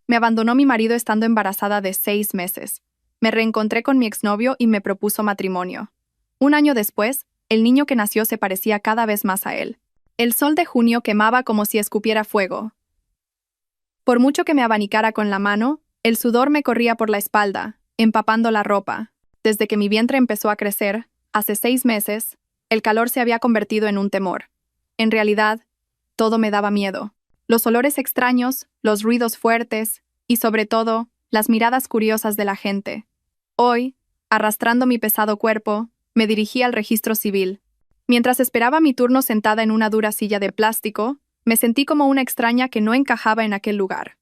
Me abandonó mi marido estando embarazada de 6 meses. Me reencontré con mi exnovio y me propuso matrimonio. Un año después, el niño que nació se parecía cada vez más a él. El sol de junio quemaba como si escupiera fuego. Por mucho que me abanicara con la mano, el sudor me corría por la espalda, empapando la ropa. Desde que mi vientre empezó a crecer, hace 6 meses, el calor se había convertido en un temor. En realidad, todo me daba miedo. Los olores extraños, los ruidos fuertes y, sobre todo, las miradas curiosas de la gente. Hoy, arrastrando mi pesado cuerpo, me dirigí al registro civil. Mientras esperaba mi turno sentada en una dura silla de plástico, me sentí como una extraña que no encajaba en aquel lugar.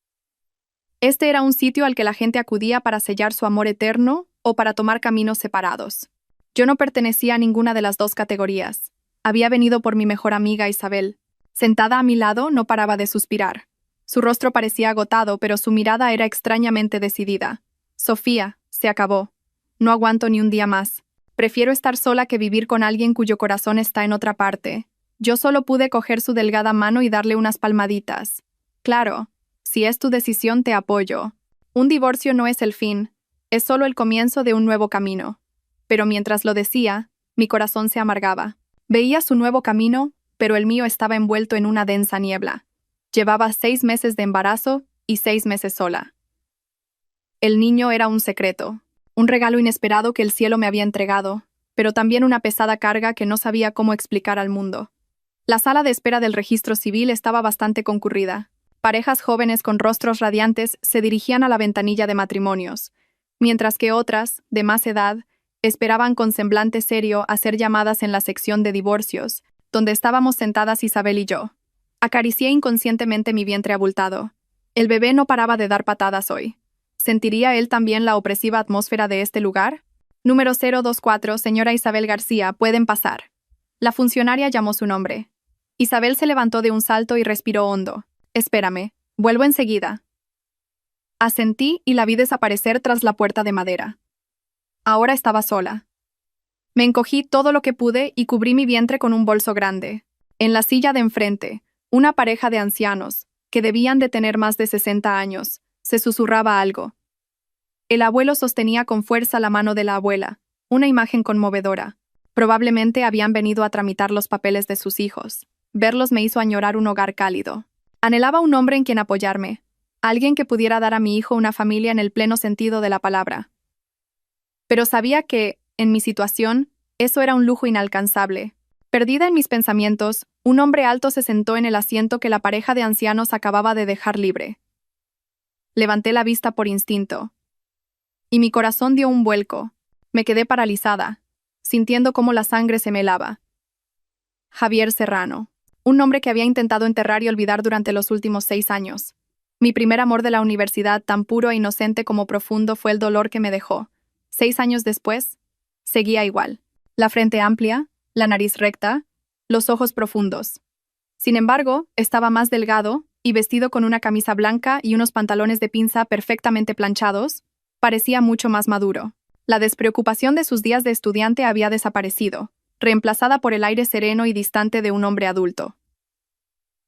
Este era un sitio al que la gente acudía para sellar su amor eterno o para tomar caminos separados. Yo no pertenecía a ninguna de las dos categorías. Había venido por mi mejor amiga Isabel. Sentada a mi lado, no paraba de suspirar. Su rostro parecía agotado, pero su mirada era extrañamente decidida. Sofía, se acabó. No aguanto ni un día más. Prefiero estar sola que vivir con alguien cuyo corazón está en otra parte. Yo solo pude coger su delgada mano y darle unas palmaditas. Claro, si es tu decisión te apoyo. Un divorcio no es el fin, es solo el comienzo de un nuevo camino. Pero mientras lo decía, mi corazón se amargaba. Veía su nuevo camino, pero el mío estaba envuelto en una densa niebla. Llevaba 6 meses de embarazo y 6 meses sola. El niño era un secreto, un regalo inesperado que el cielo me había entregado, pero también una pesada carga que no sabía cómo explicar al mundo. La sala de espera del registro civil estaba bastante concurrida. Parejas jóvenes con rostros radiantes se dirigían a la ventanilla de matrimonios, mientras que otras, de más edad, esperaban con semblante serio a ser llamadas en la sección de divorcios, donde estábamos sentadas Isabel y yo. Acaricié inconscientemente mi vientre abultado. El bebé no paraba de dar patadas hoy. ¿Sentiría él también la opresiva atmósfera de este lugar? Número 024, señora Isabel García, pueden pasar. La funcionaria llamó su nombre. Isabel se levantó de un salto y respiró hondo. Espérame, vuelvo enseguida. Asentí y la vi desaparecer tras la puerta de madera. Ahora estaba sola. Me encogí todo lo que pude y cubrí mi vientre con un bolso grande. En la silla de enfrente, una pareja de ancianos, que debían de tener más de 60 años, se susurraba algo. El abuelo sostenía con fuerza la mano de la abuela, una imagen conmovedora. Probablemente habían venido a tramitar los papeles de sus hijos. Verlos me hizo añorar un hogar cálido. Anhelaba un hombre en quien apoyarme, alguien que pudiera dar a mi hijo una familia en el pleno sentido de la palabra. Pero sabía que, en mi situación, eso era un lujo inalcanzable. Perdida en mis pensamientos, un hombre alto se sentó en el asiento que la pareja de ancianos acababa de dejar libre. Levanté la vista por instinto. Y mi corazón dio un vuelco. Me quedé paralizada, sintiendo cómo la sangre se me helaba. Javier Serrano. Un nombre que había intentado enterrar y olvidar durante los últimos 6 años. Mi primer amor de la universidad, tan puro e inocente como profundo, fue el dolor que me dejó. 6 años después, seguía igual. La frente amplia, la nariz recta, los ojos profundos. Sin embargo, estaba más delgado y vestido con una camisa blanca y unos pantalones de pinza perfectamente planchados, parecía mucho más maduro. La despreocupación de sus días de estudiante había desaparecido, reemplazada por el aire sereno y distante de un hombre adulto.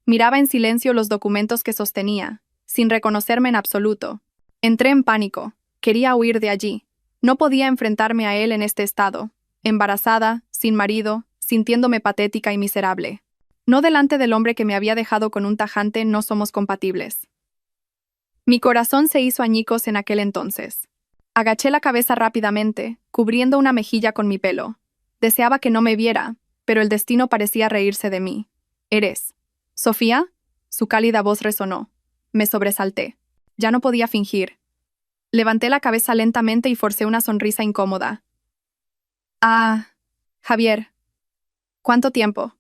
Miraba en silencio los documentos que sostenía, sin reconocerme en absoluto. Entré en pánico. Quería huir de allí. No podía enfrentarme a él en este estado, embarazada, sin marido, sintiéndome patética y miserable. No delante del hombre que me había dejado con un tajante no somos compatibles. Mi corazón se hizo añicos en aquel entonces. Agaché la cabeza rápidamente, cubriendo una mejilla con mi pelo. Deseaba que no me viera, pero el destino parecía reírse de mí. ¿Eres Sofía? Su cálida voz resonó. Me sobresalté. Ya no podía fingir. Levanté la cabeza lentamente y forcé una sonrisa incómoda. Ah, Javier. ¿Cuánto tiempo?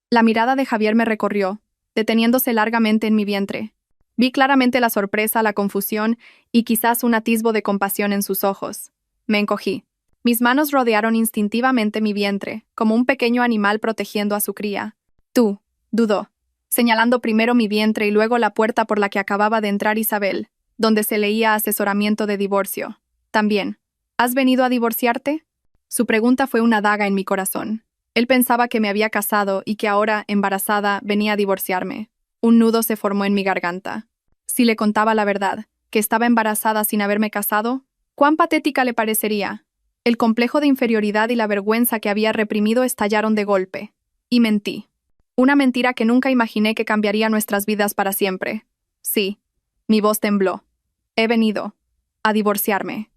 La mirada de Javier me recorrió, deteniéndose largamente en mi vientre. Vi claramente la sorpresa, la confusión y quizás un atisbo de compasión en sus ojos. Me encogí. Mis manos rodearon instintivamente mi vientre, como un pequeño animal protegiendo a su cría. Tú, dudó, señalando primero mi vientre y luego la puerta por la que acababa de entrar Isabel, donde se leía asesoramiento de divorcio. También, ¿has venido a divorciarte? Su pregunta fue una daga en mi corazón. Él pensaba que me había casado y que ahora, embarazada, venía a divorciarme. Un nudo se formó en mi garganta. Si le contaba la verdad, que estaba embarazada sin haberme casado, ¿cuán patética le parecería? El complejo de inferioridad y la vergüenza que había reprimido estallaron de golpe. Y mentí. Una mentira que nunca imaginé que cambiaría nuestras vidas para siempre. Sí, mi voz tembló. He venido a divorciarme.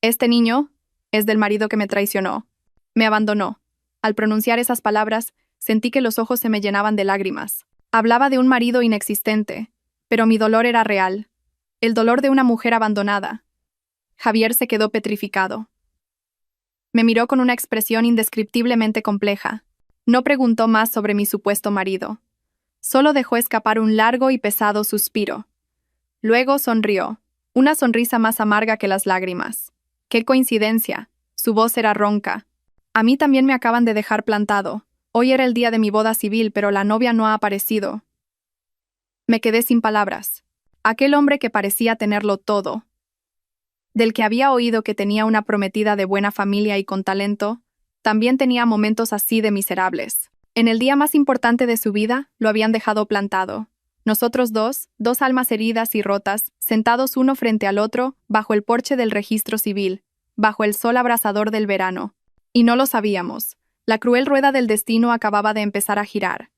Este niño es del marido que me traicionó. Me abandonó. Al pronunciar esas palabras, sentí que los ojos se me llenaban de lágrimas. Hablaba de un marido inexistente, pero mi dolor era real. El dolor de una mujer abandonada. Javier se quedó petrificado. Me miró con una expresión indescriptiblemente compleja. No preguntó más sobre mi supuesto marido. Solo dejó escapar un largo y pesado suspiro. Luego sonrió, una sonrisa más amarga que las lágrimas. ¡Qué coincidencia! Su voz era ronca. A mí también me acaban de dejar plantado. Hoy era el día de mi boda civil, pero la novia no ha aparecido. Me quedé sin palabras. Aquel hombre que parecía tenerlo todo, del que había oído que tenía una prometida de buena familia y con talento, también tenía momentos así de miserables. En el día más importante de su vida, lo habían dejado plantado. Nosotros dos almas heridas y rotas, sentados uno frente al otro, bajo el porche del registro civil, bajo el sol abrasador del verano. Y no lo sabíamos. La cruel rueda del destino acababa de empezar a girar.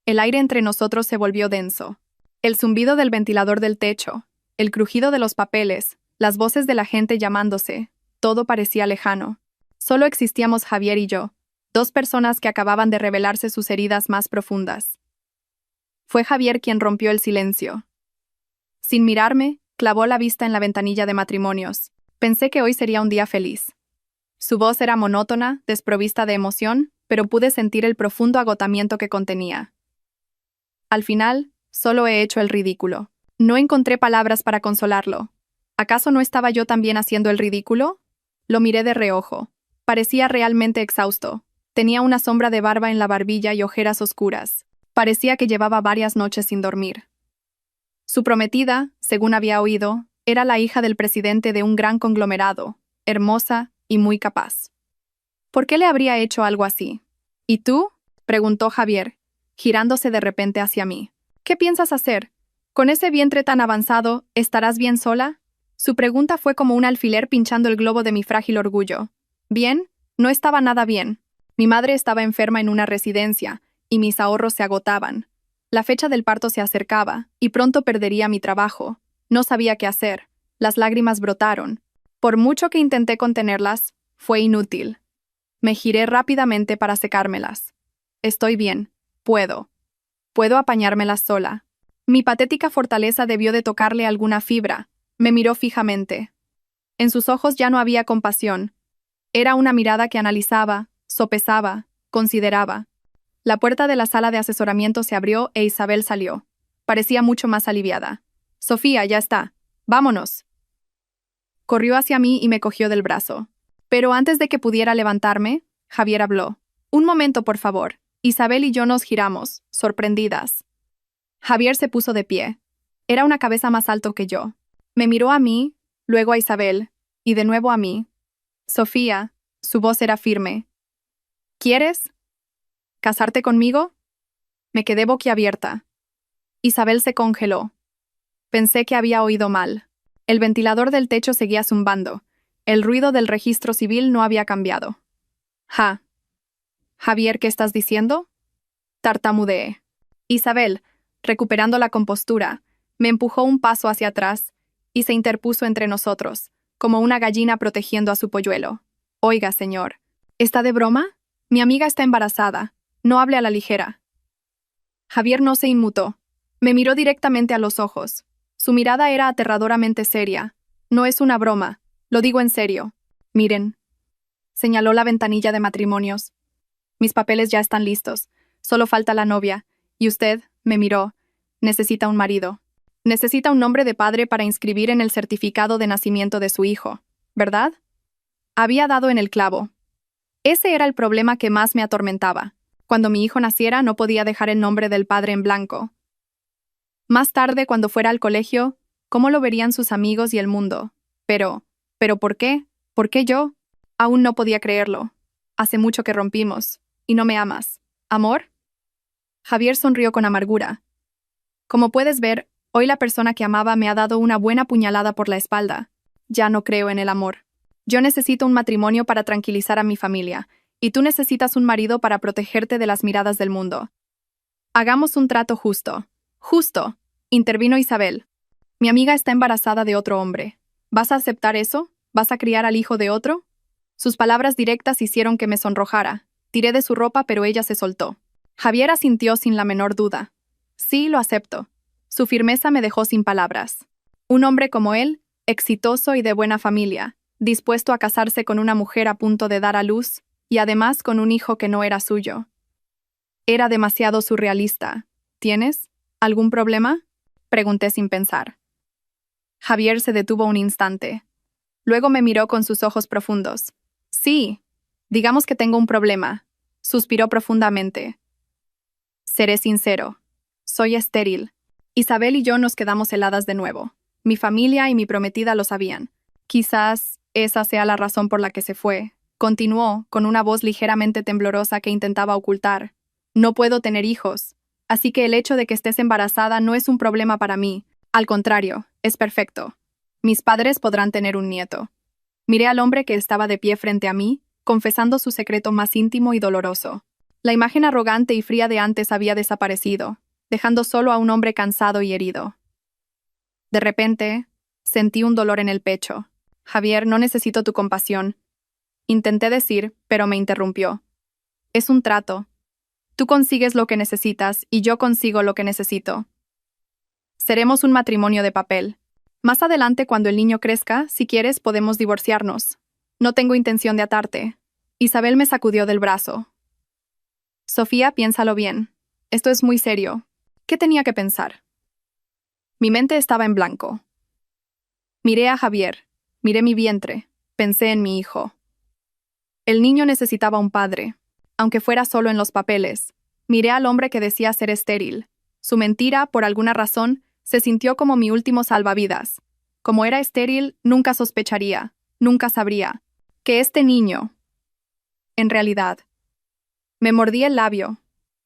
El aire entre nosotros se volvió denso. El zumbido del ventilador del techo, el crujido de los papeles, las voces de la gente llamándose, todo parecía lejano. Solo existíamos Javier y yo, dos personas que acababan de revelarse sus heridas más profundas. Fue Javier quien rompió el silencio. Sin mirarme, clavó la vista en la ventanilla de matrimonios. Pensé que hoy sería un día feliz. Su voz era monótona, desprovista de emoción, pero pude sentir el profundo agotamiento que contenía. Al final, solo he hecho el ridículo. No encontré palabras para consolarlo. ¿Acaso no estaba yo también haciendo el ridículo? Lo miré de reojo. Parecía realmente exhausto. Tenía una sombra de barba en la barbilla y ojeras oscuras. Parecía que llevaba varias noches sin dormir. Su prometida, según había oído, era la hija del presidente de un gran conglomerado, hermosa y muy capaz. ¿Por qué le habría hecho algo así? ¿Y tú? Preguntó Javier, girándose de repente hacia mí. ¿Qué piensas hacer? ¿Con ese vientre tan avanzado, estarás bien sola? Su pregunta fue como un alfiler pinchando el globo de mi frágil orgullo. ¿Bien? No estaba nada bien. Mi madre estaba enferma en una residencia, y mis ahorros se agotaban. La fecha del parto se acercaba, y pronto perdería mi trabajo. No sabía qué hacer. Las lágrimas brotaron. Por mucho que intenté contenerlas, fue inútil. Me giré rápidamente para secármelas. Estoy bien. Puedo apañármelas sola. Mi patética fortaleza debió de tocarle alguna fibra. Me miró fijamente. En sus ojos ya no había compasión. Era una mirada que analizaba, sopesaba, consideraba. La puerta de la sala de asesoramiento se abrió e Isabel salió. Parecía mucho más aliviada. «Sofía, ya está. Vámonos». Corrió hacia mí y me cogió del brazo. Pero antes de que pudiera levantarme, Javier habló. «Un momento, por favor». Isabel y yo nos giramos, sorprendidas. Javier se puso de pie. Era una cabeza más alto que yo. Me miró a mí, luego a Isabel, y de nuevo a mí. «Sofía», su voz era firme. «¿Quieres casarte conmigo?» Me quedé boquiabierta. Isabel se congeló. Pensé que había oído mal. El ventilador del techo seguía zumbando. El ruido del registro civil no había cambiado. «Javier, ¿qué estás diciendo?» Tartamudeé. Isabel, recuperando la compostura, me empujó un paso hacia atrás y se interpuso entre nosotros, como una gallina protegiendo a su polluelo. «Oiga, señor, ¿está de broma? Mi amiga está embarazada. No hable a la ligera». Javier no se inmutó. Me miró directamente a los ojos. Su mirada era aterradoramente seria. «No es una broma. Lo digo en serio. Miren». Señaló la ventanilla de matrimonios. «Mis papeles ya están listos. Solo falta la novia. Y usted», me miró, «necesita un marido. Necesita un nombre de padre para inscribir en el certificado de nacimiento de su hijo, ¿verdad?» Había dado en el clavo. Ese era el problema que más me atormentaba. Cuando mi hijo naciera no podía dejar el nombre del padre en blanco. Más tarde, cuando fuera al colegio, ¿cómo lo verían sus amigos y el mundo? Pero ¿por qué? ¿Por qué yo? Aún no podía creerlo. Hace mucho que rompimos. ¿Y no me amas? ¿Amor?» Javier sonrió con amargura. «Como puedes ver, Hoy la persona que amaba me ha dado una buena puñalada por la espalda. Ya no creo en el amor. Yo necesito un matrimonio para tranquilizar a mi familia, y tú necesitas un marido para protegerte de las miradas del mundo. Hagamos un trato justo. Justo, intervino Isabel. Mi amiga está embarazada de otro hombre. ¿Vas a aceptar eso? ¿Vas a criar al hijo de otro? Sus palabras directas hicieron que me sonrojara. Tiré de su ropa, pero ella se soltó. Javier asintió sin la menor duda. Sí, lo acepto. Su firmeza me dejó sin palabras. Un hombre como él, exitoso y de buena familia, dispuesto a casarse con una mujer a punto de dar a luz, y además con un hijo que no era suyo. Era demasiado surrealista. ¿Tienes algún problema?, pregunté sin pensar. Javier se detuvo un instante. Luego me miró con sus ojos profundos. Sí, digamos que tengo un problema. Suspiró profundamente. Seré sincero. Soy estéril. Isabel y yo nos quedamos heladas de nuevo. Mi familia y mi prometida lo sabían. Quizás esa sea la razón por la que se fue. Continuó, con una voz ligeramente temblorosa que intentaba ocultar. No puedo tener hijos, así que el hecho de que estés embarazada no es un problema para mí. Al contrario, es perfecto. Mis padres podrán tener un nieto. Miré al hombre que estaba de pie frente a mí, confesando su secreto más íntimo y doloroso. La imagen arrogante y fría de antes había desaparecido, dejando solo a un hombre cansado y herido. De repente, sentí un dolor en el pecho. Javier, no necesito tu compasión. Intenté decir, pero me interrumpió. Es un trato. Tú consigues lo que necesitas y yo consigo lo que necesito. Seremos un matrimonio de papel. Más adelante, cuando el niño crezca, si quieres, podemos divorciarnos. No tengo intención de atarte. Isabel me sacudió del brazo. Sofía, piénsalo bien. Esto es muy serio. ¿Qué tenía que pensar? Mi mente estaba en blanco. Miré a Javier, miré mi vientre, pensé en mi hijo. El niño necesitaba un padre, aunque fuera solo en los papeles. Miré al hombre que decía ser estéril. Su mentira, por alguna razón, se sintió como mi último salvavidas. Como era estéril, nunca sospecharía, nunca sabría, que este niño... En realidad, me mordí el labio.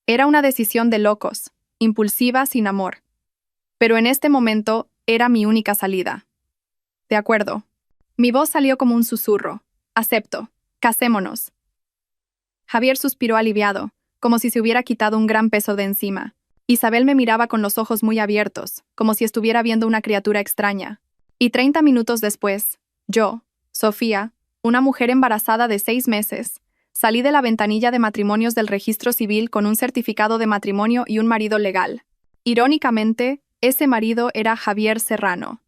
Era una decisión de locos, impulsiva, sin amor. Pero en este momento era mi única salida. De acuerdo. Mi voz salió como un susurro. Acepto. Casémonos. Javier suspiró aliviado, como si se hubiera quitado un gran peso de encima. Isabel me miraba con los ojos muy abiertos, como si estuviera viendo una criatura extraña. Y 30 minutos después, yo, Sofía, una mujer embarazada de 6 meses, salí de la ventanilla de matrimonios del registro civil con un certificado de matrimonio y un marido legal. Irónicamente, ese marido era Javier Serrano.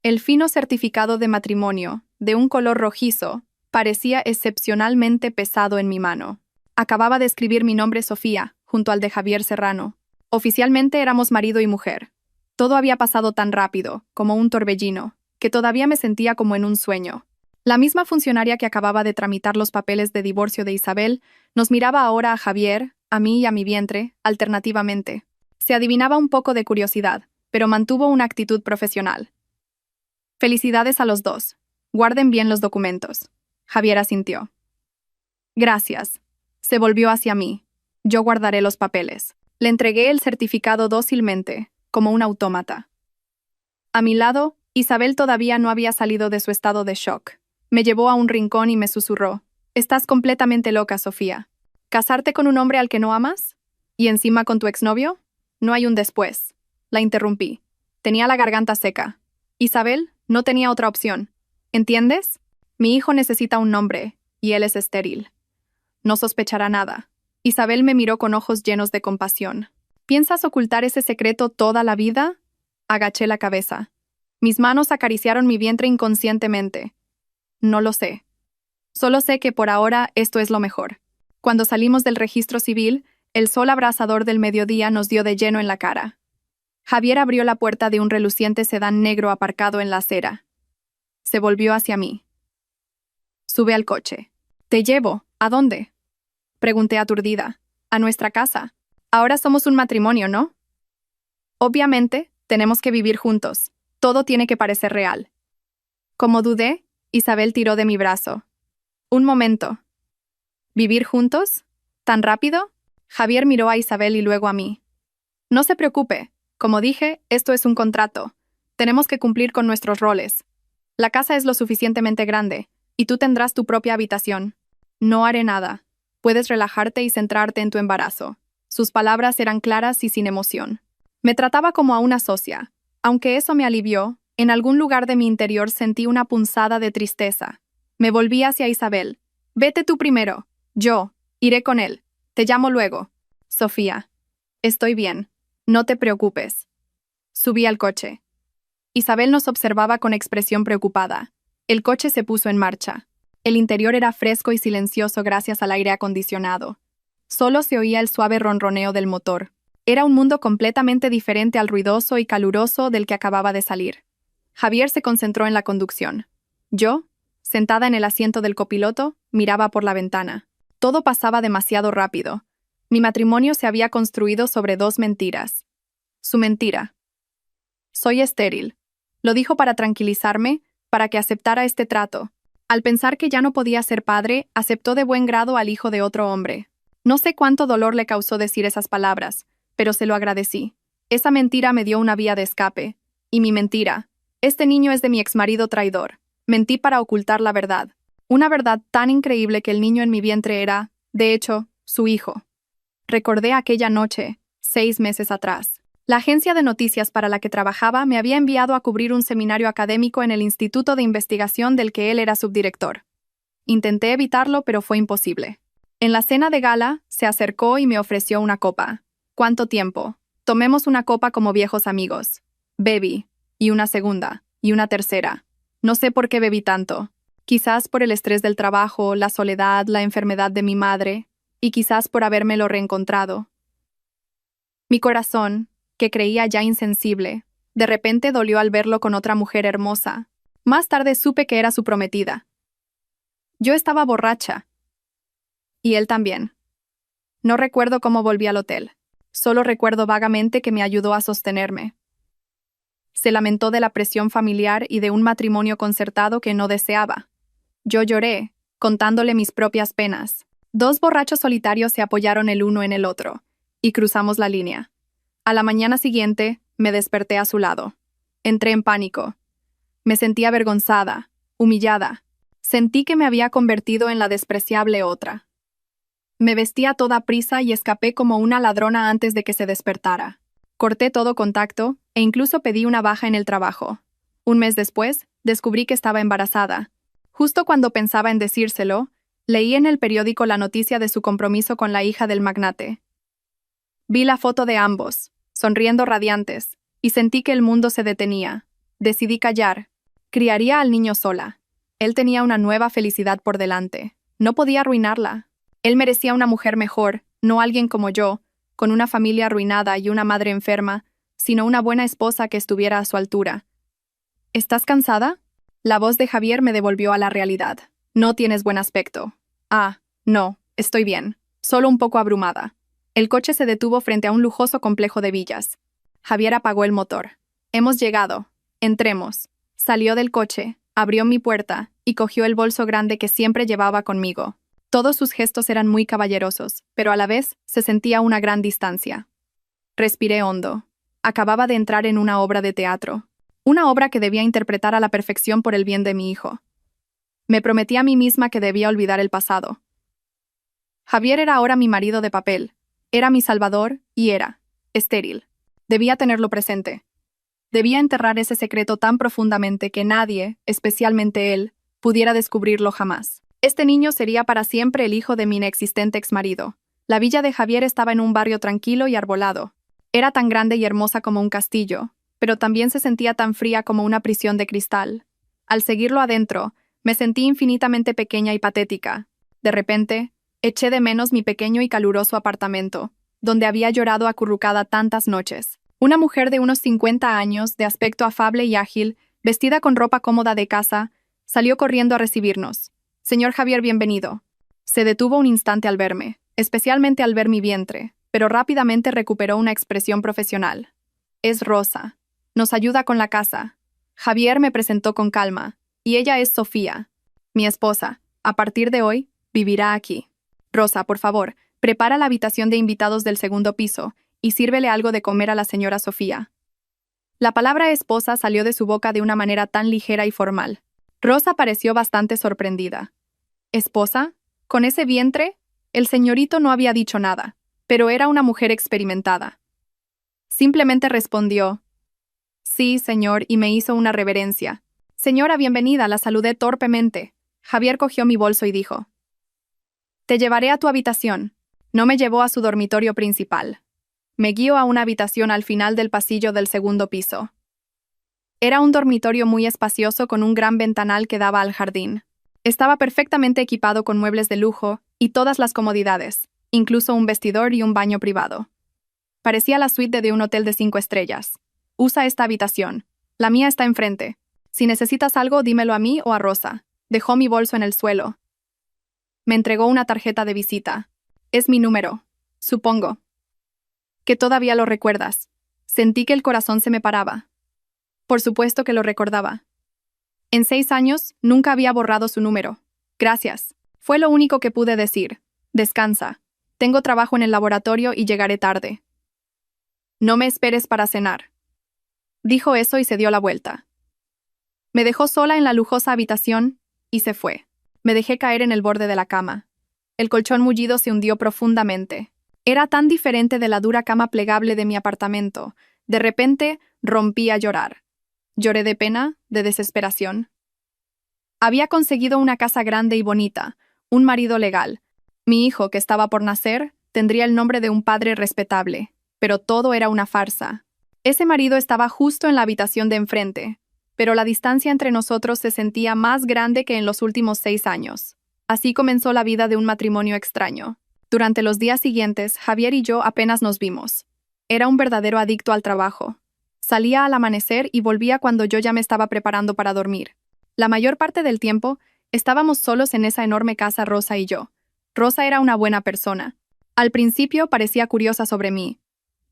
El fino certificado de matrimonio, de un color rojizo, parecía excepcionalmente pesado en mi mano. Acababa de escribir mi nombre Sofía, junto al de Javier Serrano. Oficialmente éramos marido y mujer. Todo había pasado tan rápido, como un torbellino, que todavía me sentía como en un sueño. La misma funcionaria que acababa de tramitar los papeles de divorcio de Isabel, nos miraba ahora a Javier, a mí y a mi vientre, alternativamente. Se adivinaba un poco de curiosidad, pero mantuvo una actitud profesional. Felicidades a los dos. Guarden bien los documentos. Javier asintió. Gracias. Se volvió hacia mí. Yo guardaré los papeles. Le entregué el certificado dócilmente, como un autómata. A mi lado, Isabel todavía no había salido de su estado de shock. Me llevó a un rincón y me susurró. Estás completamente loca, Sofía. ¿Casarte con un hombre al que no amas? ¿Y encima con tu exnovio? No hay un después. La interrumpí. Tenía la garganta seca. Isabel, no tenía otra opción. ¿Entiendes? Mi hijo necesita un nombre, y él es estéril. No sospechará nada. Isabel me miró con ojos llenos de compasión. ¿Piensas ocultar ese secreto toda la vida? Agaché la cabeza. Mis manos acariciaron mi vientre inconscientemente. No lo sé. Solo sé que por ahora esto es lo mejor. Cuando salimos del registro civil, el sol abrasador del mediodía nos dio de lleno en la cara. Javier abrió la puerta de un reluciente sedán negro aparcado en la acera. Se volvió hacia mí. Sube al coche. ¿Te llevo? ¿A dónde? Pregunté aturdida. A nuestra casa. Ahora somos un matrimonio, ¿no? Obviamente, tenemos que vivir juntos. Todo tiene que parecer real. Como dudé, Isabel tiró de mi brazo. Un momento. ¿Vivir juntos? ¿Tan rápido? Javier miró a Isabel y luego a mí. No se preocupe, Como dije, esto es un contrato. Tenemos que cumplir con nuestros roles. La casa es lo suficientemente grande, y tú tendrás tu propia habitación. No haré nada. Puedes relajarte y centrarte en tu embarazo. Sus palabras eran claras y sin emoción. Me trataba como a una socia. Aunque eso me alivió, en algún lugar de mi interior sentí una punzada de tristeza. Me volví hacia Isabel. Vete tú primero. Yo iré con él. Te llamo luego. Sofía. Estoy bien. No te preocupes. Subí al coche. Isabel nos observaba con expresión preocupada. El coche se puso en marcha. El interior era fresco y silencioso gracias al aire acondicionado. Solo se oía el suave ronroneo del motor. Era un mundo completamente diferente al ruidoso y caluroso del que acababa de salir. Javier se concentró en la conducción. Yo, sentada en el asiento del copiloto, miraba por la ventana. Todo pasaba demasiado rápido. Mi matrimonio se había construido sobre dos mentiras. Su mentira. Soy estéril. Lo dijo para tranquilizarme, para que aceptara este trato. Al pensar que ya no podía ser padre, aceptó de buen grado al hijo de otro hombre. No sé cuánto dolor le causó decir esas palabras, pero se lo agradecí. Esa mentira me dio una vía de escape. Y mi mentira. Este niño es de mi exmarido traidor. Mentí para ocultar la verdad. Una verdad tan increíble que el niño en mi vientre era, de hecho, su hijo. Recordé aquella noche, 6 meses atrás. La agencia de noticias para la que trabajaba me había enviado a cubrir un seminario académico en el instituto de investigación del que él era subdirector. Intenté evitarlo, pero fue imposible. En la cena de gala, se acercó y me ofreció una copa. ¿Cuánto tiempo? Tomemos una copa como viejos amigos. Bebí, y una segunda, y una tercera. No sé por qué bebí tanto. Quizás por el estrés del trabajo, la soledad, la enfermedad de mi madre, y quizás por habérmelo reencontrado. Mi corazón, que creía ya insensible, de repente dolió al verlo con otra mujer hermosa. Más tarde supe que era su prometida. Yo estaba borracha. Y él también. No recuerdo cómo volví al hotel. Solo recuerdo vagamente que me ayudó a sostenerme. Se lamentó de la presión familiar y de un matrimonio concertado que no deseaba. Yo lloré, contándole mis propias penas. 2 borrachos solitarios se apoyaron el uno en el otro, y cruzamos la línea. A la mañana siguiente, me desperté a su lado. Entré en pánico. Me sentí avergonzada, humillada. Sentí que me había convertido en la despreciable otra. Me vestí a toda prisa y escapé como una ladrona antes de que se despertara. Corté todo contacto e incluso pedí una baja en el trabajo. Un mes después, descubrí que estaba embarazada. Justo cuando pensaba en decírselo, leí en el periódico la noticia de su compromiso con la hija del magnate. Vi la foto de ambos, sonriendo radiantes, y sentí que el mundo se detenía. Decidí callar. Criaría al niño sola. Él tenía una nueva felicidad por delante. No podía arruinarla. Él merecía una mujer mejor, no alguien como yo, con una familia arruinada y una madre enferma, sino una buena esposa que estuviera a su altura. ¿Estás cansada? La voz de Javier me devolvió a la realidad. No tienes buen aspecto. Ah, no, estoy bien. Solo un poco abrumada. El coche se detuvo frente a un lujoso complejo de villas. Javier apagó el motor. Hemos llegado. Entremos. Salió del coche, abrió mi puerta y cogió el bolso grande que siempre llevaba conmigo. Todos sus gestos eran muy caballerosos, pero a la vez se sentía una gran distancia. Respiré hondo. Acababa de entrar en una obra de teatro. Una obra que debía interpretar a la perfección por el bien de mi hijo. Me prometí a mí misma que debía olvidar el pasado. Javier era ahora mi marido de papel. Era mi salvador y era estéril. Debía tenerlo presente. Debía enterrar ese secreto tan profundamente que nadie, especialmente él, pudiera descubrirlo jamás. Este niño sería para siempre el hijo de mi inexistente exmarido. La villa de Javier estaba en un barrio tranquilo y arbolado. Era tan grande y hermosa como un castillo, pero también se sentía tan fría como una prisión de cristal. Al seguirlo adentro, me sentí infinitamente pequeña y patética. De repente, eché de menos mi pequeño y caluroso apartamento, donde había llorado acurrucada tantas noches. Una mujer de unos 50 años, de aspecto afable y ágil, vestida con ropa cómoda de casa, salió corriendo a recibirnos. Señor Javier, bienvenido. Se detuvo un instante al verme, especialmente al ver mi vientre, pero rápidamente recuperó una expresión profesional. Es Rosa. Nos ayuda con la casa. Javier me presentó con calma, y ella es Sofía, mi esposa. A partir de hoy, vivirá aquí. Rosa, por favor, prepara la habitación de invitados del segundo piso y sírvele algo de comer a la señora Sofía. La palabra esposa salió de su boca de una manera tan ligera y formal. Rosa pareció bastante sorprendida. ¿Esposa? ¿Con ese vientre? El señorito no había dicho nada, pero era una mujer experimentada. Simplemente respondió, sí, señor, y me hizo una reverencia. Señora, bienvenida, la saludé torpemente. Javier cogió mi bolso y dijo, te llevaré a tu habitación. No me llevó a su dormitorio principal. Me guió a una habitación al final del pasillo del segundo piso. Era un dormitorio muy espacioso con un gran ventanal que daba al jardín. Estaba perfectamente equipado con muebles de lujo y todas las comodidades, incluso un vestidor y un baño privado. Parecía la suite de un hotel de 5 estrellas. Usa esta habitación. La mía está enfrente. Si necesitas algo, dímelo a mí o a Rosa. Dejó mi bolso en el suelo. Me entregó una tarjeta de visita. Es mi número, supongo. Que todavía lo recuerdas. Sentí que el corazón se me paraba. Por supuesto que lo recordaba. En 6 años, nunca había borrado su número. Gracias. Fue lo único que pude decir. Descansa. Tengo trabajo en el laboratorio y llegaré tarde. No me esperes para cenar. Dijo eso y se dio la vuelta. Me dejó sola en la lujosa habitación y se fue. Me dejé caer en el borde de la cama. El colchón mullido se hundió profundamente. Era tan diferente de la dura cama plegable de mi apartamento. De repente, rompí a llorar. Lloré de pena, de desesperación. Había conseguido una casa grande y bonita, un marido legal. Mi hijo, que estaba por nacer, tendría el nombre de un padre respetable. Pero todo era una farsa. Ese marido estaba justo en la habitación de enfrente, pero la distancia entre nosotros se sentía más grande que en los últimos 6 años. Así comenzó la vida de un matrimonio extraño. Durante los días siguientes, Javier y yo apenas nos vimos. Era un verdadero adicto al trabajo. Salía al amanecer y volvía cuando yo ya me estaba preparando para dormir. La mayor parte del tiempo, estábamos solos en esa enorme casa Rosa y yo. Rosa era una buena persona. Al principio parecía curiosa sobre mí,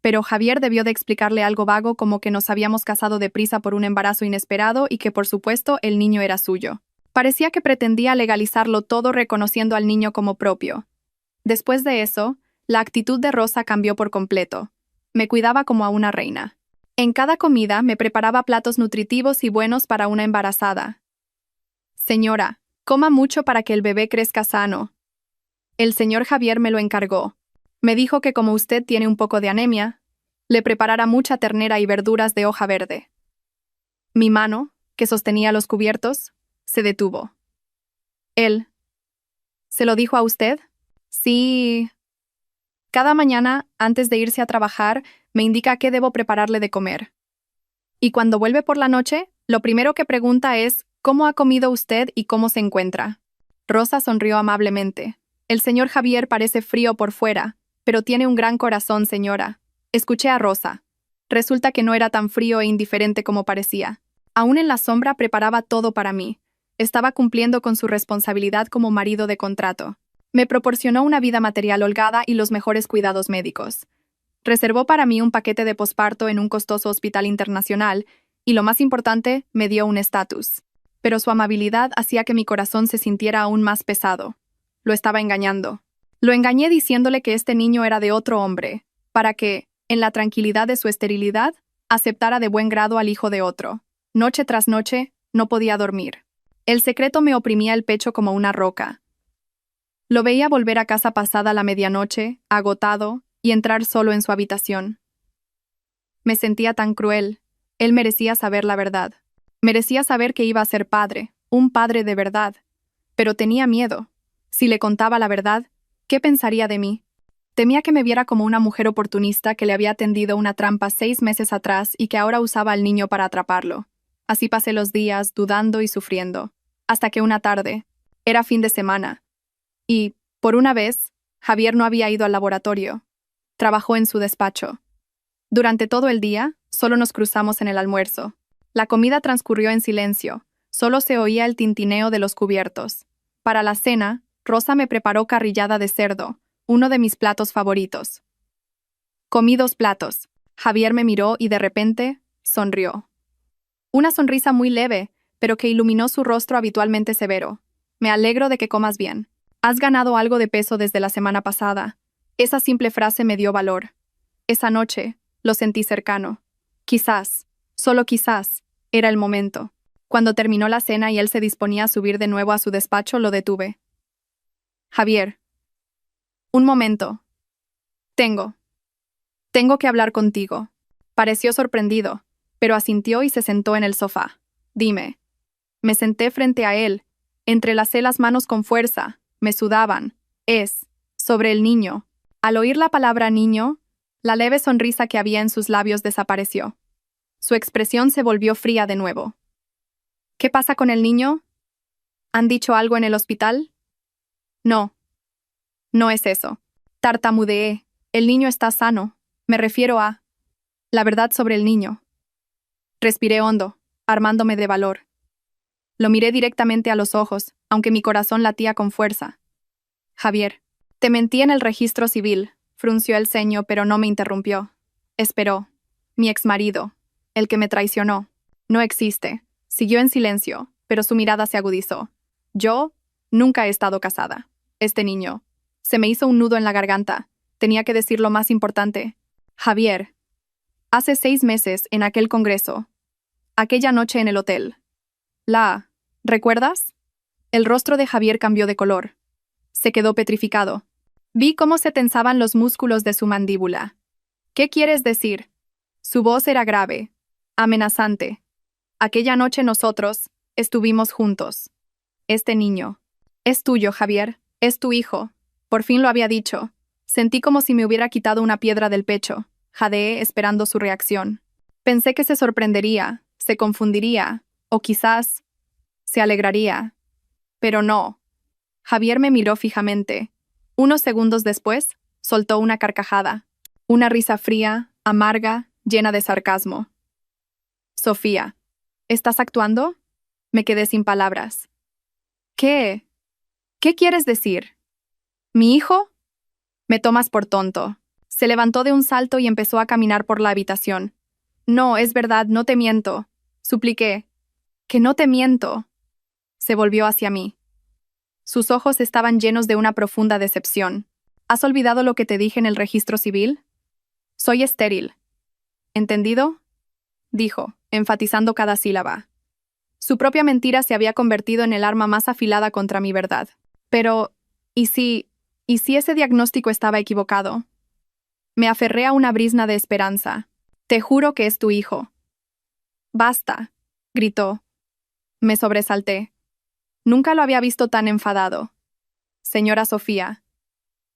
pero Javier debió de explicarle algo vago como que nos habíamos casado deprisa por un embarazo inesperado y que por supuesto el niño era suyo. Parecía que pretendía legalizarlo todo reconociendo al niño como propio. Después de eso, la actitud de Rosa cambió por completo. Me cuidaba como a una reina. En cada comida me preparaba platos nutritivos y buenos para una embarazada. Señora, coma mucho para que el bebé crezca sano. El señor Javier me lo encargó. Me dijo que como usted tiene un poco de anemia, le preparara mucha ternera y verduras de hoja verde. Mi mano, que sostenía los cubiertos, se detuvo. Él. ¿Se lo dijo a usted? Sí. Cada mañana, antes de irse a trabajar, me indica qué debo prepararle de comer. Y cuando vuelve por la noche, lo primero que pregunta es ¿cómo ha comido usted y cómo se encuentra? Rosa sonrió amablemente. El señor Javier parece frío por fuera, pero tiene un gran corazón, señora. Escuché a Rosa. Resulta que no era tan frío e indiferente como parecía. Aún en la sombra preparaba todo para mí. Estaba cumpliendo con su responsabilidad como marido de contrato. Me proporcionó una vida material holgada y los mejores cuidados médicos. Reservó para mí un paquete de posparto en un costoso hospital internacional y, lo más importante, me dio un estatus. Pero su amabilidad hacía que mi corazón se sintiera aún más pesado. Lo estaba engañando. Lo engañé diciéndole que este niño era de otro hombre, para que, en la tranquilidad de su esterilidad, aceptara de buen grado al hijo de otro. Noche tras noche, no podía dormir. El secreto me oprimía el pecho como una roca. Lo veía volver a casa pasada la medianoche, agotado, y entrar solo en su habitación. Me sentía tan cruel. Él merecía saber la verdad. Merecía saber que iba a ser padre, un padre de verdad. Pero tenía miedo. Si le contaba la verdad, ¿qué pensaría de mí? Temía que me viera como una mujer oportunista que le había tendido una trampa 6 meses atrás y que ahora usaba al niño para atraparlo. Así pasé los días, dudando y sufriendo. Hasta que una tarde, era fin de semana, y, por una vez, Javier no había ido al laboratorio. Trabajó en su despacho. Durante todo el día, solo nos cruzamos en el almuerzo. La comida transcurrió en silencio. Solo se oía el tintineo de los cubiertos. Para la cena, Rosa me preparó carrillada de cerdo, uno de mis platos favoritos. Comí 2 platos. Javier me miró y de repente, sonrió. Una sonrisa muy leve, pero que iluminó su rostro habitualmente severo. Me alegro de que comas bien. Has ganado algo de peso desde la semana pasada. Esa simple frase me dio valor. Esa noche, lo sentí cercano. Quizás, solo quizás, era el momento. Cuando terminó la cena y él se disponía a subir de nuevo a su despacho, lo detuve. Javier. Un momento. Tengo que hablar contigo. Pareció sorprendido, pero asintió y se sentó en el sofá. Dime. Me senté frente a él. Entrelacé las manos con fuerza. Me sudaban. Sobre el niño. Al oír la palabra niño, la leve sonrisa que había en sus labios desapareció. Su expresión se volvió fría de nuevo. ¿Qué pasa con el niño? ¿Han dicho algo en el hospital? No. No es eso. Tartamudeé. El niño está sano. Me refiero a la verdad sobre el niño. Respiré hondo, armándome de valor. Lo miré directamente a los ojos, aunque mi corazón latía con fuerza. Javier, te mentí en el registro civil. Frunció el ceño, pero no me interrumpió. Esperó. Mi exmarido, el que me traicionó, no existe. Siguió en silencio, pero su mirada se agudizó. Yo nunca he estado casada. Este niño. Se me hizo un nudo en la garganta. Tenía que decir lo más importante. Javier. Hace 6 meses, en aquel congreso. Aquella noche en el hotel. ¿Recuerdas? El rostro de Javier cambió de color. Se quedó petrificado. Vi cómo se tensaban los músculos de su mandíbula. ¿Qué quieres decir? Su voz era grave, amenazante. Aquella noche nosotros estuvimos juntos. Este niño. Es tuyo, Javier. Es tu hijo. Por fin lo había dicho. Sentí como si me hubiera quitado una piedra del pecho. Jadeé esperando su reacción. Pensé que se sorprendería, se confundiría, o quizás se alegraría. Pero no. Javier me miró fijamente. Unos segundos después, soltó una carcajada. Una risa fría, amarga, llena de sarcasmo. Sofía, ¿estás actuando? Me quedé sin palabras. ¿Qué? ¿Qué quieres decir? ¿Mi hijo? Me tomas por tonto. Se levantó de un salto y empezó a caminar por la habitación. No, es verdad, no te miento. Supliqué. Que no te miento. Se volvió hacia mí. Sus ojos estaban llenos de una profunda decepción. ¿Has olvidado lo que te dije en el registro civil? Soy estéril. ¿Entendido? Dijo, enfatizando cada sílaba. Su propia mentira se había convertido en el arma más afilada contra mi verdad. Pero, ¿y si ese diagnóstico estaba equivocado? Me aferré a una brizna de esperanza. Te juro que es tu hijo. Basta, gritó. Me sobresalté. Nunca lo había visto tan enfadado. Señora Sofía,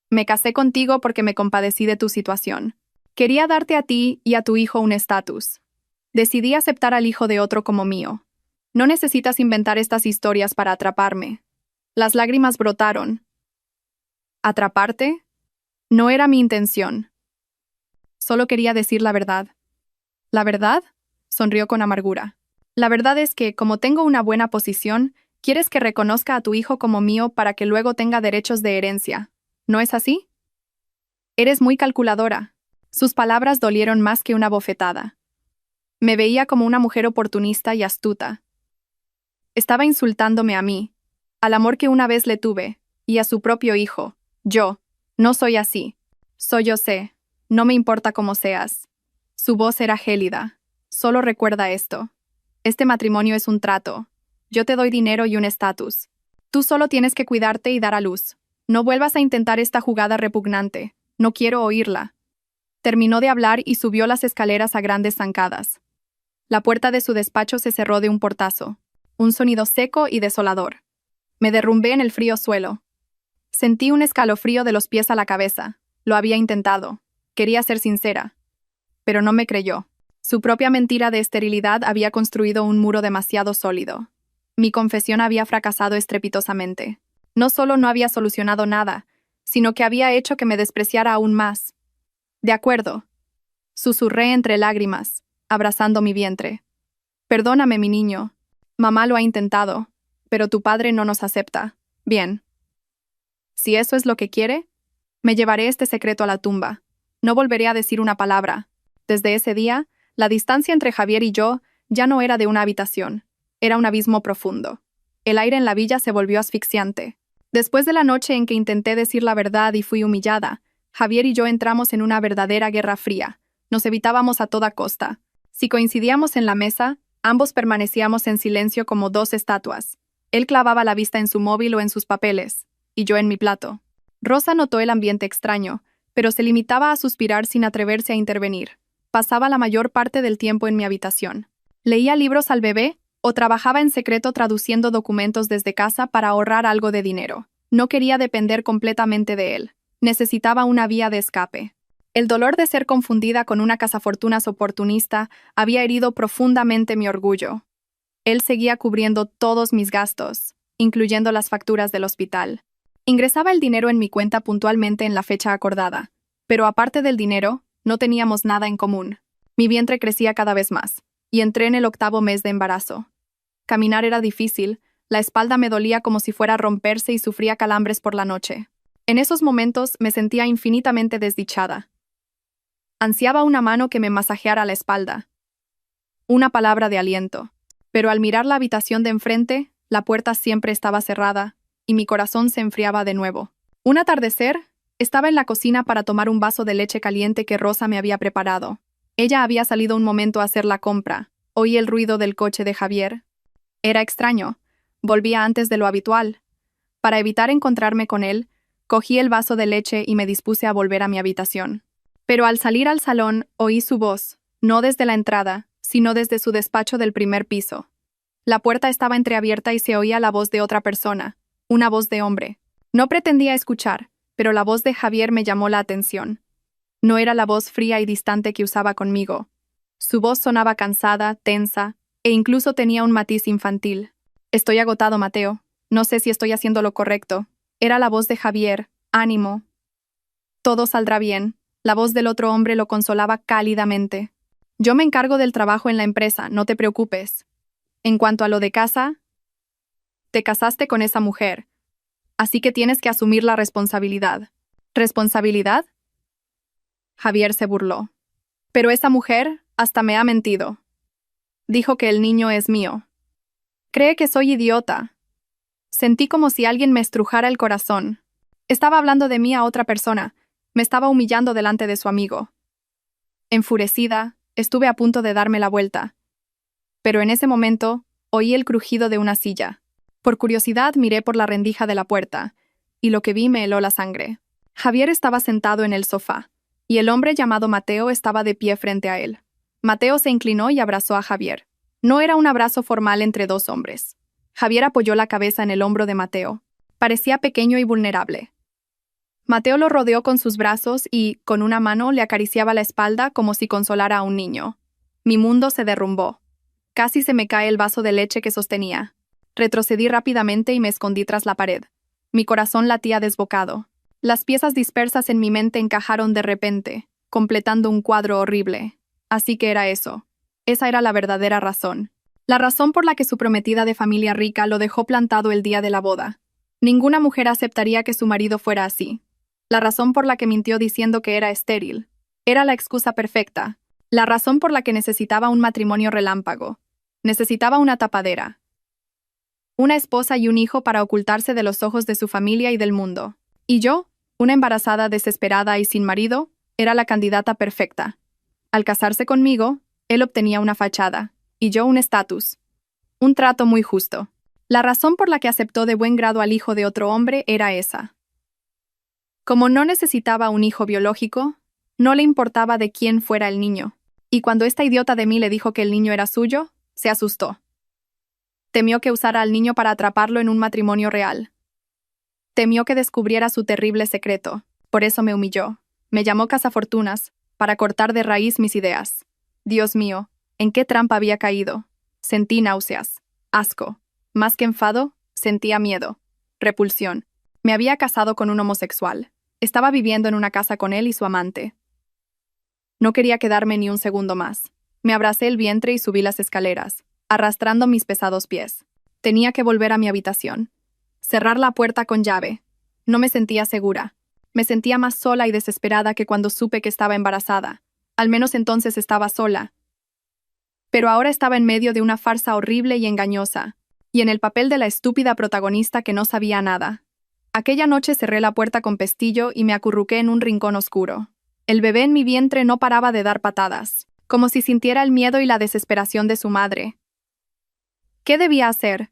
me casé contigo porque me compadecí de tu situación. Quería darte a ti y a tu hijo un estatus. Decidí aceptar al hijo de otro como mío. No necesitas inventar estas historias para atraparme. Las lágrimas brotaron. ¿Atraparte? No era mi intención. Solo quería decir la verdad. ¿La verdad? Sonrió con amargura. La verdad es que, como tengo una buena posición, quieres que reconozca a tu hijo como mío para que luego tenga derechos de herencia. ¿No es así? Eres muy calculadora. Sus palabras dolieron más que una bofetada. Me veía como una mujer oportunista y astuta. Estaba insultándome a mí, al amor que una vez le tuve, y a su propio hijo. Yo, no soy así. Soy yo sé. No me importa cómo seas. Su voz era gélida. Solo recuerda esto. Este matrimonio es un trato. Yo te doy dinero y un estatus. Tú solo tienes que cuidarte y dar a luz. No vuelvas a intentar esta jugada repugnante. No quiero oírla. Terminó de hablar y subió las escaleras a grandes zancadas. La puerta de su despacho se cerró de un portazo. Un sonido seco y desolador. Me derrumbé en el frío suelo. Sentí un escalofrío de los pies a la cabeza. Lo había intentado. Quería ser sincera. Pero no me creyó. Su propia mentira de esterilidad había construido un muro demasiado sólido. Mi confesión había fracasado estrepitosamente. No solo no había solucionado nada, sino que había hecho que me despreciara aún más. De acuerdo. Susurré entre lágrimas, abrazando mi vientre. Perdóname, mi niño. Mamá lo ha intentado, pero tu padre no nos acepta. Bien. Si eso es lo que quiere, me llevaré este secreto a la tumba. No volveré a decir una palabra. Desde ese día, la distancia entre Javier y yo ya no era de una habitación. Era un abismo profundo. El aire en la villa se volvió asfixiante. Después de la noche en que intenté decir la verdad y fui humillada, Javier y yo entramos en una verdadera guerra fría. Nos evitábamos a toda costa. Si coincidíamos en la mesa, ambos permanecíamos en silencio como dos estatuas. Él clavaba la vista en su móvil o en sus papeles, y yo en mi plato. Rosa notó el ambiente extraño, pero se limitaba a suspirar sin atreverse a intervenir. Pasaba la mayor parte del tiempo en mi habitación. Leía libros al bebé o trabajaba en secreto traduciendo documentos desde casa para ahorrar algo de dinero. No quería depender completamente de él. Necesitaba una vía de escape. El dolor de ser confundida con una cazafortunas oportunista había herido profundamente mi orgullo. Él seguía cubriendo todos mis gastos, incluyendo las facturas del hospital. Ingresaba el dinero en mi cuenta puntualmente en la fecha acordada, pero aparte del dinero, no teníamos nada en común. Mi vientre crecía cada vez más, y entré en el 8º mes de embarazo. Caminar era difícil, la espalda me dolía como si fuera a romperse y sufría calambres por la noche. En esos momentos me sentía infinitamente desdichada. Ansiaba una mano que me masajeara la espalda. Una palabra de aliento. Pero al mirar la habitación de enfrente, la puerta siempre estaba cerrada, y mi corazón se enfriaba de nuevo. Un atardecer, estaba en la cocina para tomar un vaso de leche caliente que Rosa me había preparado. Ella había salido un momento a hacer la compra. Oí el ruido del coche de Javier. Era extraño. Volvía antes de lo habitual. Para evitar encontrarme con él, cogí el vaso de leche y me dispuse a volver a mi habitación. Pero al salir al salón, oí su voz, no desde la entrada, sino desde su despacho del primer piso. La puerta estaba entreabierta y se oía la voz de otra persona, una voz de hombre. No pretendía escuchar, pero la voz de Javier me llamó la atención. No era la voz fría y distante que usaba conmigo. Su voz sonaba cansada, tensa, e incluso tenía un matiz infantil. Estoy agotado, Mateo. No sé si estoy haciendo lo correcto. Era la voz de Javier. Ánimo. Todo saldrá bien. La voz del otro hombre lo consolaba cálidamente. Yo me encargo del trabajo en la empresa, no te preocupes. En cuanto a lo de casa, te casaste con esa mujer, así que tienes que asumir la responsabilidad. ¿Responsabilidad? Javier se burló. Pero esa mujer hasta me ha mentido. Dijo que el niño es mío. Cree que soy idiota. Sentí como si alguien me estrujara el corazón. Estaba hablando de mí a otra persona. Me estaba humillando delante de su amigo. Enfurecida, estuve a punto de darme la vuelta. Pero en ese momento, oí el crujido de una silla. Por curiosidad miré por la rendija de la puerta, y lo que vi me heló la sangre. Javier estaba sentado en el sofá, y el hombre llamado Mateo estaba de pie frente a él. Mateo se inclinó y abrazó a Javier. No era un abrazo formal entre dos hombres. Javier apoyó la cabeza en el hombro de Mateo. Parecía pequeño y vulnerable. Mateo lo rodeó con sus brazos y, con una mano, le acariciaba la espalda como si consolara a un niño. Mi mundo se derrumbó. Casi se me cae el vaso de leche que sostenía. Retrocedí rápidamente y me escondí tras la pared. Mi corazón latía desbocado. Las piezas dispersas en mi mente encajaron de repente, completando un cuadro horrible. Así que era eso. Esa era la verdadera razón. La razón por la que su prometida de familia rica lo dejó plantado el día de la boda. Ninguna mujer aceptaría que su marido fuera así. La razón por la que mintió diciendo que era estéril. Era la excusa perfecta. La razón por la que necesitaba un matrimonio relámpago. Necesitaba una tapadera. Una esposa y un hijo para ocultarse de los ojos de su familia y del mundo. Y yo, una embarazada desesperada y sin marido, era la candidata perfecta. Al casarse conmigo, él obtenía una fachada, y yo un estatus. Un trato muy justo. La razón por la que aceptó de buen grado al hijo de otro hombre era esa. Como no necesitaba un hijo biológico, no le importaba de quién fuera el niño. Y cuando esta idiota de mí le dijo que el niño era suyo, se asustó. Temió que usara al niño para atraparlo en un matrimonio real. Temió que descubriera su terrible secreto. Por eso me humilló. Me llamó cazafortunas, para cortar de raíz mis ideas. Dios mío, ¿en qué trampa había caído? Sentí náuseas, asco. Más que enfado, sentía miedo, repulsión. Me había casado con un homosexual. Estaba viviendo en una casa con él y su amante. No quería quedarme ni un segundo más. Me abracé el vientre y subí las escaleras, arrastrando mis pesados pies. Tenía que volver a mi habitación. Cerrar la puerta con llave. No me sentía segura. Me sentía más sola y desesperada que cuando supe que estaba embarazada. Al menos entonces estaba sola. Pero ahora estaba en medio de una farsa horrible y engañosa, y en el papel de la estúpida protagonista que no sabía nada. Aquella noche cerré la puerta con pestillo y me acurruqué en un rincón oscuro. El bebé en mi vientre no paraba de dar patadas, como si sintiera el miedo y la desesperación de su madre. ¿Qué debía hacer?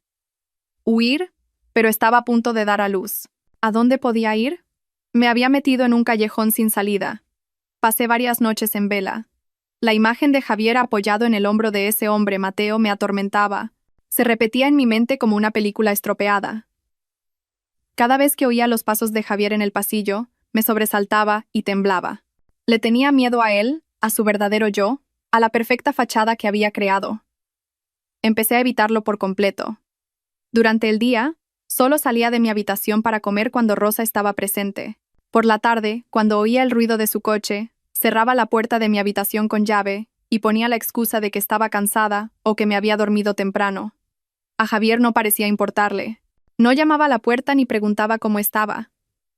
¿Huir? Pero estaba a punto de dar a luz. ¿A dónde podía ir? Me había metido en un callejón sin salida. Pasé varias noches en vela. La imagen de Javier apoyado en el hombro de ese hombre, Mateo, me atormentaba. Se repetía en mi mente como una película estropeada. Cada vez que oía los pasos de Javier en el pasillo, me sobresaltaba y temblaba. Le tenía miedo a él, a su verdadero yo, a la perfecta fachada que había creado. Empecé a evitarlo por completo. Durante el día, solo salía de mi habitación para comer cuando Rosa estaba presente. Por la tarde, cuando oía el ruido de su coche, cerraba la puerta de mi habitación con llave y ponía la excusa de que estaba cansada o que me había dormido temprano. A Javier no parecía importarle. No llamaba a la puerta ni preguntaba cómo estaba.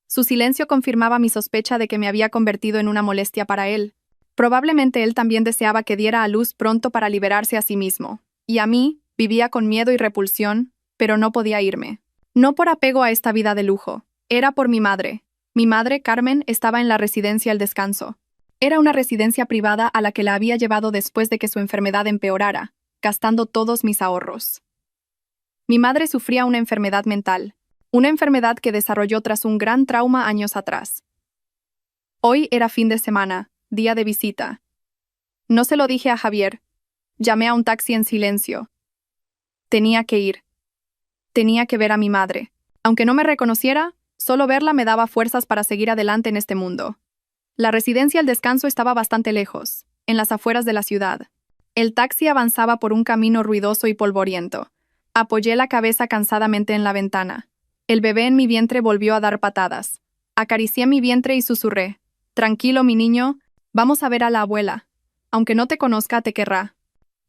Su silencio confirmaba mi sospecha de que me había convertido en una molestia para él. Probablemente él también deseaba que diera a luz pronto para liberarse a sí mismo. Y a mí, vivía con miedo y repulsión, pero no podía irme. No por apego a esta vida de lujo. Era por mi madre. Mi madre, Carmen, estaba en la residencia El Descanso. Era una residencia privada a la que la había llevado después de que su enfermedad empeorara, gastando todos mis ahorros. Mi madre sufría una enfermedad mental, una enfermedad que desarrolló tras un gran trauma años atrás. Hoy era fin de semana, día de visita. No se lo dije a Javier. Llamé a un taxi en silencio. Tenía que ir. Tenía que ver a mi madre. Aunque no me reconociera, solo verla me daba fuerzas para seguir adelante en este mundo. La residencia El Descanso estaba bastante lejos, en las afueras de la ciudad. El taxi avanzaba por un camino ruidoso y polvoriento. Apoyé la cabeza cansadamente en la ventana. El bebé en mi vientre volvió a dar patadas. Acaricié mi vientre y susurré: «Tranquilo, mi niño, vamos a ver a la abuela. Aunque no te conozca, te querrá».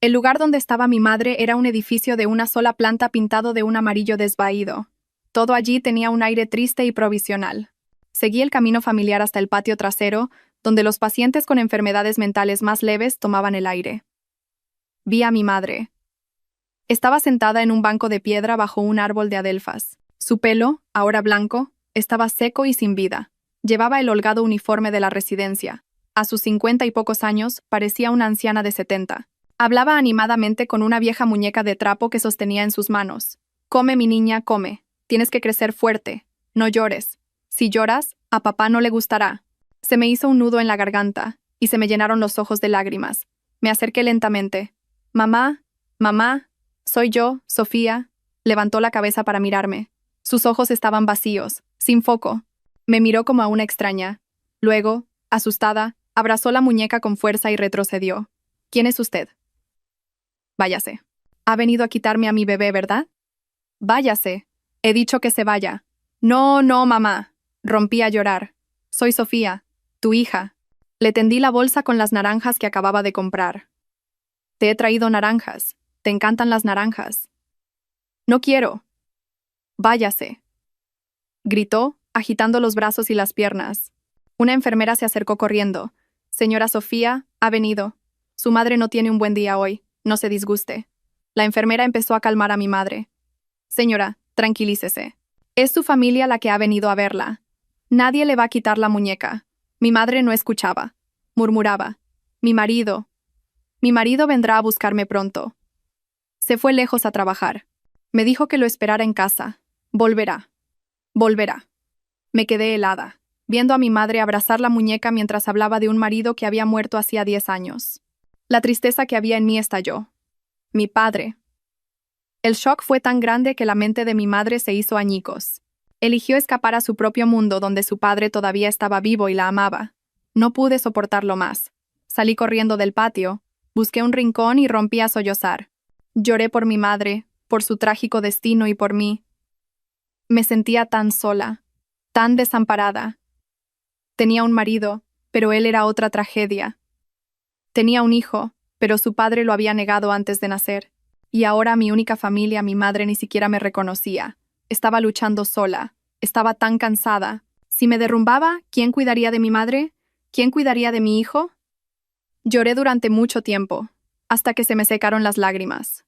El lugar donde estaba mi madre era un edificio de una sola planta pintado de un amarillo desvaído. Todo allí tenía un aire triste y provisional. Seguí el camino familiar hasta el patio trasero, donde los pacientes con enfermedades mentales más leves tomaban el aire. Vi a mi madre. Estaba sentada en un banco de piedra bajo un árbol de adelfas. Su pelo, ahora blanco, estaba seco y sin vida. Llevaba el holgado uniforme de la residencia. A sus 50 y pocos años, parecía una anciana de 70. Hablaba animadamente con una vieja muñeca de trapo que sostenía en sus manos. «Come, mi niña, come. Tienes que crecer fuerte. No llores. Si lloras, a papá no le gustará». Se me hizo un nudo en la garganta, y se me llenaron los ojos de lágrimas. Me acerqué lentamente. «Mamá, mamá, soy yo, Sofía». Levantó la cabeza para mirarme. Sus ojos estaban vacíos, sin foco. Me miró como a una extraña. Luego, asustada, abrazó la muñeca con fuerza y retrocedió. «¿Quién es usted?» «Váyase. Ha venido a quitarme a mi bebé, ¿verdad?» «Váyase. He dicho que se vaya». «No, no, mamá». Rompí a llorar. «Soy Sofía, tu hija». Le tendí la bolsa con las naranjas que acababa de comprar. «Te he traído naranjas. ¿Te encantan las naranjas?» «No quiero». «Váyase», gritó, agitando los brazos y las piernas. Una enfermera se acercó corriendo. «Señora Sofía, ha venido. Su madre no tiene un buen día hoy. No se disguste». La enfermera empezó a calmar a mi madre. «Señora, tranquilícese. Es su familia la que ha venido a verla. Nadie le va a quitar la muñeca». Mi madre no escuchaba. Murmuraba: Mi marido vendrá a buscarme pronto». Se fue lejos a trabajar. Me dijo que lo esperara en casa. Volverá. Me quedé helada, viendo a mi madre abrazar la muñeca mientras hablaba de un marido que había muerto hacía 10 años. La tristeza que había en mí estalló. Mi padre. El shock fue tan grande que la mente de mi madre se hizo añicos. Eligió escapar a su propio mundo donde su padre todavía estaba vivo y la amaba. No pude soportarlo más. Salí corriendo del patio, busqué un rincón y rompí a sollozar. Lloré por mi madre, por su trágico destino y por mí. Me sentía tan sola, tan desamparada. Tenía un marido, pero él era otra tragedia. Tenía un hijo, pero su padre lo había negado antes de nacer. Y ahora mi única familia, mi madre, ni siquiera me reconocía. Estaba luchando sola. Estaba tan cansada. Si me derrumbaba, ¿quién cuidaría de mi madre? ¿Quién cuidaría de mi hijo? Lloré durante mucho tiempo, hasta que se me secaron las lágrimas.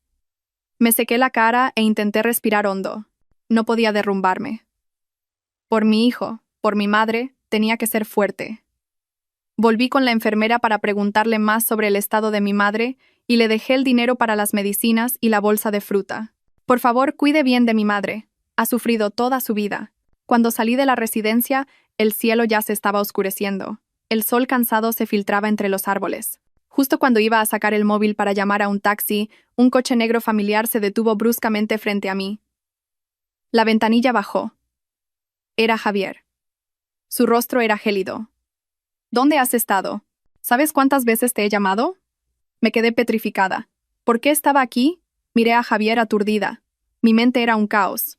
Me sequé la cara e intenté respirar hondo. No podía derrumbarme. Por mi hijo, por mi madre, tenía que ser fuerte. Volví con la enfermera para preguntarle más sobre el estado de mi madre y le dejé el dinero para las medicinas y la bolsa de fruta. Por favor, cuide bien de mi madre. Ha sufrido toda su vida. Cuando salí de la residencia, el cielo ya se estaba oscureciendo. El sol cansado se filtraba entre los árboles. Justo cuando iba a sacar el móvil para llamar a un taxi, un coche negro familiar se detuvo bruscamente frente a mí. La ventanilla bajó. Era Javier. Su rostro era gélido. ¿Dónde has estado? ¿Sabes cuántas veces te he llamado? Me quedé petrificada. ¿Por qué estaba aquí? Miré a Javier aturdida. Mi mente era un caos.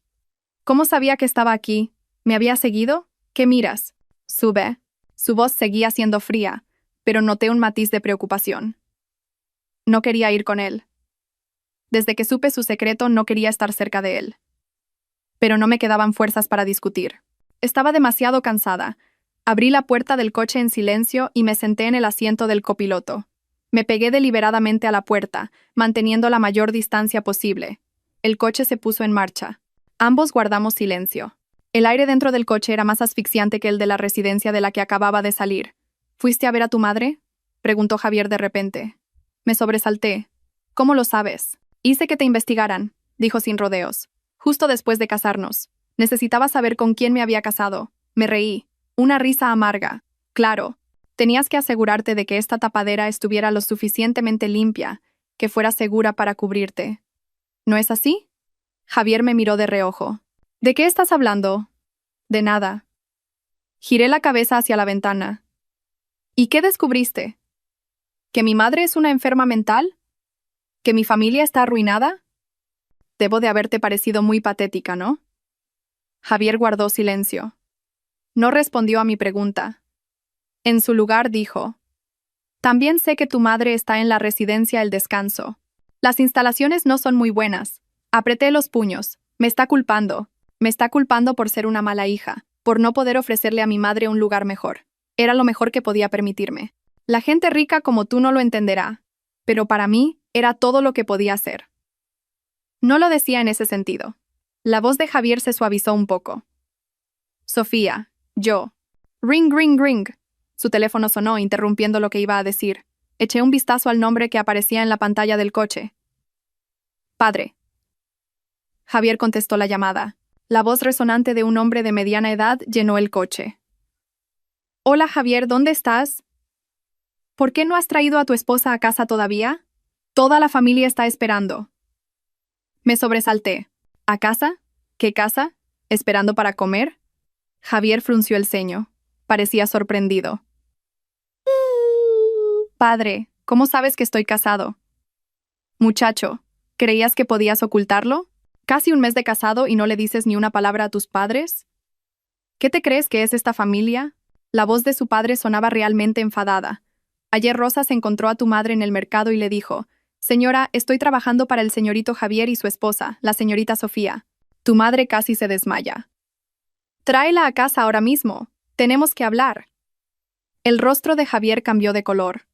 ¿Cómo sabía que estaba aquí? ¿Me había seguido? ¿Qué miras? Sube. Su voz seguía siendo fría, pero noté un matiz de preocupación. No quería ir con él. Desde que supe su secreto, no quería estar cerca de él. Pero no me quedaban fuerzas para discutir. Estaba demasiado cansada. Abrí la puerta del coche en silencio y me senté en el asiento del copiloto. Me pegué deliberadamente a la puerta, manteniendo la mayor distancia posible. El coche se puso en marcha. Ambos guardamos silencio. El aire dentro del coche era más asfixiante que el de la residencia de la que acababa de salir. ¿Fuiste a ver a tu madre?, preguntó Javier de repente. Me sobresalté. ¿Cómo lo sabes? Hice que te investigaran, dijo sin rodeos. Justo después de casarnos. Necesitaba saber con quién me había casado. Me reí. Una risa amarga. Claro. Tenías que asegurarte de que esta tapadera estuviera lo suficientemente limpia, que fuera segura para cubrirte. ¿No es así? Javier me miró de reojo. ¿De qué estás hablando? De nada. Giré la cabeza hacia la ventana. ¿Y qué descubriste? ¿Que mi madre es una enferma mental? ¿Que mi familia está arruinada? Debo de haberte parecido muy patética, ¿no? Javier guardó silencio. No respondió a mi pregunta. En su lugar dijo: También sé que tu madre está en la residencia El Descanso. Las instalaciones no son muy buenas. Apreté los puños. Me está culpando. Me está culpando por ser una mala hija, por no poder ofrecerle a mi madre un lugar mejor. Era lo mejor que podía permitirme. La gente rica como tú no lo entenderá, pero para mí era todo lo que podía hacer. No lo decía en ese sentido. La voz de Javier se suavizó un poco. Sofía, yo. Ring, ring, ring. Su teléfono sonó, interrumpiendo lo que iba a decir. Eché un vistazo al nombre que aparecía en la pantalla del coche. Padre. Javier contestó la llamada. La voz resonante de un hombre de mediana edad llenó el coche. Hola Javier, ¿dónde estás? ¿Por qué no has traído a tu esposa a casa todavía? Toda la familia está esperando. Me sobresalté. ¿A casa? ¿Qué casa? ¿Esperando para comer? Javier frunció el ceño. Parecía sorprendido. Padre, ¿cómo sabes que estoy casado? Muchacho, ¿creías que podías ocultarlo? ¿Casi un mes de casado y no le dices ni una palabra a tus padres? ¿Qué te crees que es esta familia? La voz de su padre sonaba realmente enfadada. Ayer Rosa se encontró a tu madre en el mercado y le dijo: Señora, estoy trabajando para el señorito Javier y su esposa, la señorita Sofía. Tu madre casi se desmaya. Tráela a casa ahora mismo. Tenemos que hablar. El rostro de Javier cambió de color.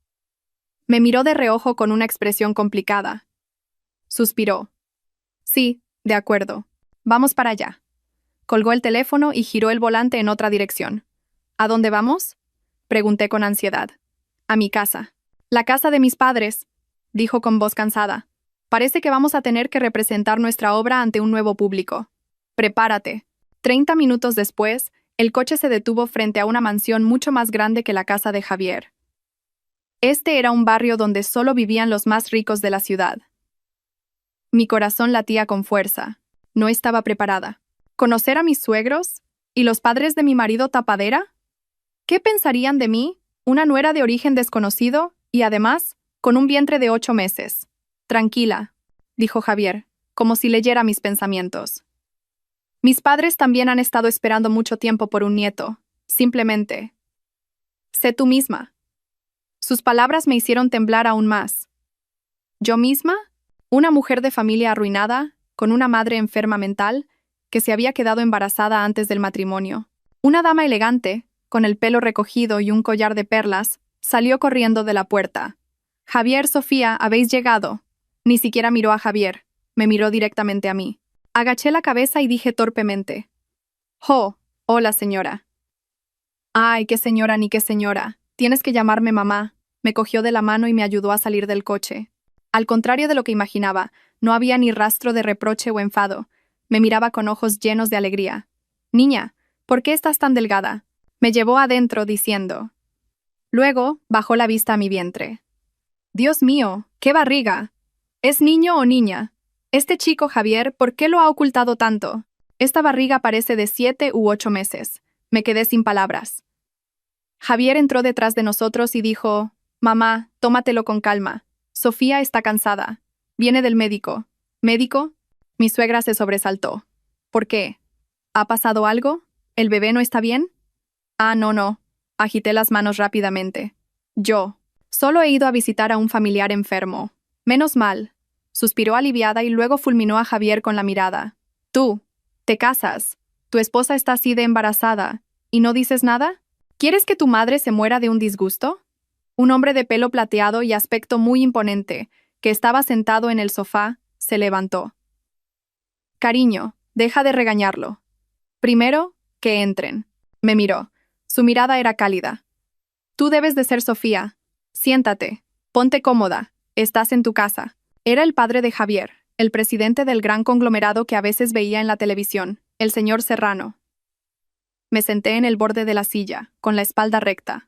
Me miró de reojo con una expresión complicada. Suspiró. Sí, de acuerdo. Vamos para allá. Colgó el teléfono y giró el volante en otra dirección. ¿A dónde vamos?, pregunté con ansiedad. A mi casa. La casa de mis padres, dijo con voz cansada. Parece que vamos a tener que representar nuestra obra ante un nuevo público. Prepárate. 30 minutos después, el coche se detuvo frente a una mansión mucho más grande que la casa de Javier. Este era un barrio donde solo vivían los más ricos de la ciudad. Mi corazón latía con fuerza. No estaba preparada. ¿Conocer a mis suegros? ¿Y los padres de mi marido tapadera? ¿Qué pensarían de mí, una nuera de origen desconocido, y además, con un vientre de 8 meses? Tranquila, dijo Javier, como si leyera mis pensamientos. Mis padres también han estado esperando mucho tiempo por un nieto. Simplemente. Sé tú misma. Sus palabras me hicieron temblar aún más. ¿Yo misma? Una mujer de familia arruinada, con una madre enferma mental, que se había quedado embarazada antes del matrimonio. Una dama elegante, con el pelo recogido y un collar de perlas, salió corriendo de la puerta. Javier, Sofía, habéis llegado. Ni siquiera miró a Javier, me miró directamente a mí. Agaché la cabeza y dije torpemente: «Jo, Hola, señora. Ay, qué señora ni qué señora. Tienes que llamarme mamá. Me cogió de la mano y me ayudó a salir del coche. Al contrario de lo que imaginaba, no había ni rastro de reproche o enfado. Me miraba con ojos llenos de alegría. Niña, ¿por qué estás tan delgada? Me llevó adentro diciendo. Luego, bajó la vista a mi vientre. Dios mío, qué barriga. ¿Es niño o niña? Este chico, Javier, ¿por qué lo ha ocultado tanto? Esta barriga parece de 7 u 8 meses. Me quedé sin palabras. Javier entró detrás de nosotros y dijo, Mamá, tómatelo con calma. Sofía está cansada. Viene del médico. ¿Médico? Mi suegra se sobresaltó. ¿Por qué? ¿Ha pasado algo? ¿El bebé no está bien? Ah, no, no. Agité las manos rápidamente. Yo. Solo he ido a visitar a un familiar enfermo. Menos mal. Suspiró aliviada y luego fulminó a Javier con la mirada. Tú. ¿Te casas? ¿Tu esposa está así de embarazada? ¿Y no dices nada? ¿Quieres que tu madre se muera de un disgusto? Un hombre de pelo plateado y aspecto muy imponente, que estaba sentado en el sofá, se levantó. Cariño, deja de regañarlo. Primero, que entren. Me miró. Su mirada era cálida. Tú debes de ser Sofía. Siéntate. Ponte cómoda. Estás en tu casa. Era el padre de Javier, el presidente del gran conglomerado que a veces veía en la televisión, el señor Serrano. Me senté en el borde de la silla, con la espalda recta.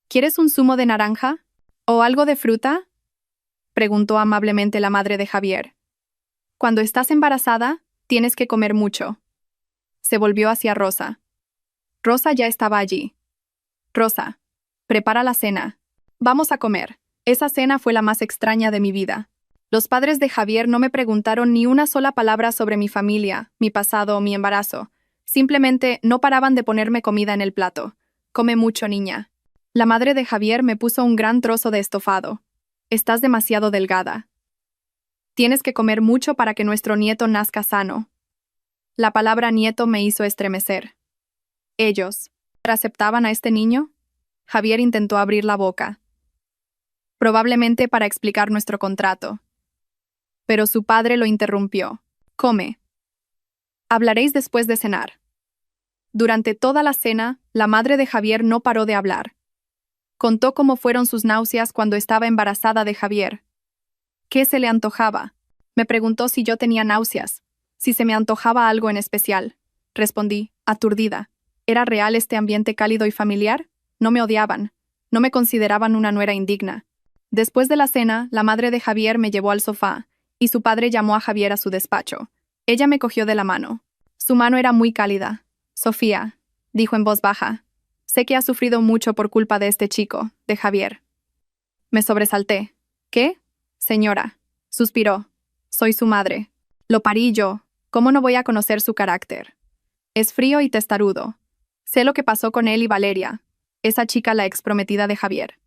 ¿Quieres un zumo de naranja? ¿O algo de fruta? Preguntó amablemente la madre de Javier. Cuando estás embarazada, tienes que comer mucho. Se volvió hacia Rosa. Rosa ya estaba allí. Rosa, prepara la cena. Vamos a comer. Esa cena fue la más extraña de mi vida. Los padres de Javier no me preguntaron ni una sola palabra sobre mi familia, mi pasado o mi embarazo. Simplemente no paraban de ponerme comida en el plato. Come mucho, niña. La madre de Javier me puso un gran trozo de estofado. Estás demasiado delgada. Tienes que comer mucho para que nuestro nieto nazca sano. La palabra nieto me hizo estremecer. Ellos, ¿aceptaban a este niño? Javier intentó abrir la boca. Probablemente para explicar nuestro contrato. Pero su padre lo interrumpió. Come. Hablaréis después de cenar. Durante toda la cena, la madre de Javier no paró de hablar. Contó cómo fueron sus náuseas cuando estaba embarazada de Javier. ¿Qué se le antojaba? Me preguntó si yo tenía náuseas, si se me antojaba algo en especial. Respondí, aturdida. ¿Era real este ambiente cálido y familiar? No me odiaban. No me consideraban una nuera indigna. Después de la cena, la madre de Javier me llevó al sofá, y su padre llamó a Javier a su despacho. Ella me cogió de la mano. Su mano era muy cálida. Sofía, dijo en voz baja, sé que has sufrido mucho por culpa de este chico, de Javier. Me sobresalté. ¿Qué? Señora, suspiró. Soy su madre. Lo parí yo. ¿Cómo no voy a conocer su carácter? Es frío y testarudo. Sé lo que pasó con él y Valeria, esa chica la exprometida de Javier.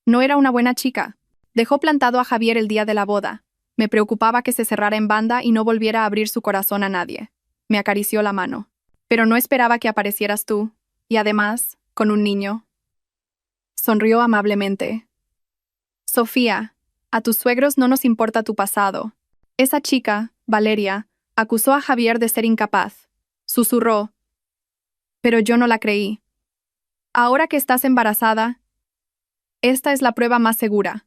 No era una buena chica. Dejó plantado a Javier el día de la boda. Me preocupaba que se cerrara en banda y no volviera a abrir su corazón a nadie. Me acarició la mano. Pero no esperaba que aparecieras tú. Y además, con un niño. Sonrió amablemente. Sofía, a tus suegros no nos importa tu pasado. Esa chica, Valeria, acusó a Javier de ser incapaz. Susurró. Pero yo no la creí. Ahora que estás embarazada, esta es la prueba más segura.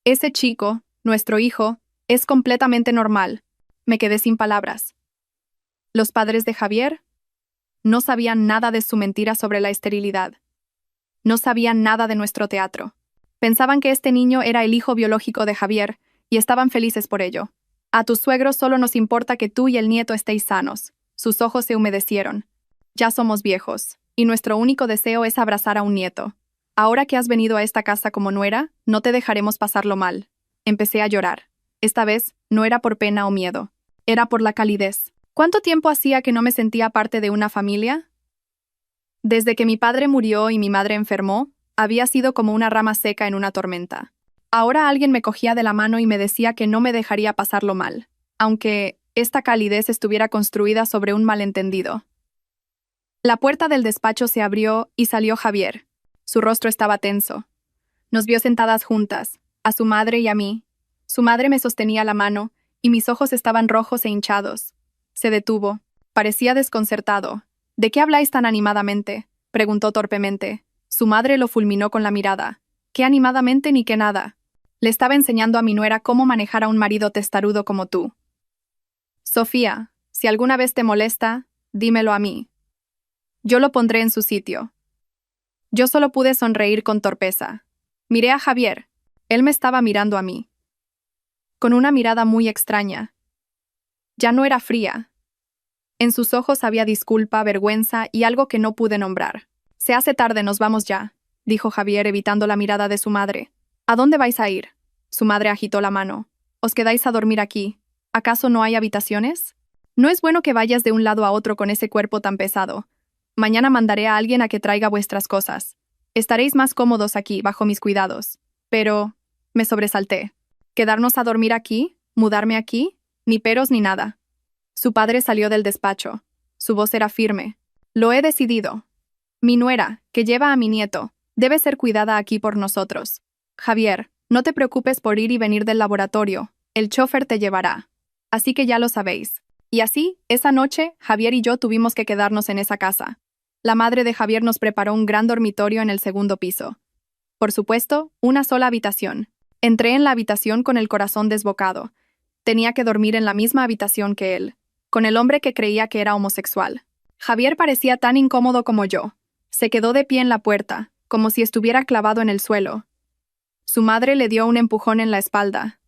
Ese chico, nuestro hijo, es completamente normal. Me quedé sin palabras. Los padres de Javier no sabían nada de su mentira sobre la esterilidad. No sabían nada de nuestro teatro. Pensaban que este niño era el hijo biológico de Javier y estaban felices por ello. A tus suegros solo nos importa que tú y el nieto estéis sanos. Sus ojos se humedecieron. Ya somos viejos, y nuestro único deseo es abrazar a un nieto. Ahora que has venido a esta casa como nuera, no te dejaremos pasarlo mal. Empecé a llorar. Esta vez, no era por pena o miedo. Era por la calidez. ¿Cuánto tiempo hacía que no me sentía parte de una familia? Desde que mi padre murió y mi madre enfermó, había sido como una rama seca en una tormenta. Ahora alguien me cogía de la mano y me decía que no me dejaría pasarlo mal, aunque esta calidez estuviera construida sobre un malentendido. La puerta del despacho se abrió y salió Javier. Su rostro estaba tenso. Nos vio sentadas juntas, a su madre y a mí. Su madre me sostenía la mano, y mis ojos estaban rojos e hinchados. Se detuvo. Parecía desconcertado. ¿De qué habláis tan animadamente?, preguntó torpemente. Su madre lo fulminó con la mirada. ¿Qué animadamente ni qué nada? Le estaba enseñando a mi nuera cómo manejar a un marido testarudo como tú. Sofía, si alguna vez te molesta, dímelo a mí. Yo lo pondré en su sitio. Yo solo pude sonreír con torpeza. Miré a Javier. Él me estaba mirando a mí. Con una mirada muy extraña. Ya no era fría. En sus ojos había disculpa, vergüenza y algo que no pude nombrar. Se hace tarde, nos vamos ya, dijo Javier evitando la mirada de su madre. ¿A dónde vais a ir? Su madre agitó la mano. ¿Os quedáis a dormir aquí? ¿Acaso no hay habitaciones? No es bueno que vayas de un lado a otro con ese cuerpo tan pesado. Mañana mandaré a alguien a que traiga vuestras cosas. Estaréis más cómodos aquí, bajo mis cuidados. Pero... me sobresalté. ¿Quedarnos a dormir aquí? ¿Mudarme aquí? Ni peros ni nada. Su padre salió del despacho. Su voz era firme. Lo he decidido. Mi nuera, que lleva a mi nieto, debe ser cuidada aquí por nosotros. Javier, no te preocupes por ir y venir del laboratorio. El chofer te llevará. Así que ya lo sabéis. Y así, esa noche, Javier y yo tuvimos que quedarnos en esa casa. La madre de Javier nos preparó un gran dormitorio en el segundo piso. Por supuesto, una sola habitación. Entré en la habitación con el corazón desbocado. Tenía que dormir en la misma habitación que él, con el hombre que creía que era homosexual. Javier parecía tan incómodo como yo. Se quedó de pie en la puerta, como si estuviera clavado en el suelo. Su madre le dio un empujón en la espalda.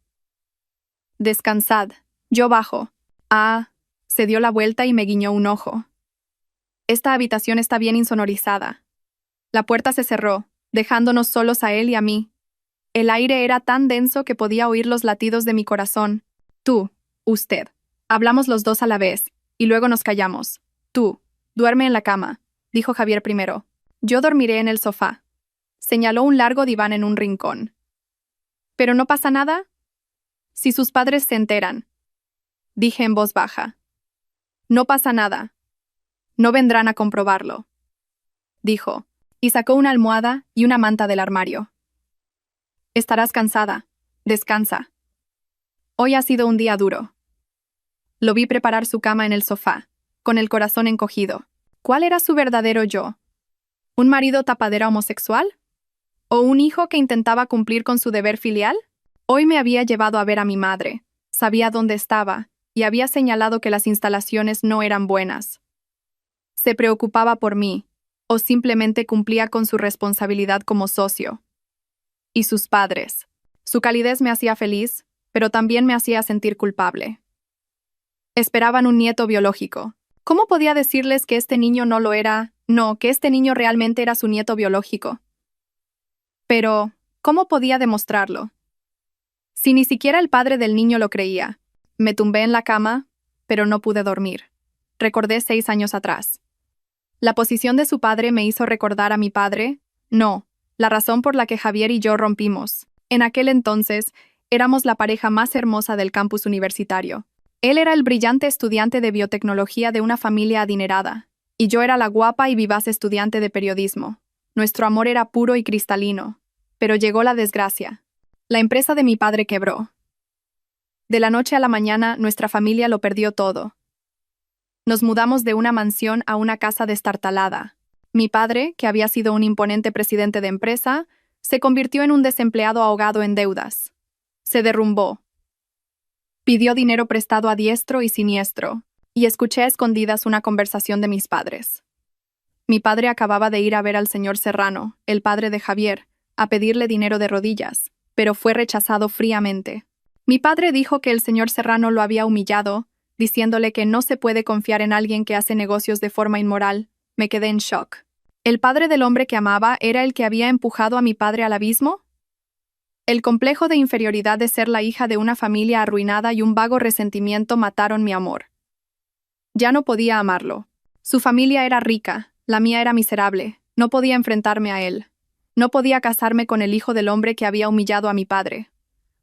Descansad. Yo bajo. Ah, se dio la vuelta y me guiñó un ojo. Esta habitación está bien insonorizada. La puerta se cerró, dejándonos solos a él y a mí. El aire era tan denso que podía oír los latidos de mi corazón. Tú, usted. Hablamos los dos a la vez, y luego nos callamos. Tú, duerme en la cama, dijo Javier primero. Yo dormiré en el sofá. Señaló un largo diván en un rincón. ¿Pero no pasa nada? Si sus padres se enteran, dije en voz baja. No pasa nada. No vendrán a comprobarlo, dijo, y sacó una almohada y una manta del armario. Estarás cansada. Descansa. Hoy ha sido un día duro. Lo vi preparar su cama en el sofá, con el corazón encogido. ¿Cuál era su verdadero yo? ¿Un marido tapadera homosexual? ¿O un hijo que intentaba cumplir con su deber filial? Hoy me había llevado a ver a mi madre. Sabía dónde estaba, y había señalado que las instalaciones no eran buenas. ¿Se preocupaba por mí, o simplemente cumplía con su responsabilidad como socio? Y sus padres. Su calidez me hacía feliz, pero también me hacía sentir culpable. Esperaban un nieto biológico. ¿Cómo podía decirles que este niño no lo era? No, que este niño realmente era su nieto biológico. Pero, ¿cómo podía demostrarlo? Si ni siquiera el padre del niño lo creía. Me tumbé en la cama, pero no pude dormir. Recordé 6 años atrás. La posición de su padre me hizo recordar a mi padre. No, la razón por la que Javier y yo rompimos. En aquel entonces, éramos la pareja más hermosa del campus universitario. Él era el brillante estudiante de biotecnología de una familia adinerada, y yo era la guapa y vivaz estudiante de periodismo. Nuestro amor era puro y cristalino. Pero llegó la desgracia. La empresa de mi padre quebró. De la noche a la mañana, nuestra familia lo perdió todo. Nos mudamos de una mansión a una casa destartalada. Mi padre, que había sido un imponente presidente de empresa, se convirtió en un desempleado ahogado en deudas. Se derrumbó. Pidió dinero prestado a diestro y siniestro, y escuché a escondidas una conversación de mis padres. Mi padre acababa de ir a ver al señor Serrano, el padre de Javier, a pedirle dinero de rodillas, pero fue rechazado fríamente. Mi padre dijo que el señor Serrano lo había humillado, diciéndole que no se puede confiar en alguien que hace negocios de forma inmoral. Me quedé en shock. ¿El padre del hombre que amaba era el que había empujado a mi padre al abismo? El complejo de inferioridad de ser la hija de una familia arruinada y un vago resentimiento mataron mi amor. Ya no podía amarlo. Su familia era rica, la mía era miserable. No podía enfrentarme a él. No podía casarme con el hijo del hombre que había humillado a mi padre.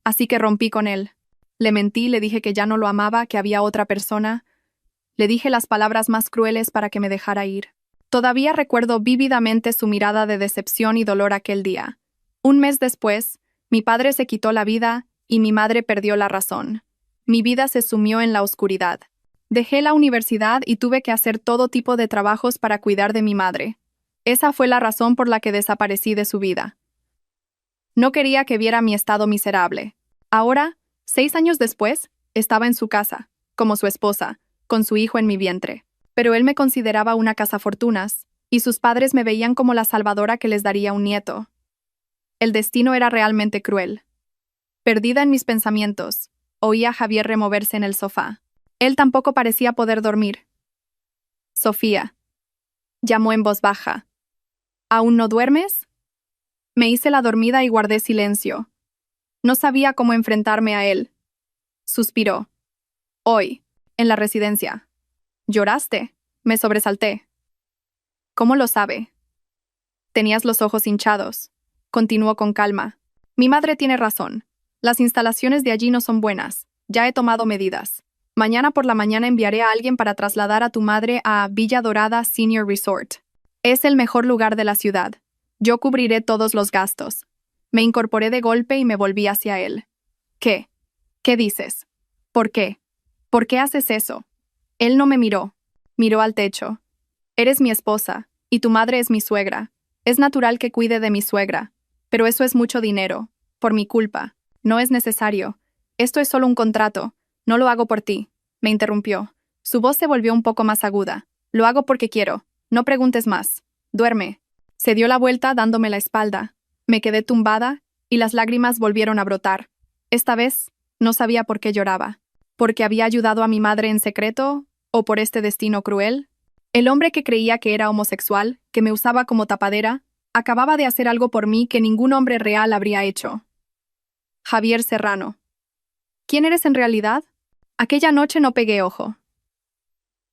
Así que rompí con él. Le mentí, le dije que ya no lo amaba, que había otra persona. Le dije las palabras más crueles para que me dejara ir. Todavía recuerdo vívidamente su mirada de decepción y dolor aquel día. Un mes después, mi padre se quitó la vida y mi madre perdió la razón. Mi vida se sumió en la oscuridad. Dejé la universidad y tuve que hacer todo tipo de trabajos para cuidar de mi madre. Esa fue la razón por la que desaparecí de su vida. No quería que viera mi estado miserable. Ahora, 6 años después, estaba en su casa, como su esposa, con su hijo en mi vientre. Pero él me consideraba una cazafortunas, y sus padres me veían como la salvadora que les daría un nieto. El destino era realmente cruel. Perdida en mis pensamientos, oía a Javier removerse en el sofá. Él tampoco parecía poder dormir. Sofía, llamó en voz baja. ¿Aún no duermes? Me hice la dormida y guardé silencio. No sabía cómo enfrentarme a él. Suspiró. Hoy, en la residencia. ¿Lloraste? Me sobresalté. ¿Cómo lo sabe? Tenías los ojos hinchados. Continuó con calma. Mi madre tiene razón. Las instalaciones de allí no son buenas. Ya he tomado medidas. Mañana por la mañana enviaré a alguien para trasladar a tu madre a Villa Dorada Senior Resort. Es el mejor lugar de la ciudad. Yo cubriré todos los gastos. Me incorporé de golpe y me volví hacia él. ¿Qué? ¿Qué dices? ¿Por qué? ¿Por qué haces eso? Él no me miró. Miró al techo. Eres mi esposa, y tu madre es mi suegra. Es natural que cuide de mi suegra. Pero eso es mucho dinero. Por mi culpa. No es necesario. Esto es solo un contrato. No lo hago por ti. Me interrumpió. Su voz se volvió un poco más aguda. Lo hago porque quiero. No preguntes más. Duerme. Se dio la vuelta dándome la espalda. Me quedé tumbada, y las lágrimas volvieron a brotar. Esta vez, no sabía por qué lloraba. ¿Porque había ayudado a mi madre en secreto? ¿O por este destino cruel? El hombre que creía que era homosexual, que me usaba como tapadera, acababa de hacer algo por mí que ningún hombre real habría hecho. Javier Serrano. ¿Quién eres en realidad? Aquella noche no pegué ojo.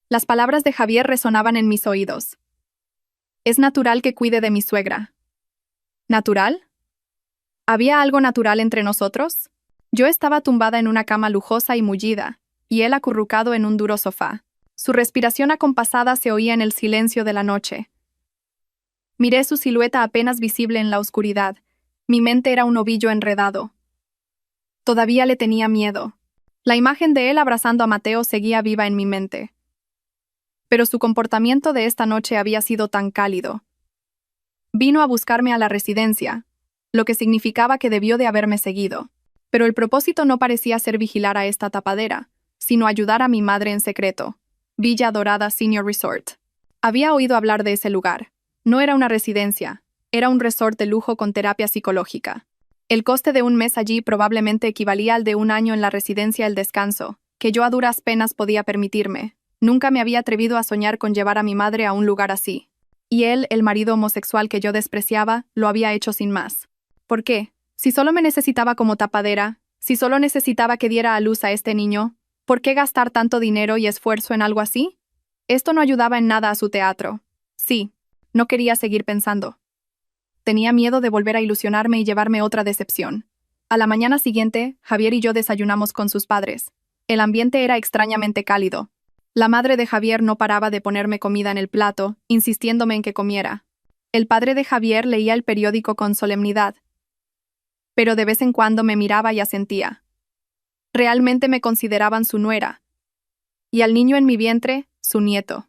Las palabras de Javier resonaban en mis oídos. Es natural que cuide de mi suegra. ¿Natural? ¿Había algo natural entre nosotros? Yo estaba tumbada en una cama lujosa y mullida, y él acurrucado en un duro sofá. Su respiración acompasada se oía en el silencio de la noche. Miré su silueta apenas visible en la oscuridad. Mi mente era un ovillo enredado. Todavía le tenía miedo. La imagen de él abrazando a Mateo seguía viva en mi mente. Pero su comportamiento de esta noche había sido tan cálido. Vino a buscarme a la residencia, lo que significaba que debió de haberme seguido. Pero el propósito no parecía ser vigilar a esta tapadera, sino ayudar a mi madre en secreto. Villa Dorada Senior Resort. Había oído hablar de ese lugar. No era una residencia, era un resort de lujo con terapia psicológica. El coste de un mes allí probablemente equivalía al de un año en la residencia El Descanso, que yo a duras penas podía permitirme. Nunca me había atrevido a soñar con llevar a mi madre a un lugar así. Y él, el marido homosexual que yo despreciaba, lo había hecho sin más. ¿Por qué? Si solo me necesitaba como tapadera, si solo necesitaba que diera a luz a este niño, ¿por qué gastar tanto dinero y esfuerzo en algo así? Esto no ayudaba en nada a su teatro. Sí, no quería seguir pensando. Tenía miedo de volver a ilusionarme y llevarme otra decepción. A la mañana siguiente, Javier y yo desayunamos con sus padres. El ambiente era extrañamente cálido. La madre de Javier no paraba de ponerme comida en el plato, insistiéndome en que comiera. El padre de Javier leía el periódico con solemnidad, pero de vez en cuando me miraba y asentía. Realmente me consideraban su nuera. Y al niño en mi vientre, su nieto.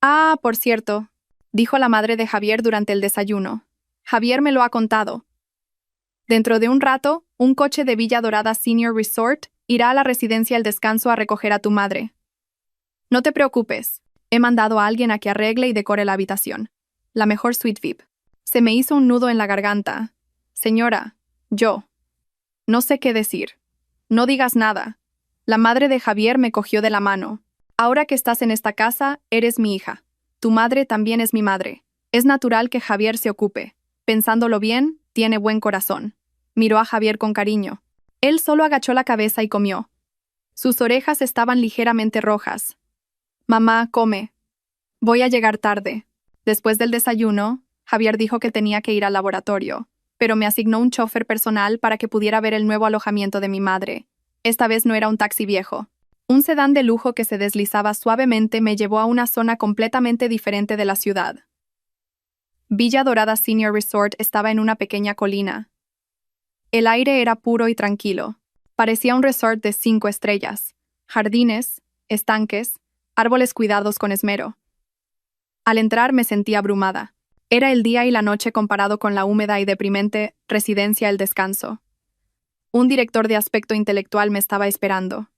Ah, por cierto, dijo la madre de Javier durante el desayuno. Javier me lo ha contado. Dentro de un rato, un coche de Villa Dorada Senior Resort irá a la residencia El Descanso a recoger a tu madre. No te preocupes, he mandado a alguien a que arregle y decore la habitación. La mejor suite VIP. Se me hizo un nudo en la garganta. Señora, yo. No sé qué decir. No digas nada. La madre de Javier me cogió de la mano. Ahora que estás en esta casa, eres mi hija. Tu madre también es mi madre. Es natural que Javier se ocupe. Pensándolo bien, tiene buen corazón. Miró a Javier con cariño. Él solo agachó la cabeza y comió. Sus orejas estaban ligeramente rojas. Mamá, come. Voy a llegar tarde. Después del desayuno, Javier dijo que tenía que ir al laboratorio, pero me asignó un chofer personal para que pudiera ver el nuevo alojamiento de mi madre. Esta vez no era un taxi viejo. Un sedán de lujo que se deslizaba suavemente me llevó a una zona completamente diferente de la ciudad. Villa Dorada Senior Resort estaba en una pequeña colina. El aire era puro y tranquilo. Parecía un resort de 5 estrellas. Jardines, estanques, árboles cuidados con esmero. Al entrar me sentí abrumada. Era el día y la noche comparado con la húmeda y deprimente residencia El Descanso. Un director de aspecto intelectual me estaba esperando.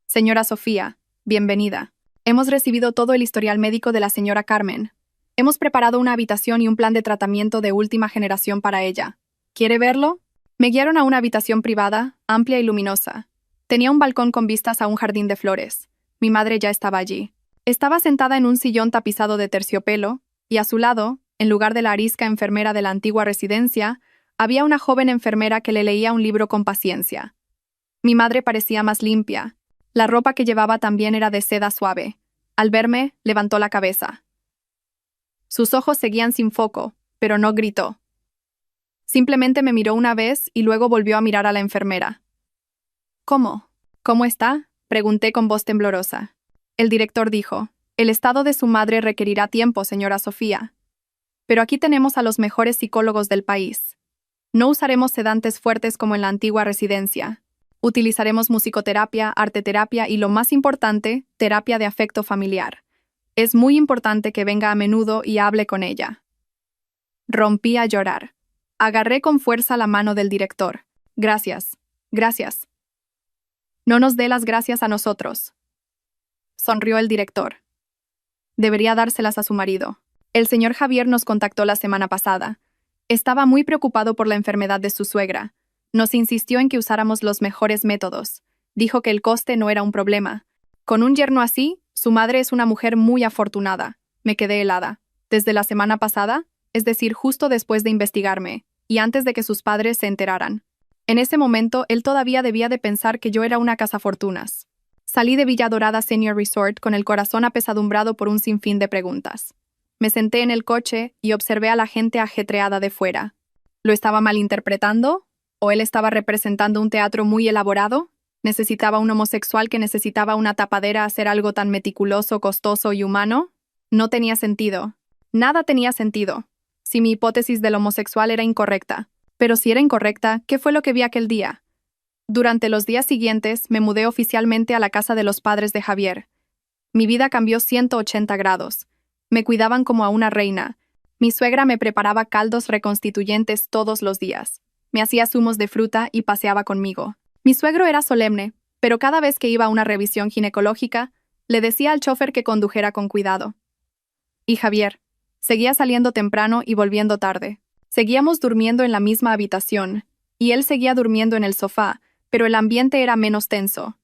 Señora Sofía, bienvenida. Hemos recibido todo el historial médico de la señora Carmen. Hemos preparado una habitación y un plan de tratamiento de última generación para ella. ¿Quiere verlo? Me guiaron a una habitación privada, amplia y luminosa. Tenía un balcón con vistas a un jardín de flores. Mi madre ya estaba allí. Estaba sentada en un sillón tapizado de terciopelo, y a su lado, en lugar de la arisca enfermera de la antigua residencia, había una joven enfermera que le leía un libro con paciencia. Mi madre parecía más limpia. La ropa que llevaba también era de seda suave. Al verme, levantó la cabeza. Sus ojos seguían sin foco, pero no gritó. Simplemente me miró una vez y luego volvió a mirar a la enfermera. ¿Cómo? ¿Cómo está?, pregunté con voz temblorosa. El director dijo, el estado de su madre requerirá tiempo, señora Sofía. Pero aquí tenemos a los mejores psicólogos del país. No usaremos sedantes fuertes como en la antigua residencia. Utilizaremos musicoterapia, arteterapia y, lo más importante, terapia de afecto familiar. Es muy importante que venga a menudo y hable con ella. Rompí a llorar. Agarré con fuerza la mano del director. Gracias. Gracias. No nos dé las gracias a nosotros. Sonrió el director. Debería dárselas a su marido. El señor Javier nos contactó la semana pasada. Estaba muy preocupado por la enfermedad de su suegra. Nos insistió en que usáramos los mejores métodos. Dijo que el coste no era un problema. Con un yerno así, su madre es una mujer muy afortunada. Me quedé helada. Desde la semana pasada, es decir, justo después de investigarme, y antes de que sus padres se enteraran. En ese momento, él todavía debía de pensar que yo era una cazafortunas. Salí de Villa Dorada Senior Resort con el corazón apesadumbrado por un sinfín de preguntas. Me senté en el coche y observé a la gente ajetreada de fuera. ¿Lo estaba malinterpretando? ¿O él estaba representando un teatro muy elaborado? ¿Necesitaba un homosexual que necesitaba una tapadera hacer algo tan meticuloso, costoso y humano? No tenía sentido. Nada tenía sentido. Si mi hipótesis del homosexual era incorrecta. Pero si era incorrecta, ¿qué fue lo que vi aquel día? Durante los días siguientes, me mudé oficialmente a la casa de los padres de Javier. Mi vida cambió 180 grados. Me cuidaban como a una reina. Mi suegra me preparaba caldos reconstituyentes todos los días. Me hacía zumos de fruta y paseaba conmigo. Mi suegro era solemne, pero cada vez que iba a una revisión ginecológica, le decía al chofer que condujera con cuidado. Y Javier seguía saliendo temprano y volviendo tarde. Seguíamos durmiendo en la misma habitación, y él seguía durmiendo en el sofá, pero el ambiente era menos tenso.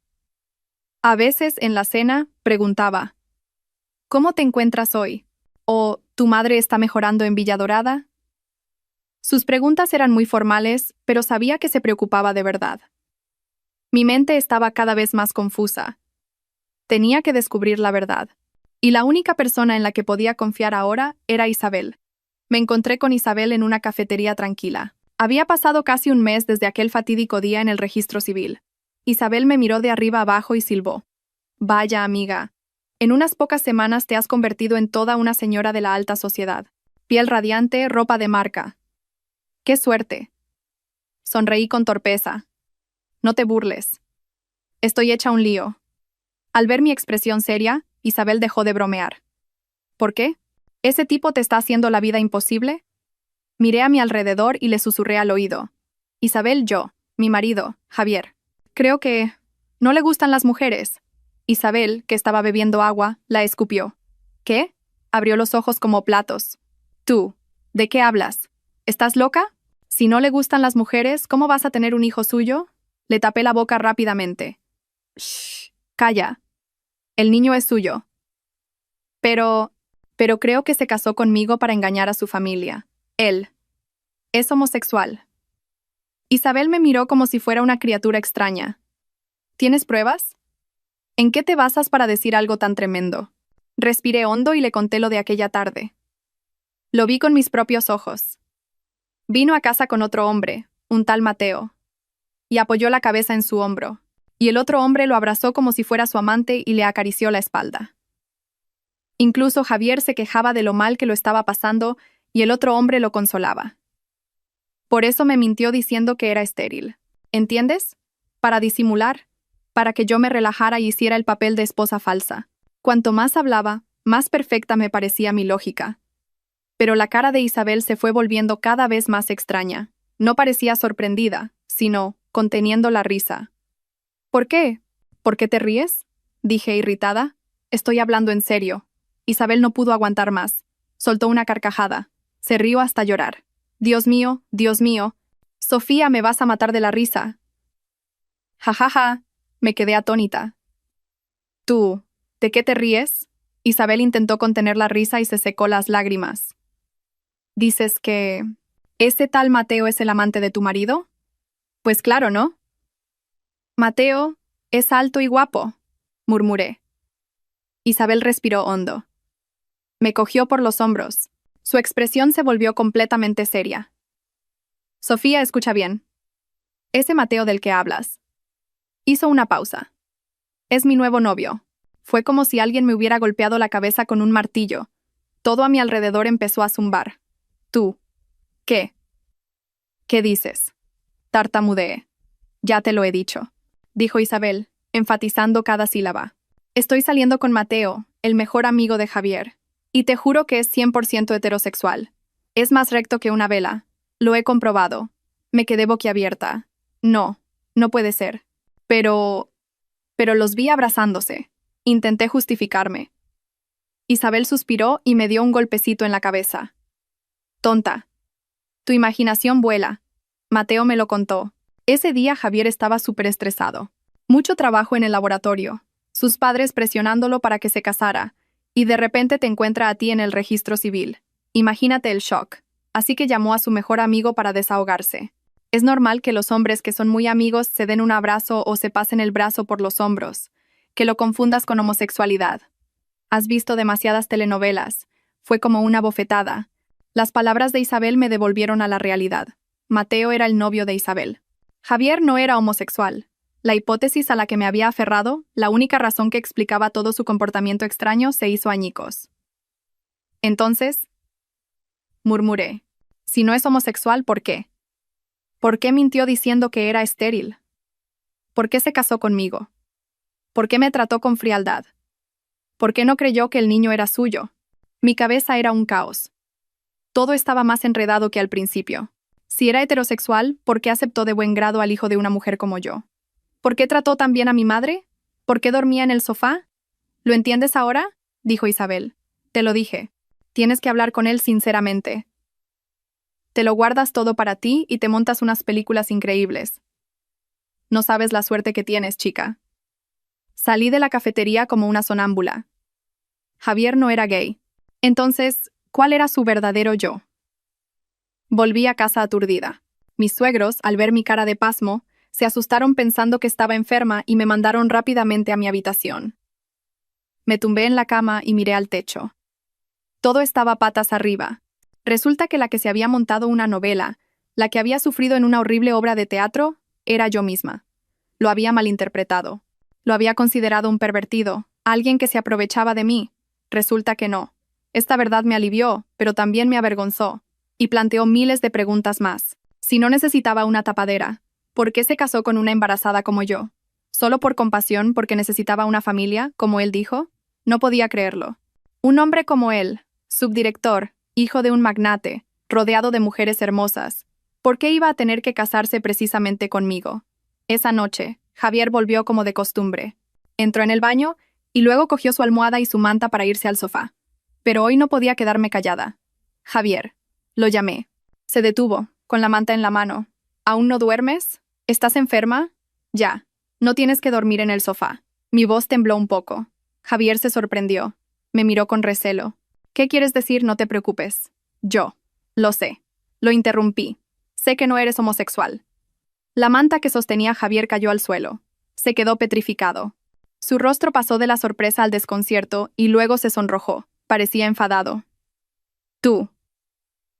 A veces, en la cena, preguntaba, ¿cómo te encuentras hoy? ¿O ¿tu madre está mejorando en Villa Dorada? Sus preguntas eran muy formales, pero sabía que se preocupaba de verdad. Mi mente estaba cada vez más confusa. Tenía que descubrir la verdad. Y la única persona en la que podía confiar ahora era Isabel. Me encontré con Isabel en una cafetería tranquila. Había pasado casi un mes desde aquel fatídico día en el registro civil. Isabel me miró de arriba abajo y silbó. Vaya, amiga. En unas pocas semanas te has convertido en toda una señora de la alta sociedad. Piel radiante, ropa de marca. ¡Qué suerte! Sonreí con torpeza. No te burles. Estoy hecha un lío. Al ver mi expresión seria, Isabel dejó de bromear. ¿Por qué? ¿Ese tipo te está haciendo la vida imposible? Miré a mi alrededor y le susurré al oído. Isabel, mi marido, Javier. Creo que no le gustan las mujeres. Isabel, que estaba bebiendo agua, la escupió. ¿Qué? Abrió los ojos como platos. Tú, ¿de qué hablas? ¿Estás loca? Si no le gustan las mujeres, ¿cómo vas a tener un hijo suyo? Le tapé la boca rápidamente. Shh, calla. El niño es suyo. Pero creo que se casó conmigo para engañar a su familia. Él es homosexual. Isabel me miró como si fuera una criatura extraña. ¿Tienes pruebas? ¿En qué te basas para decir algo tan tremendo? Respiré hondo y le conté lo de aquella tarde. Lo vi con mis propios ojos. Vino a casa con otro hombre, un tal Mateo, y apoyó la cabeza en su hombro, y el otro hombre lo abrazó como si fuera su amante y le acarició la espalda. Incluso Javier se quejaba de lo mal que lo estaba pasando y el otro hombre lo consolaba. Por eso me mintió diciendo que era estéril. ¿Entiendes? Para disimular. para que yo me relajara y hiciera el papel de esposa falsa. Cuanto más hablaba, más perfecta me parecía mi lógica. Pero la cara de Isabel se fue volviendo cada vez más extraña. No parecía sorprendida, sino conteniendo la risa. ¿Por qué? ¿Por qué te ríes?, dije irritada. Estoy hablando en serio. Isabel no pudo aguantar más. Soltó una carcajada. Se rió hasta llorar. Dios mío, Sofía, me vas a matar de la risa. Ja, ja, ja. Me quedé atónita. ¿Tú, de qué te ríes? Isabel intentó contener la risa y se secó las lágrimas. ¿Dices que ese tal Mateo es el amante de tu marido? Pues claro, ¿no? Mateo es alto y guapo, murmuré. Isabel respiró hondo. Me cogió por los hombros. Su expresión se volvió completamente seria. Sofía, escucha bien. Ese Mateo del que hablas. Hizo una pausa. Es mi nuevo novio. Fue como si alguien me hubiera golpeado la cabeza con un martillo. Todo a mi alrededor empezó a zumbar. Tú. ¿Qué? ¿Qué dices? Tartamudeé. Ya te lo he dicho, dijo Isabel, enfatizando cada sílaba. Estoy saliendo con Mateo, el mejor amigo de Javier. Y te juro que es 100% heterosexual. Es más recto que una vela. Lo he comprobado. Me quedé boquiabierta. No, no puede ser. Pero los vi abrazándose. Intenté justificarme. Isabel suspiró y me dio un golpecito en la cabeza. Tonta. Tu imaginación vuela. Mateo me lo contó. Ese día Javier estaba súper estresado. Mucho trabajo en el laboratorio. Sus padres presionándolo para que se casara. Y de repente te encuentra a ti en el registro civil. Imagínate el shock. Así que llamó a su mejor amigo para desahogarse. Es normal que los hombres que son muy amigos se den un abrazo o se pasen el brazo por los hombros. Que lo confundas con homosexualidad. Has visto demasiadas telenovelas. Fue como una bofetada. Las palabras de Isabel me devolvieron a la realidad. Mateo era el novio de Isabel. Javier no era homosexual. La hipótesis a la que me había aferrado, la única razón que explicaba todo su comportamiento extraño, se hizo añicos. Entonces, murmuré, si no es homosexual, ¿por qué? ¿Por qué mintió diciendo que era estéril? ¿Por qué se casó conmigo? ¿Por qué me trató con frialdad? ¿Por qué no creyó que el niño era suyo? Mi cabeza era un caos. Todo estaba más enredado que al principio. Si era heterosexual, ¿por qué aceptó de buen grado al hijo de una mujer como yo? ¿Por qué trató tan bien a mi madre? ¿Por qué dormía en el sofá? ¿Lo entiendes ahora?, dijo Isabel. Te lo dije. Tienes que hablar con él sinceramente. Te lo guardas todo para ti y te montas unas películas increíbles. No sabes la suerte que tienes, chica. Salí de la cafetería como una sonámbula. Javier no era gay. Entonces, ¿cuál era su verdadero yo? Volví a casa aturdida. Mis suegros, al ver mi cara de pasmo, se asustaron pensando que estaba enferma y me mandaron rápidamente a mi habitación. Me tumbé en la cama y miré al techo. Todo estaba patas arriba. Resulta que la que se había montado una novela, la que había sufrido en una horrible obra de teatro, era yo misma. Lo había malinterpretado. Lo había considerado un pervertido, alguien que se aprovechaba de mí. Resulta que no. Esta verdad me alivió, pero también me avergonzó, y planteó miles de preguntas más. Si no necesitaba una tapadera, ¿por qué se casó con una embarazada como yo? ¿Solo por compasión, porque necesitaba una familia, como él dijo? No podía creerlo. Un hombre como él, subdirector, hijo de un magnate, rodeado de mujeres hermosas, ¿por qué iba a tener que casarse precisamente conmigo? Esa noche, Javier volvió como de costumbre. Entró en el baño y luego cogió su almohada y su manta para irse al sofá. Pero hoy no podía quedarme callada. Javier. Lo llamé. Se detuvo, con la manta en la mano. ¿Aún no duermes? ¿Estás enferma? Ya. No tienes que dormir en el sofá. Mi voz tembló un poco. Javier se sorprendió. Me miró con recelo. ¿Qué quieres decir? No te preocupes. Yo. Lo sé. Lo interrumpí. Sé que no eres homosexual. La manta que sostenía a Javier cayó al suelo. Se quedó petrificado. Su rostro pasó de la sorpresa al desconcierto y luego se sonrojó. Parecía enfadado. Tú.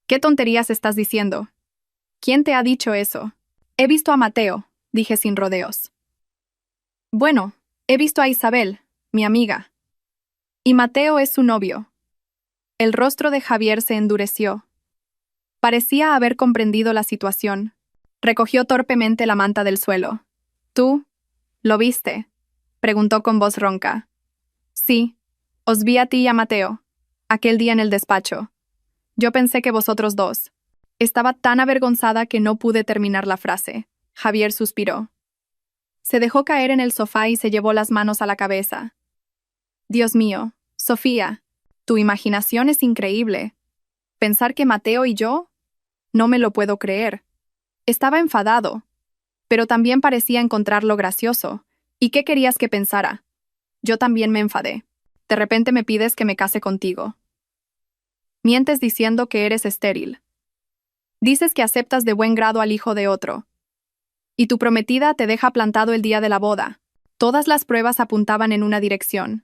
¿Qué tonterías estás diciendo? ¿Quién te ha dicho eso? He visto a Mateo, dije sin rodeos. Bueno, he visto a Isabel, mi amiga. Y Mateo es su novio. El rostro de Javier se endureció. Parecía haber comprendido la situación. Recogió torpemente la manta del suelo. Tú, ¿Lo viste? Preguntó con voz ronca. Sí, os vi a ti y a Mateo, aquel día en el despacho. Yo pensé que vosotros dos. Estaba tan avergonzada que no pude terminar la frase. Javier suspiró. Se dejó caer en el sofá y se llevó las manos a la cabeza. Dios mío, Sofía, tu imaginación es increíble. Pensar que Mateo y yo... No me lo puedo creer. Estaba enfadado, pero también parecía encontrarlo gracioso. ¿Y qué querías que pensara? Yo también me enfadé. De repente me pides que me case contigo. Mientes diciendo que eres estéril. Dices que aceptas de buen grado al hijo de otro. Y tu prometida te deja plantado el día de la boda. Todas las pruebas apuntaban en una dirección.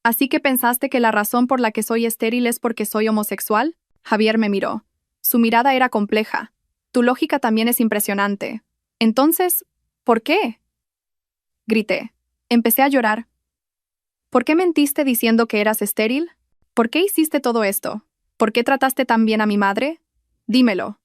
¿Así que pensaste que la razón por la que soy estéril es porque soy homosexual? Javier me miró. Su mirada era compleja. Tu lógica también es impresionante. Entonces, ¿por qué? Grité. Empecé a llorar. ¿Por qué mentiste diciendo que eras estéril? ¿Por qué hiciste todo esto? ¿Por qué trataste tan bien a mi madre? Dímelo.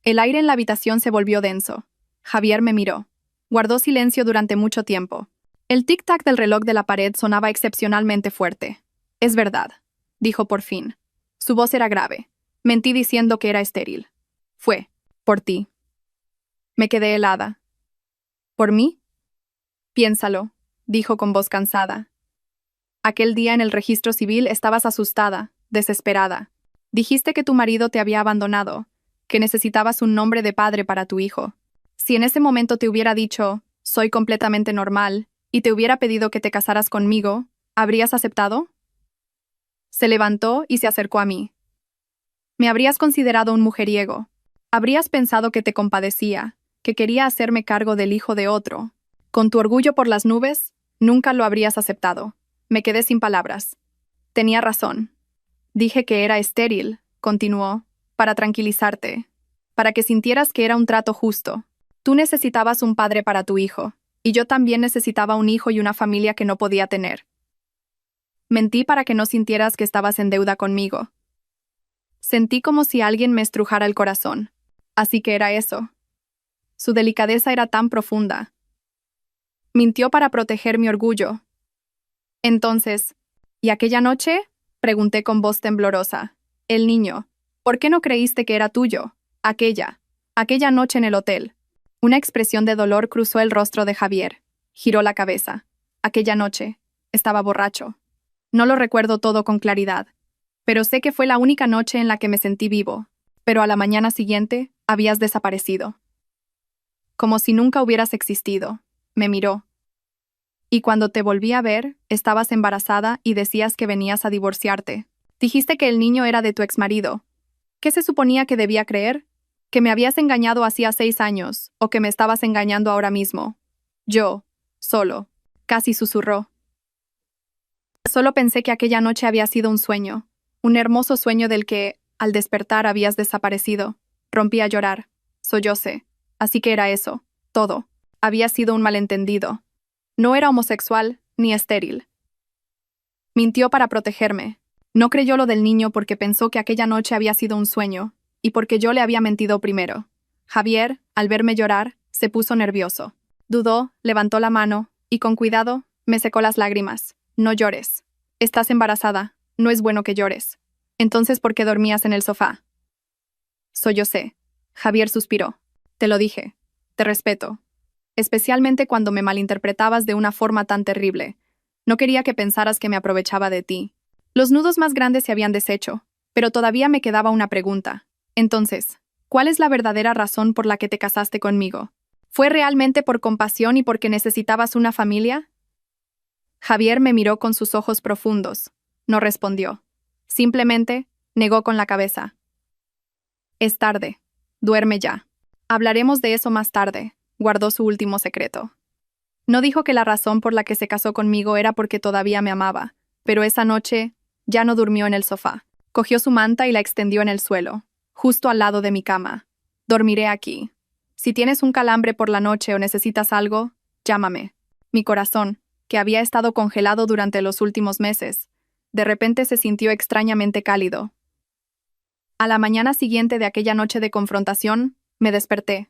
El aire en la habitación se volvió denso. Javier me miró. Guardó silencio durante mucho tiempo. El tic-tac del reloj de la pared sonaba excepcionalmente fuerte. Es verdad, dijo por fin. Su voz era grave. Mentí diciendo que era estéril. Fue, por ti. Me quedé helada. ¿Por mí? Piénsalo, dijo con voz cansada. Aquel día en el registro civil estabas asustada, desesperada. Dijiste que tu marido te había abandonado, que necesitabas un nombre de padre para tu hijo. Si en ese momento te hubiera dicho, soy completamente normal, y te hubiera pedido que te casaras conmigo, ¿habrías aceptado? Se levantó y se acercó a mí. Me habrías considerado un mujeriego. Habrías pensado que te compadecía, que quería hacerme cargo del hijo de otro. Con tu orgullo por las nubes, nunca lo habrías aceptado. Me quedé sin palabras. Tenía razón. Dije que era estéril, continuó, para tranquilizarte, para que sintieras que era un trato justo. Tú necesitabas un padre para tu hijo, y yo también necesitaba un hijo y una familia que no podía tener. Mentí para que no sintieras que estabas en deuda conmigo. Sentí como si alguien me estrujara el corazón. Así que era eso. Su delicadeza era tan profunda. Mintió para proteger mi orgullo. Entonces, ¿y aquella noche? Pregunté con voz temblorosa. El niño. ¿Por qué no creíste que era tuyo? Aquella noche en el hotel. Una expresión de dolor cruzó el rostro de Javier. Giró la cabeza. Aquella noche. Estaba borracho. No lo recuerdo todo con claridad. Pero sé que fue la única noche en la que me sentí vivo. Pero a la mañana siguiente, habías desaparecido. Como si nunca hubieras existido. Me miró. Y cuando te volví a ver, estabas embarazada y decías que venías a divorciarte. Dijiste que el niño era de tu exmarido. ¿Qué se suponía que debía creer? ¿Que me habías engañado hacía 6 años, o que me estabas engañando ahora mismo? Yo, solo, casi susurró. Solo pensé que aquella noche había sido un sueño, un hermoso sueño del que, al despertar, habías desaparecido. Rompí a llorar. Sollocé. Así que era eso, todo. Había sido un malentendido. No era homosexual ni estéril. Mintió para protegerme. No creyó lo del niño porque pensó que aquella noche había sido un sueño, y porque yo le había mentido primero. Javier, al verme llorar, se puso nervioso. Dudó, levantó la mano, y con cuidado, me secó las lágrimas. No llores. Estás embarazada. No es bueno que llores. Entonces, ¿por qué dormías en el sofá? Sollocé. Javier suspiró. Te lo dije. Te respeto. Especialmente cuando me malinterpretabas de una forma tan terrible. No quería que pensaras que me aprovechaba de ti. Los nudos más grandes se habían deshecho, pero todavía me quedaba una pregunta. Entonces, ¿cuál es la verdadera razón por la que te casaste conmigo? ¿Fue realmente por compasión y porque necesitabas una familia? Javier me miró con sus ojos profundos. No respondió. Simplemente, negó con la cabeza. Es tarde. Duerme ya. Hablaremos de eso más tarde. Guardó su último secreto. No dijo que la razón por la que se casó conmigo era porque todavía me amaba, pero esa noche ya no durmió en el sofá. Cogió su manta y la extendió en el suelo, justo al lado de mi cama. Dormiré aquí. Si tienes un calambre por la noche o necesitas algo, llámame. Mi corazón, que había estado congelado durante los últimos meses, de repente se sintió extrañamente cálido. A la mañana siguiente de aquella noche de confrontación, me desperté.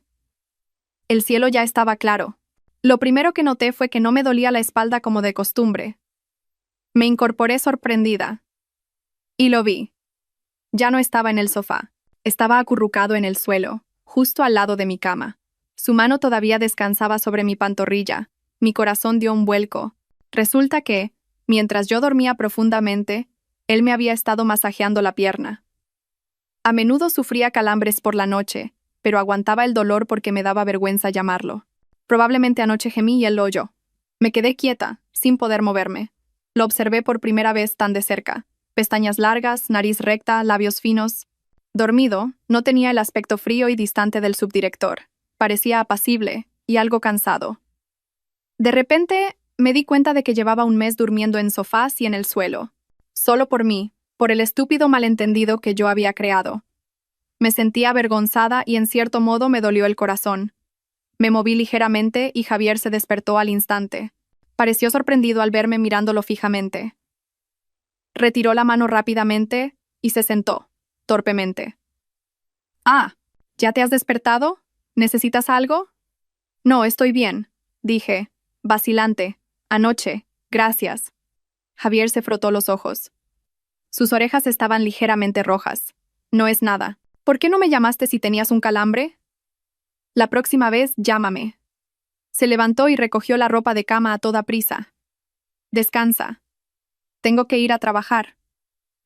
El cielo ya estaba claro. Lo primero que noté fue que no me dolía la espalda como de costumbre. Me incorporé sorprendida. Y lo vi. Ya no estaba en el sofá. Estaba acurrucado en el suelo, justo al lado de mi cama. Su mano todavía descansaba sobre mi pantorrilla. Mi corazón dio un vuelco. Resulta que, mientras yo dormía profundamente, él me había estado masajeando la pierna. A menudo sufría calambres por la noche, pero aguantaba el dolor porque me daba vergüenza llamarlo. Probablemente anoche gemí y él lo oyó. Me quedé quieta, sin poder moverme. Lo observé por primera vez tan de cerca. Pestañas largas, nariz recta, labios finos. Dormido, no tenía el aspecto frío y distante del subdirector. Parecía apacible y algo cansado. De repente, me di cuenta de que llevaba un mes durmiendo en sofás y en el suelo. Solo por mí, por el estúpido malentendido que yo había creado. Me sentía avergonzada y en cierto modo me dolió el corazón. Me moví ligeramente y Javier se despertó al instante. Pareció sorprendido al verme mirándolo fijamente. Retiró la mano rápidamente y se sentó, torpemente. «Ah, ¿ya te has despertado? ¿Necesitas algo?» «No, estoy bien», dije, vacilante. «Anoche, gracias». Javier se frotó los ojos. Sus orejas estaban ligeramente rojas. «No es nada. ¿Por qué no me llamaste si tenías un calambre?» «La próxima vez, llámame». Se levantó y recogió la ropa de cama a toda prisa. «Descansa. Tengo que ir a trabajar.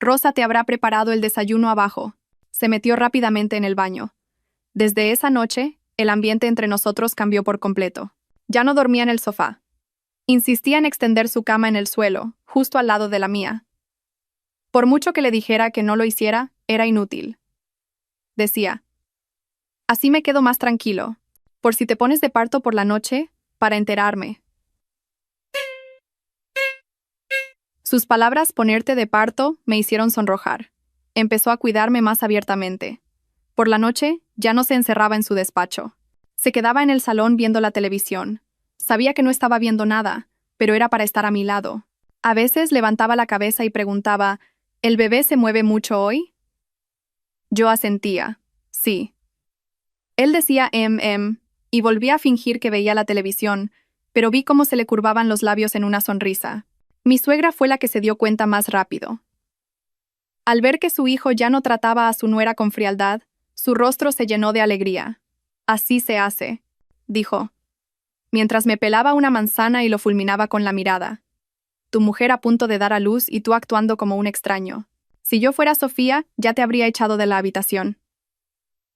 Rosa te habrá preparado el desayuno abajo». Se metió rápidamente en el baño. Desde esa noche, el ambiente entre nosotros cambió por completo. Ya no dormía en el sofá. Insistía en extender su cama en el suelo, justo al lado de la mía. Por mucho que le dijera que no lo hiciera, era inútil. Decía, «Así me quedo más tranquilo, por si te pones de parto por la noche, para enterarme». Sus palabras «ponerte de parto» me hicieron sonrojar. Empezó a cuidarme más abiertamente. Por la noche, ya no se encerraba en su despacho. Se quedaba en el salón viendo la televisión. Sabía que no estaba viendo nada, pero era para estar a mi lado. A veces levantaba la cabeza y preguntaba, «¿El bebé se mueve mucho hoy?» Yo asentía, sí. Él decía y volvía a fingir que veía la televisión, pero vi cómo se le curvaban los labios en una sonrisa. Mi suegra fue la que se dio cuenta más rápido. Al ver que su hijo ya no trataba a su nuera con frialdad, su rostro se llenó de alegría. «Así se hace», dijo, mientras me pelaba una manzana y lo fulminaba con la mirada. «Tu mujer a punto de dar a luz y tú actuando como un extraño. Si yo fuera Sofía, ya te habría echado de la habitación».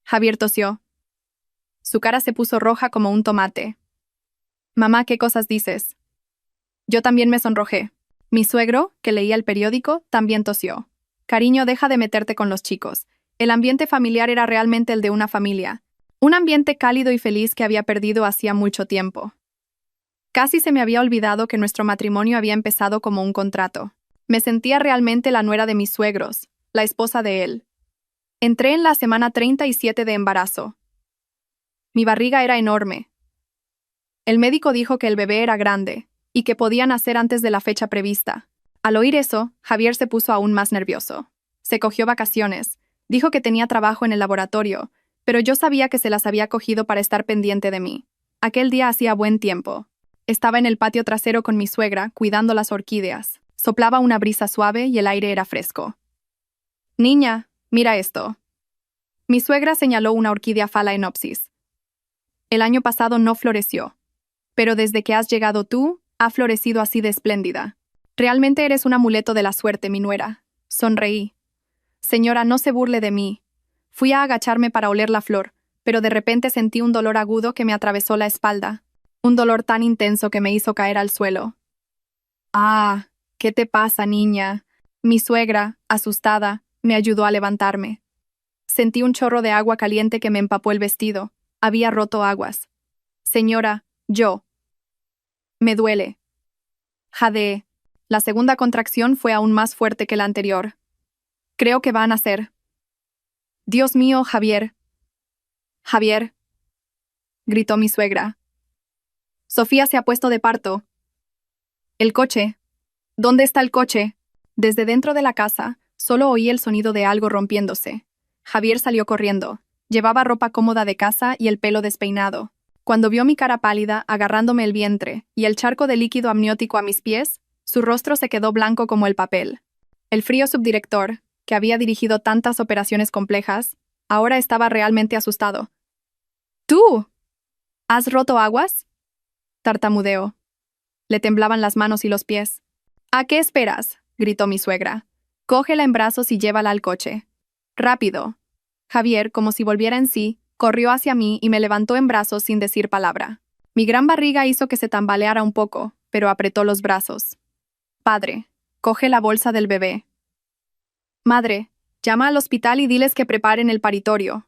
Javier tosió. Su cara se puso roja como un tomate. «Mamá, ¿qué cosas dices?» Yo también me sonrojé. Mi suegro, que leía el periódico, también tosió. «Cariño, deja de meterte con los chicos. El ambiente familiar era realmente el de una familia. Un ambiente cálido y feliz que había perdido hacía mucho tiempo. Casi se me había olvidado que nuestro matrimonio había empezado como un contrato. Me sentía realmente la nuera de mis suegros, la esposa de él. Entré en la semana 37 de embarazo. Mi barriga era enorme. El médico dijo que el bebé era grande y que podía nacer antes de la fecha prevista. Al oír eso, Javier se puso aún más nervioso. Se cogió vacaciones. Dijo que tenía trabajo en el laboratorio, pero yo sabía que se las había cogido para estar pendiente de mí. Aquel día hacía buen tiempo. Estaba en el patio trasero con mi suegra, cuidando las orquídeas. Soplaba una brisa suave y el aire era fresco. «Niña, mira esto». Mi suegra señaló una orquídea Phalaenopsis. «El año pasado no floreció, pero desde que has llegado tú, ha florecido así de espléndida. Realmente eres un amuleto de la suerte, mi nuera». Sonreí. «Señora, no se burle de mí». Fui a agacharme para oler la flor, pero de repente sentí un dolor agudo que me atravesó la espalda. Un dolor tan intenso que me hizo caer al suelo. «Ah, ¿qué te pasa, niña?» Mi suegra, asustada, me ayudó a levantarme. Sentí un chorro de agua caliente que me empapó el vestido. Había roto aguas. «Señora, yo». «Me duele». Jadeé. La segunda contracción fue aún más fuerte que la anterior. «Creo que va a nacer». «Dios mío, Javier». «Javier», gritó mi suegra. «Sofía se ha puesto de parto». «El coche. ¿Dónde está el coche?» Desde dentro de la casa, solo oí el sonido de algo rompiéndose. Javier salió corriendo. Llevaba ropa cómoda de casa y el pelo despeinado. Cuando vio mi cara pálida, agarrándome el vientre, y el charco de líquido amniótico a mis pies, su rostro se quedó blanco como el papel. El frío subdirector, que había dirigido tantas operaciones complejas, ahora estaba realmente asustado. ¿Tú? ¿Has roto aguas? Tartamudeó. Le temblaban las manos y los pies. ¿A qué esperas? Gritó mi suegra. Cógela en brazos y llévala al coche. Rápido. Javier, como si volviera en sí, corrió hacia mí y me levantó en brazos sin decir palabra. Mi gran barriga hizo que se tambaleara un poco, pero apretó los brazos. Padre, coge la bolsa del bebé. Madre, llama al hospital y diles que preparen el paritorio.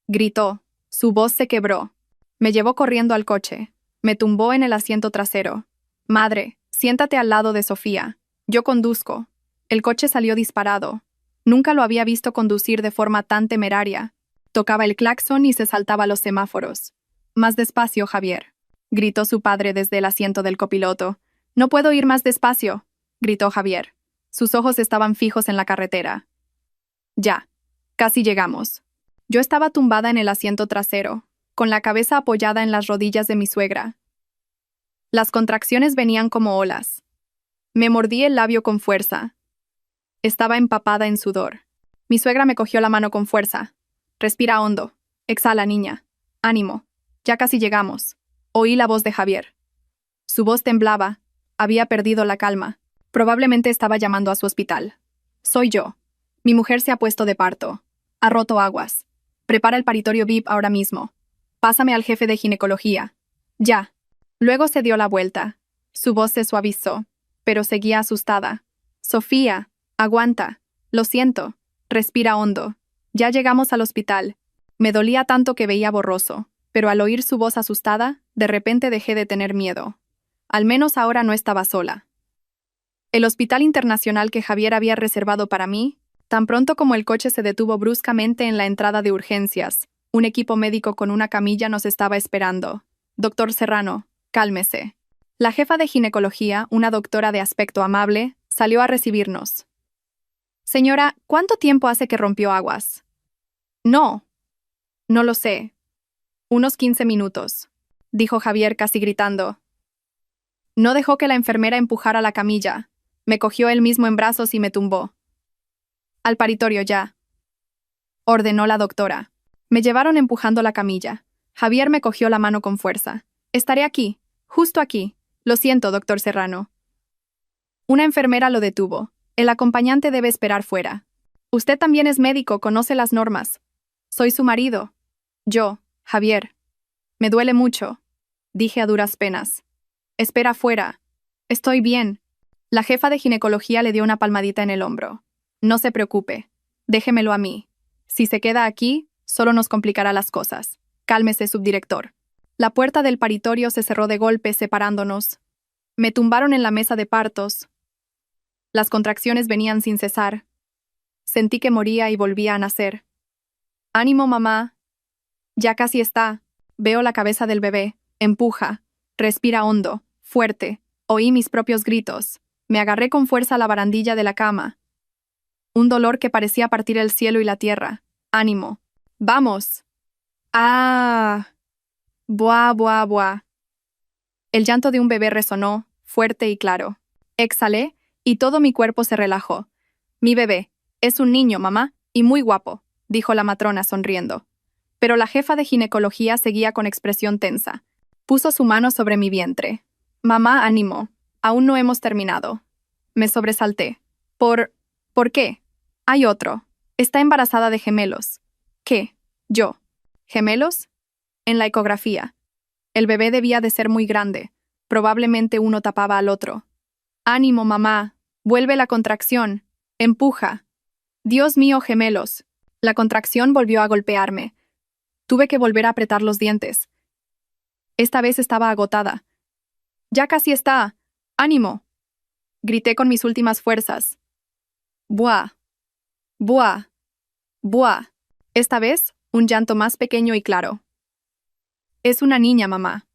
Gritó. Su voz se quebró. Me llevó corriendo al coche. Me tumbó en el asiento trasero. Madre, siéntate al lado de Sofía. Yo conduzco. El coche salió disparado. Nunca lo había visto conducir de forma tan temeraria. Tocaba el claxon y se saltaba los semáforos. Más despacio, Javier, gritó su padre desde el asiento del copiloto. No puedo ir más despacio, gritó Javier. Sus ojos estaban fijos en la carretera. Ya, casi llegamos. Yo estaba tumbada en el asiento trasero, con la cabeza apoyada en las rodillas de mi suegra. Las contracciones venían como olas. Me mordí el labio con fuerza. Estaba empapada en sudor. Mi suegra me cogió la mano con fuerza. Respira hondo. Exhala, niña. Ánimo. Ya casi llegamos. Oí la voz de Javier. Su voz temblaba. Había perdido la calma. Probablemente estaba llamando a su hospital. Soy yo. Mi mujer se ha puesto de parto. Ha roto aguas. Prepara el paritorio VIP ahora mismo. Pásame al jefe de ginecología. Ya. Luego se dio la vuelta. Su voz se suavizó, pero seguía asustada. Sofía, aguanta. Lo siento. Respira hondo. Ya llegamos al hospital. Me dolía tanto que veía borroso, pero al oír su voz asustada, de repente dejé de tener miedo. Al menos ahora no estaba sola. El hospital internacional que Javier había reservado para mí, tan pronto como el coche se detuvo bruscamente en la entrada de urgencias, un equipo médico con una camilla nos estaba esperando. Doctor Serrano, cálmese. La jefa de ginecología, una doctora de aspecto amable, salió a recibirnos. Señora, ¿cuánto tiempo hace que rompió aguas? No lo sé. Unos 15 minutos, dijo Javier casi gritando. No dejó que la enfermera empujara la camilla. Me cogió él mismo en brazos y me tumbó. Al paritorio ya, ordenó la doctora. Me llevaron empujando la camilla. Javier me cogió la mano con fuerza. Estaré aquí, justo aquí. Lo siento, doctor Serrano. Una enfermera lo detuvo. El acompañante debe esperar fuera. Usted también es médico, conoce las normas. Soy su marido. Yo, Javier. Me duele mucho, dije a duras penas. Espera fuera. Estoy bien. La jefa de ginecología le dio una palmadita en el hombro. No se preocupe. Déjemelo a mí. Si se queda aquí, solo nos complicará las cosas. Cálmese, subdirector. La puerta del paritorio se cerró de golpe, separándonos. Me tumbaron en la mesa de partos. Las contracciones venían sin cesar. Sentí que moría y volvía a nacer. Ánimo, mamá. Ya casi está. Veo la cabeza del bebé. Empuja. Respira hondo, fuerte. Oí mis propios gritos. Me agarré con fuerza a la barandilla de la cama. Un dolor que parecía partir el cielo y la tierra. Ánimo. ¡Vamos! ¡Ah! Buah, buah, buah. El llanto de un bebé resonó, fuerte y claro. Exhalé, y todo mi cuerpo se relajó. Mi bebé. Es un niño, mamá, y muy guapo, dijo la matrona sonriendo. Pero la jefa de ginecología seguía con expresión tensa. Puso su mano sobre mi vientre. Mamá, ánimo. Aún no hemos terminado. Me sobresalté. ¿Por qué? Hay otro. Está embarazada de gemelos. ¿Qué? ¿Yo? ¿Gemelos? En la ecografía. El bebé debía de ser muy grande. Probablemente uno tapaba al otro. Ánimo, mamá. Vuelve la contracción. Empuja. Dios mío, gemelos. La contracción volvió a golpearme. Tuve que volver a apretar los dientes. Esta vez estaba agotada. Ya casi está. ¡Ánimo! Grité con mis últimas fuerzas. Buah. Buah. Buah. Esta vez, un llanto más pequeño y claro. Es una niña, mamá.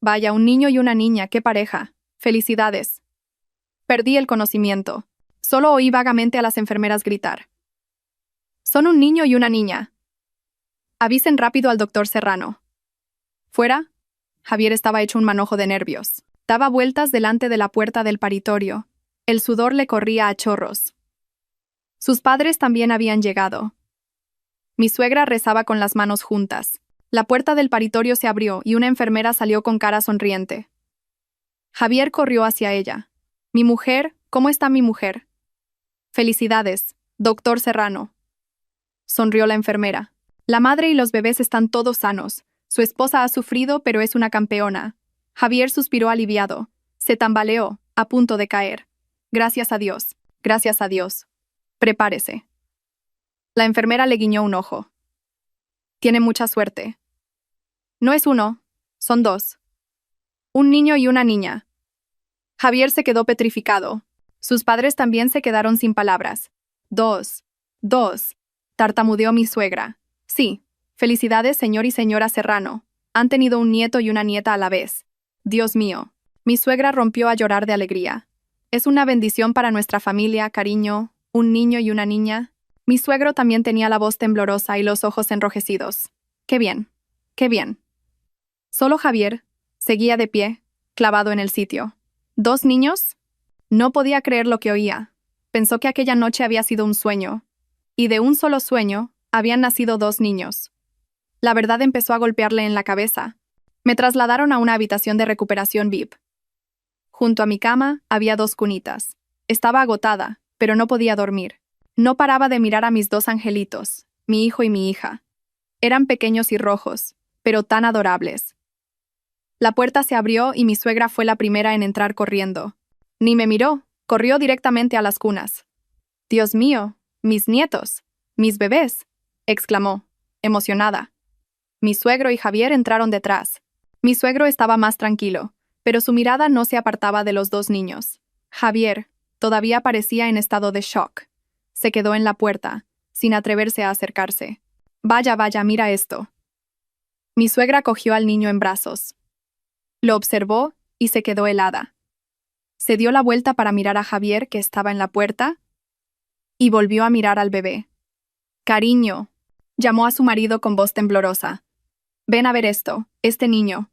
Vaya, un niño y una niña, qué pareja. Felicidades. Perdí el conocimiento. Solo oí vagamente a las enfermeras gritar. Son un niño y una niña. Avisen rápido al doctor Serrano. ¿Fuera? Javier estaba hecho un manojo de nervios. Daba vueltas delante de la puerta del paritorio. El sudor le corría a chorros. Sus padres también habían llegado. Mi suegra rezaba con las manos juntas. La puerta del paritorio se abrió y una enfermera salió con cara sonriente. Javier corrió hacia ella. «Mi mujer, ¿cómo está mi mujer?» «Felicidades, doctor Serrano», sonrió la enfermera. «La madre y los bebés están todos sanos. Su esposa ha sufrido, pero es una campeona». Javier suspiró aliviado. Se tambaleó, a punto de caer. «Gracias a Dios, gracias a Dios. Prepárese». La enfermera le guiñó un ojo. «Tiene mucha suerte». «No es uno, son dos. Un niño y una niña». Javier se quedó petrificado. Sus padres también se quedaron sin palabras. Dos, tartamudeó mi suegra. «Sí, felicidades, señor y señora Serrano. Han tenido un nieto y una nieta a la vez. Dios mío». Mi suegra rompió a llorar de alegría. «Es una bendición para nuestra familia, cariño, un niño y una niña». Mi suegro también tenía la voz temblorosa y los ojos enrojecidos. «Qué bien, qué bien». Solo Javier seguía de pie, clavado en el sitio. ¿Dos niños? No podía creer lo que oía. Pensó que aquella noche había sido un sueño. Y de un solo sueño, habían nacido dos niños. La verdad empezó a golpearle en la cabeza. Me trasladaron a una habitación de recuperación VIP. Junto a mi cama había dos cunitas. Estaba agotada, pero no podía dormir. No paraba de mirar a mis dos angelitos, mi hijo y mi hija. Eran pequeños y rojos, pero tan adorables. La puerta se abrió y mi suegra fue la primera en entrar corriendo. Ni me miró, corrió directamente a las cunas. «Dios mío, mis nietos, mis bebés», exclamó, emocionada. Mi suegro y Javier entraron detrás. Mi suegro estaba más tranquilo, pero su mirada no se apartaba de los dos niños. Javier todavía parecía en estado de shock. Se quedó en la puerta, sin atreverse a acercarse. «Vaya, vaya, mira esto». Mi suegra cogió al niño en brazos. Lo observó y se quedó helada. Se dio la vuelta para mirar a Javier, que estaba en la puerta, y volvió a mirar al bebé. «Cariño», llamó a su marido con voz temblorosa. «Ven a ver esto, este niño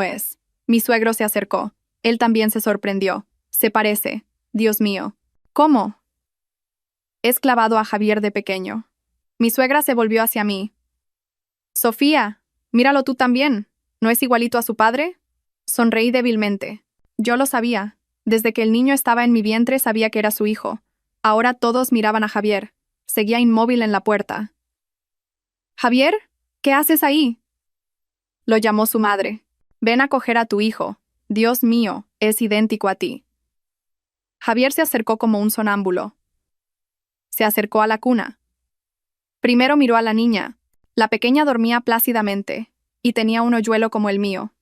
es». Mi suegro se acercó. Él también se sorprendió. «Se parece. Dios mío. ¿Cómo?» Es clavado a Javier de pequeño. Mi suegra se volvió hacia mí. «Sofía, míralo tú también. ¿No es igualito a su padre?» Sonreí débilmente. Yo lo sabía. Desde que el niño estaba en mi vientre sabía que era su hijo. Ahora todos miraban a Javier. Seguía inmóvil en la puerta. «Javier, ¿qué haces ahí?» Lo llamó su madre. «Ven a coger a tu hijo. Dios mío, es idéntico a ti». Javier se acercó como un sonámbulo. Se acercó a la cuna. Primero miró a la niña. La pequeña dormía plácidamente, y tenía un hoyuelo como el mío.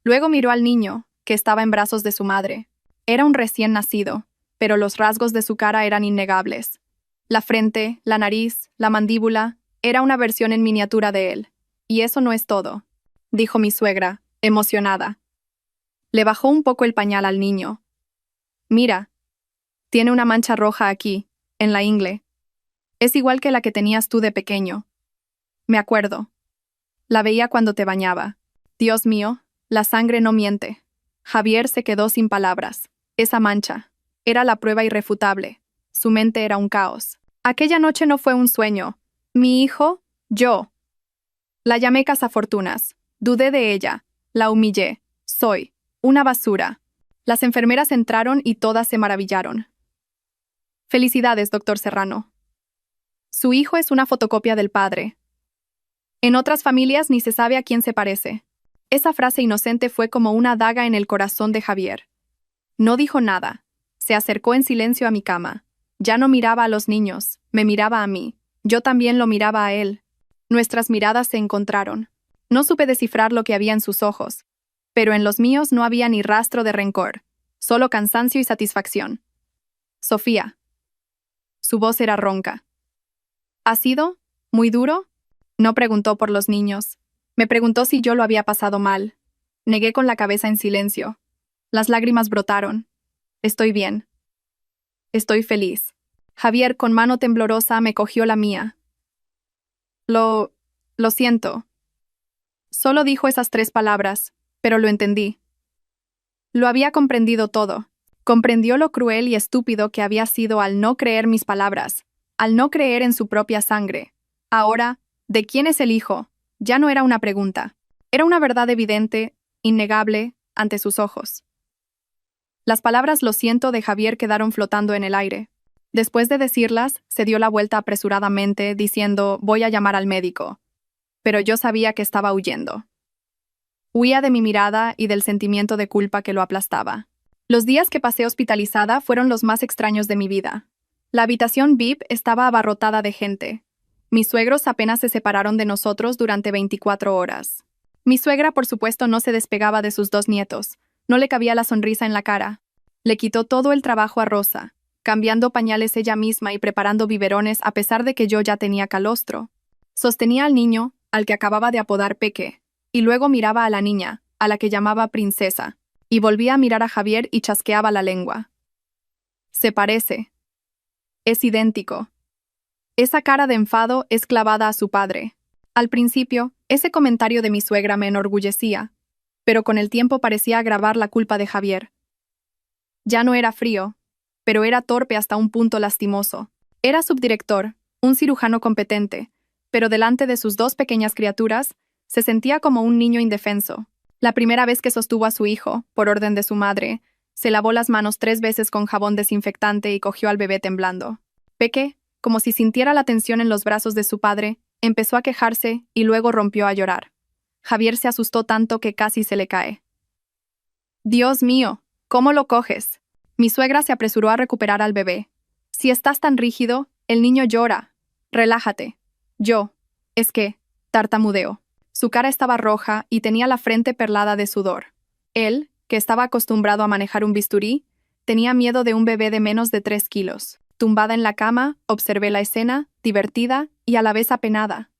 Luego miró al niño, que estaba en brazos de su madre. Era un recién nacido, pero los rasgos de su cara eran innegables. La frente, la nariz, la mandíbula, era una versión en miniatura de él. «Y eso no es todo», dijo mi suegra, emocionada. Le bajó un poco el pañal al niño. «Mira, tiene una mancha roja aquí, en la ingle. Es igual que la que tenías tú de pequeño. Me acuerdo. La veía cuando te bañaba. Dios mío, la sangre no miente». Javier se quedó sin palabras. Esa mancha era la prueba irrefutable. Su mente era un caos. Aquella noche no fue un sueño. Mi hijo, yo. La llamé cazafortunas. Dudé de ella. La humillé. Soy una basura. Las enfermeras entraron y todas se maravillaron. «Felicidades, doctor Serrano. Su hijo es una fotocopia del padre. En otras familias ni se sabe a quién se parece». Esa frase inocente fue como una daga en el corazón de Javier. No dijo nada. Se acercó en silencio a mi cama. Ya no miraba a los niños, me miraba a mí. Yo también lo miraba a él. Nuestras miradas se encontraron. No supe descifrar lo que había en sus ojos, pero en los míos no había ni rastro de rencor, solo cansancio y satisfacción. «Sofía». Su voz era ronca. «¿Ha sido muy duro?» No preguntó por los niños. Me preguntó si yo lo había pasado mal. Negué con la cabeza en silencio. Las lágrimas brotaron. «Estoy bien. Estoy feliz». Javier, con mano temblorosa, me cogió la mía. Lo siento. Solo dijo esas 3 palabras, pero lo entendí. Lo había comprendido todo. Comprendió lo cruel y estúpido que había sido al no creer mis palabras, al no creer en su propia sangre. Ahora, ¿de quién es el hijo? Ya no era una pregunta. Era una verdad evidente, innegable, ante sus ojos. Las palabras "lo siento" de Javier quedaron flotando en el aire. Después de decirlas, se dio la vuelta apresuradamente, diciendo: voy a llamar al médico. Pero yo sabía que estaba huyendo. Huía de mi mirada y del sentimiento de culpa que lo aplastaba. Los días que pasé hospitalizada fueron los más extraños de mi vida. La habitación VIP estaba abarrotada de gente. Mis suegros apenas se separaron de nosotros durante 24 horas. Mi suegra, por supuesto, no se despegaba de sus 2 nietos. No le cabía la sonrisa en la cara. Le quitó todo el trabajo a Rosa, cambiando pañales ella misma y preparando biberones a pesar de que yo ya tenía calostro. Sostenía al niño, al que acababa de apodar Peque, y luego miraba a la niña, a la que llamaba Princesa, y volvía a mirar a Javier y chasqueaba la lengua. Se parece. Es idéntico. Esa cara de enfado es clavada a su padre. Al principio, ese comentario de mi suegra me enorgullecía, pero con el tiempo parecía agravar la culpa de Javier. Ya no era frío, pero era torpe hasta un punto lastimoso. Era subdirector, un cirujano competente, pero delante de sus 2 pequeñas criaturas, se sentía como un niño indefenso. La primera vez que sostuvo a su hijo, por orden de su madre, se lavó las manos 3 veces con jabón desinfectante y cogió al bebé temblando. Peque, como si sintiera la tensión en los brazos de su padre, empezó a quejarse y luego rompió a llorar. Javier se asustó tanto que casi se le cae. «Dios mío, ¿cómo lo coges?» Mi suegra se apresuró a recuperar al bebé. «Si estás tan rígido, el niño llora. Relájate». Es que, tartamudeó. Su cara estaba roja y tenía la frente perlada de sudor. Él, que estaba acostumbrado a manejar un bisturí, tenía miedo de un bebé de menos de 3 kilos. Tumbada en la cama, observé la escena, divertida y a la vez apenada.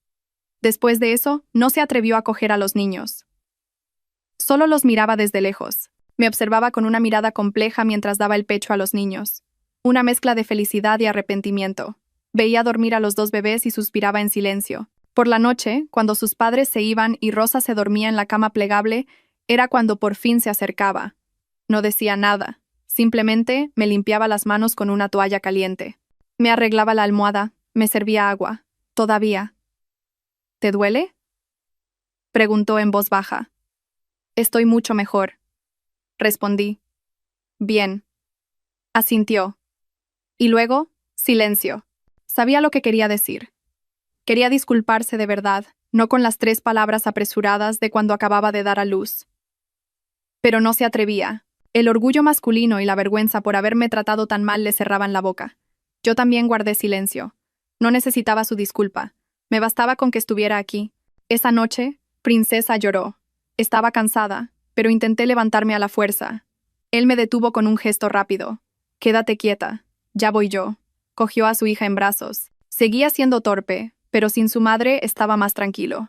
Después de eso, no se atrevió a coger a los niños. Solo los miraba desde lejos. Me observaba con una mirada compleja mientras daba el pecho a los niños. Una mezcla de felicidad y arrepentimiento. Veía dormir a los 2 bebés y suspiraba en silencio. Por la noche, cuando sus padres se iban y Rosa se dormía en la cama plegable, era cuando por fin se acercaba. No decía nada. Simplemente me limpiaba las manos con una toalla caliente. Me arreglaba la almohada, me servía agua. Todavía. ¿Te duele?, preguntó en voz baja. Estoy mucho mejor, respondí. Bien. Asintió. Y luego, silencio. Sabía lo que quería decir. Quería disculparse de verdad, no con las 3 palabras apresuradas de cuando acababa de dar a luz. Pero no se atrevía. El orgullo masculino y la vergüenza por haberme tratado tan mal le cerraban la boca. Yo también guardé silencio. No necesitaba su disculpa. Me bastaba con que estuviera aquí. Esa noche, Princesa lloró. Estaba cansada, pero intenté levantarme a la fuerza. Él me detuvo con un gesto rápido. «Quédate quieta. Ya voy yo». Cogió a su hija en brazos. Seguía siendo torpe, pero sin su madre estaba más tranquilo.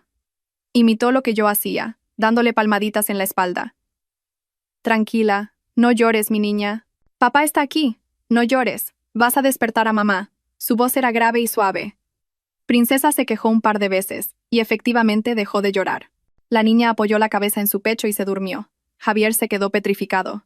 Imitó lo que yo hacía, dándole palmaditas en la espalda. «Tranquila, no llores, mi niña. Papá está aquí. No llores. Vas a despertar a mamá». Su voz era grave y suave. Princesa se quejó un par de veces, y efectivamente dejó de llorar. La niña apoyó la cabeza en su pecho y se durmió. Javier se quedó petrificado.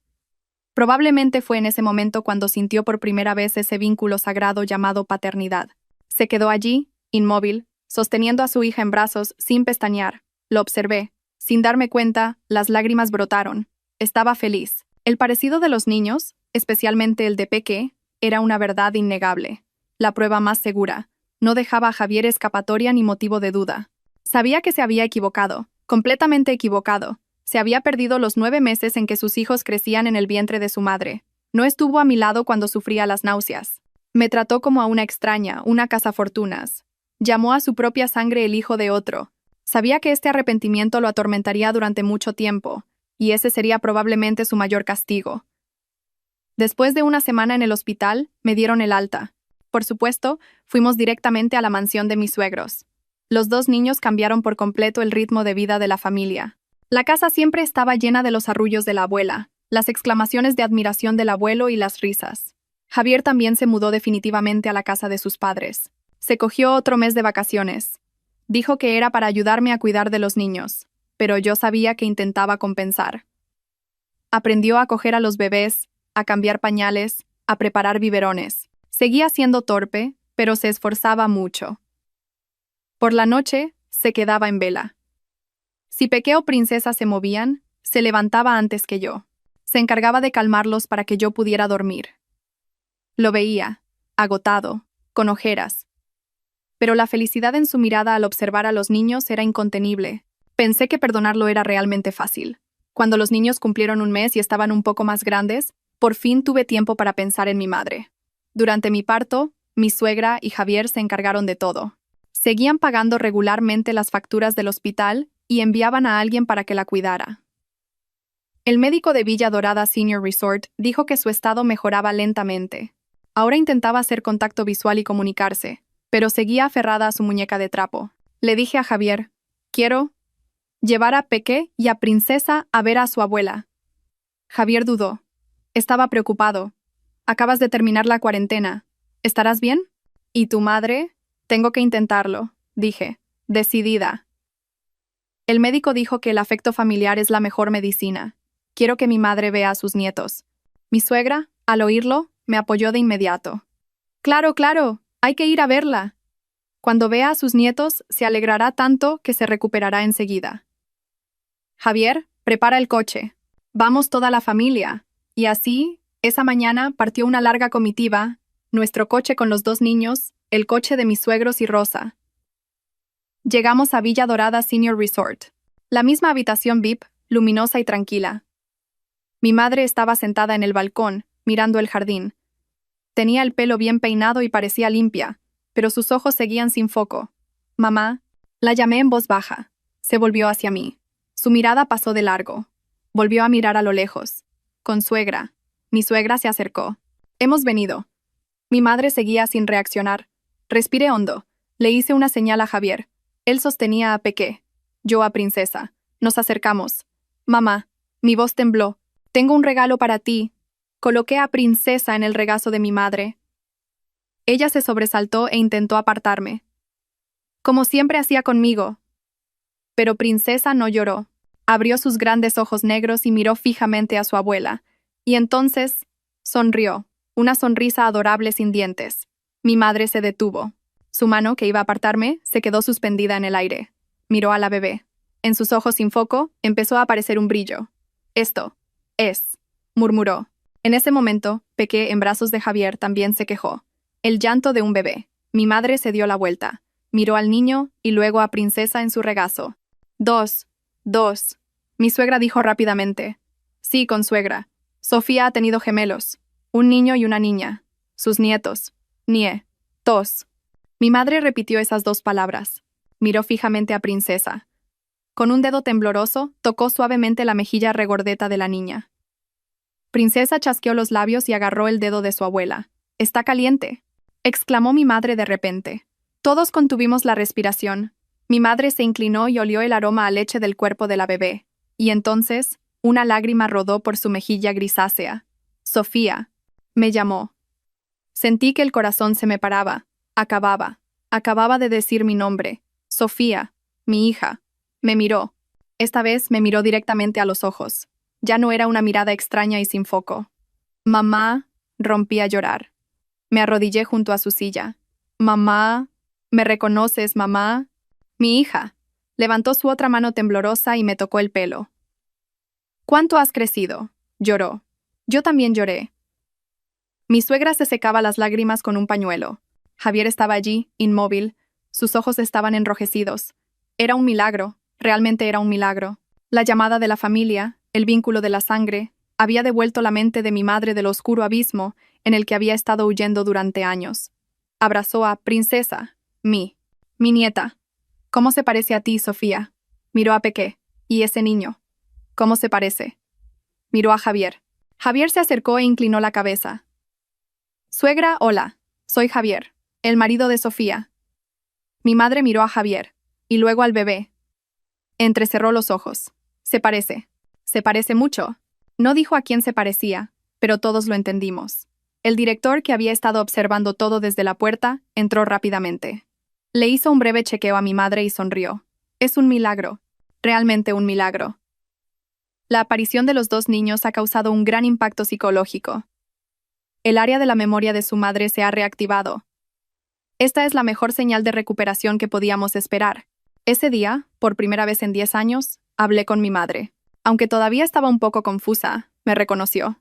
Probablemente fue en ese momento cuando sintió por primera vez ese vínculo sagrado llamado paternidad. Se quedó allí, inmóvil, sosteniendo a su hija en brazos sin pestañear. Lo observé. Sin darme cuenta, las lágrimas brotaron. Estaba feliz. El parecido de los niños, especialmente el de Peque, era una verdad innegable. La prueba más segura. No dejaba a Javier escapatoria ni motivo de duda. Sabía que se había equivocado, completamente equivocado. Se había perdido los 9 meses en que sus hijos crecían en el vientre de su madre. No estuvo a mi lado cuando sufría las náuseas. Me trató como a una extraña, una cazafortunas. Llamó a su propia sangre el hijo de otro. Sabía que este arrepentimiento lo atormentaría durante mucho tiempo, y ese sería probablemente su mayor castigo. Después de una semana en el hospital, me dieron el alta. Por supuesto, fuimos directamente a la mansión de mis suegros. Los 2 niños cambiaron por completo el ritmo de vida de la familia. La casa siempre estaba llena de los arrullos de la abuela, las exclamaciones de admiración del abuelo y las risas. Javier también se mudó definitivamente a la casa de sus padres. Se cogió otro mes de vacaciones. Dijo que era para ayudarme a cuidar de los niños. pero yo sabía que intentaba compensar. Aprendió a coger a los bebés, a cambiar pañales, a preparar biberones. Seguía siendo torpe, pero se esforzaba mucho. Por la noche, se quedaba en vela. Si Peque o Princesa se movían, se levantaba antes que yo. Se encargaba de calmarlos para que yo pudiera dormir. Lo veía, agotado, con ojeras. Pero la felicidad en su mirada al observar a los niños era incontenible. Pensé que perdonarlo era realmente fácil. Cuando los niños cumplieron un mes y estaban un poco más grandes, por fin tuve tiempo para pensar en mi madre. Durante mi parto, mi suegra y Javier se encargaron de todo. Seguían pagando regularmente las facturas del hospital y enviaban a alguien para que la cuidara. El médico de Villa Dorada Senior Resort dijo que su estado mejoraba lentamente. Ahora intentaba hacer contacto visual y comunicarse, pero seguía aferrada a su muñeca de trapo. Le dije a Javier, quiero llevar a Peque y a Princesa a ver a su abuela. Javier dudó. Estaba preocupado. Acabas de terminar la cuarentena. ¿Estarás bien? ¿Y tu madre? Tengo que intentarlo, dije, decidida. El médico dijo que el afecto familiar es la mejor medicina. Quiero que mi madre vea a sus nietos. Mi suegra, al oírlo, me apoyó de inmediato. Claro, claro, hay que ir a verla. Cuando vea a sus nietos, se alegrará tanto que se recuperará enseguida. Javier, prepara el coche. Vamos toda la familia. Y así, esa mañana partió una larga comitiva, nuestro coche con los dos niños, el coche de mis suegros y Rosa. Llegamos a Villa Dorada Senior Resort. La misma habitación VIP, luminosa y tranquila. Mi madre estaba sentada en el balcón, mirando el jardín. Tenía el pelo bien peinado y parecía limpia, pero sus ojos seguían sin foco. Mamá, la llamé en voz baja. Se volvió hacia mí. Su mirada pasó de largo. Volvió a mirar a lo lejos. Consuegra. Mi suegra se acercó. Hemos venido. Mi madre seguía sin reaccionar. Respiré hondo. Le hice una señal a Javier. Él sostenía a Peque. Yo a Princesa. Nos acercamos. Mamá. Mi voz tembló. Tengo un regalo para ti. Coloqué a Princesa en el regazo de mi madre. Ella se sobresaltó e intentó apartarme. Como siempre hacía conmigo. Pero Princesa no lloró. Abrió sus grandes ojos negros y miró fijamente a su abuela. Y entonces, sonrió. Una sonrisa adorable sin dientes. Mi madre se detuvo. Su mano, que iba a apartarme, se quedó suspendida en el aire. Miró a la bebé. En sus ojos sin foco, empezó a aparecer un brillo. Esto es, murmuró. En ese momento, Peque, en brazos de Javier, también se quejó. El llanto de un bebé. Mi madre se dio la vuelta. Miró al niño y luego a Princesa en su regazo. Dos. Mi suegra dijo rápidamente. Sí, consuegra. Sofía ha tenido gemelos. Un niño y una niña. Sus nietos. Tos. Mi madre repitió esas dos palabras. Miró fijamente a Princesa. Con un dedo tembloroso, tocó suavemente la mejilla regordeta de la niña. Princesa chasqueó los labios y agarró el dedo de su abuela. «Está caliente», exclamó mi madre de repente. Todos contuvimos la respiración. Mi madre se inclinó y olió el aroma a leche del cuerpo de la bebé. Y entonces, una lágrima rodó por su mejilla grisácea. «Sofía», me llamó. Sentí que el corazón se me paraba. Acababa de decir mi nombre. Sofía, mi hija. Me miró. Esta vez me miró directamente a los ojos. Ya no era una mirada extraña y sin foco. Mamá, rompí a llorar. Me arrodillé junto a su silla. Mamá, ¿me reconoces, mamá? Mi hija. Levantó su otra mano temblorosa y me tocó el pelo. ¿Cuánto has crecido? Lloró. Yo también lloré. Mi suegra se secaba las lágrimas con un pañuelo. Javier estaba allí, inmóvil. Sus ojos estaban enrojecidos. Era un milagro. Realmente era un milagro. La llamada de la familia, el vínculo de la sangre, había devuelto la mente de mi madre del oscuro abismo en el que había estado huyendo durante años. Abrazó a Princesa, mi nieta. ¿Cómo se parece a ti, Sofía? Miró a Peque. ¿Y ese niño? ¿Cómo se parece? Miró a Javier. Javier se acercó e inclinó la cabeza. Suegra, hola. Soy Javier, el marido de Sofía. Mi madre miró a Javier, y luego al bebé. Entrecerró los ojos. Se parece mucho. No dijo a quién se parecía, pero todos lo entendimos. El director, que había estado observando todo desde la puerta, entró rápidamente. Le hizo un breve chequeo a mi madre y sonrió. Es un milagro. Realmente un milagro. La aparición de los dos niños ha causado un gran impacto psicológico. El área de la memoria de su madre se ha reactivado. Esta es la mejor señal de recuperación que podíamos esperar. Ese día, por primera vez en 10 años, hablé con mi madre. Aunque todavía estaba un poco confusa, me reconoció.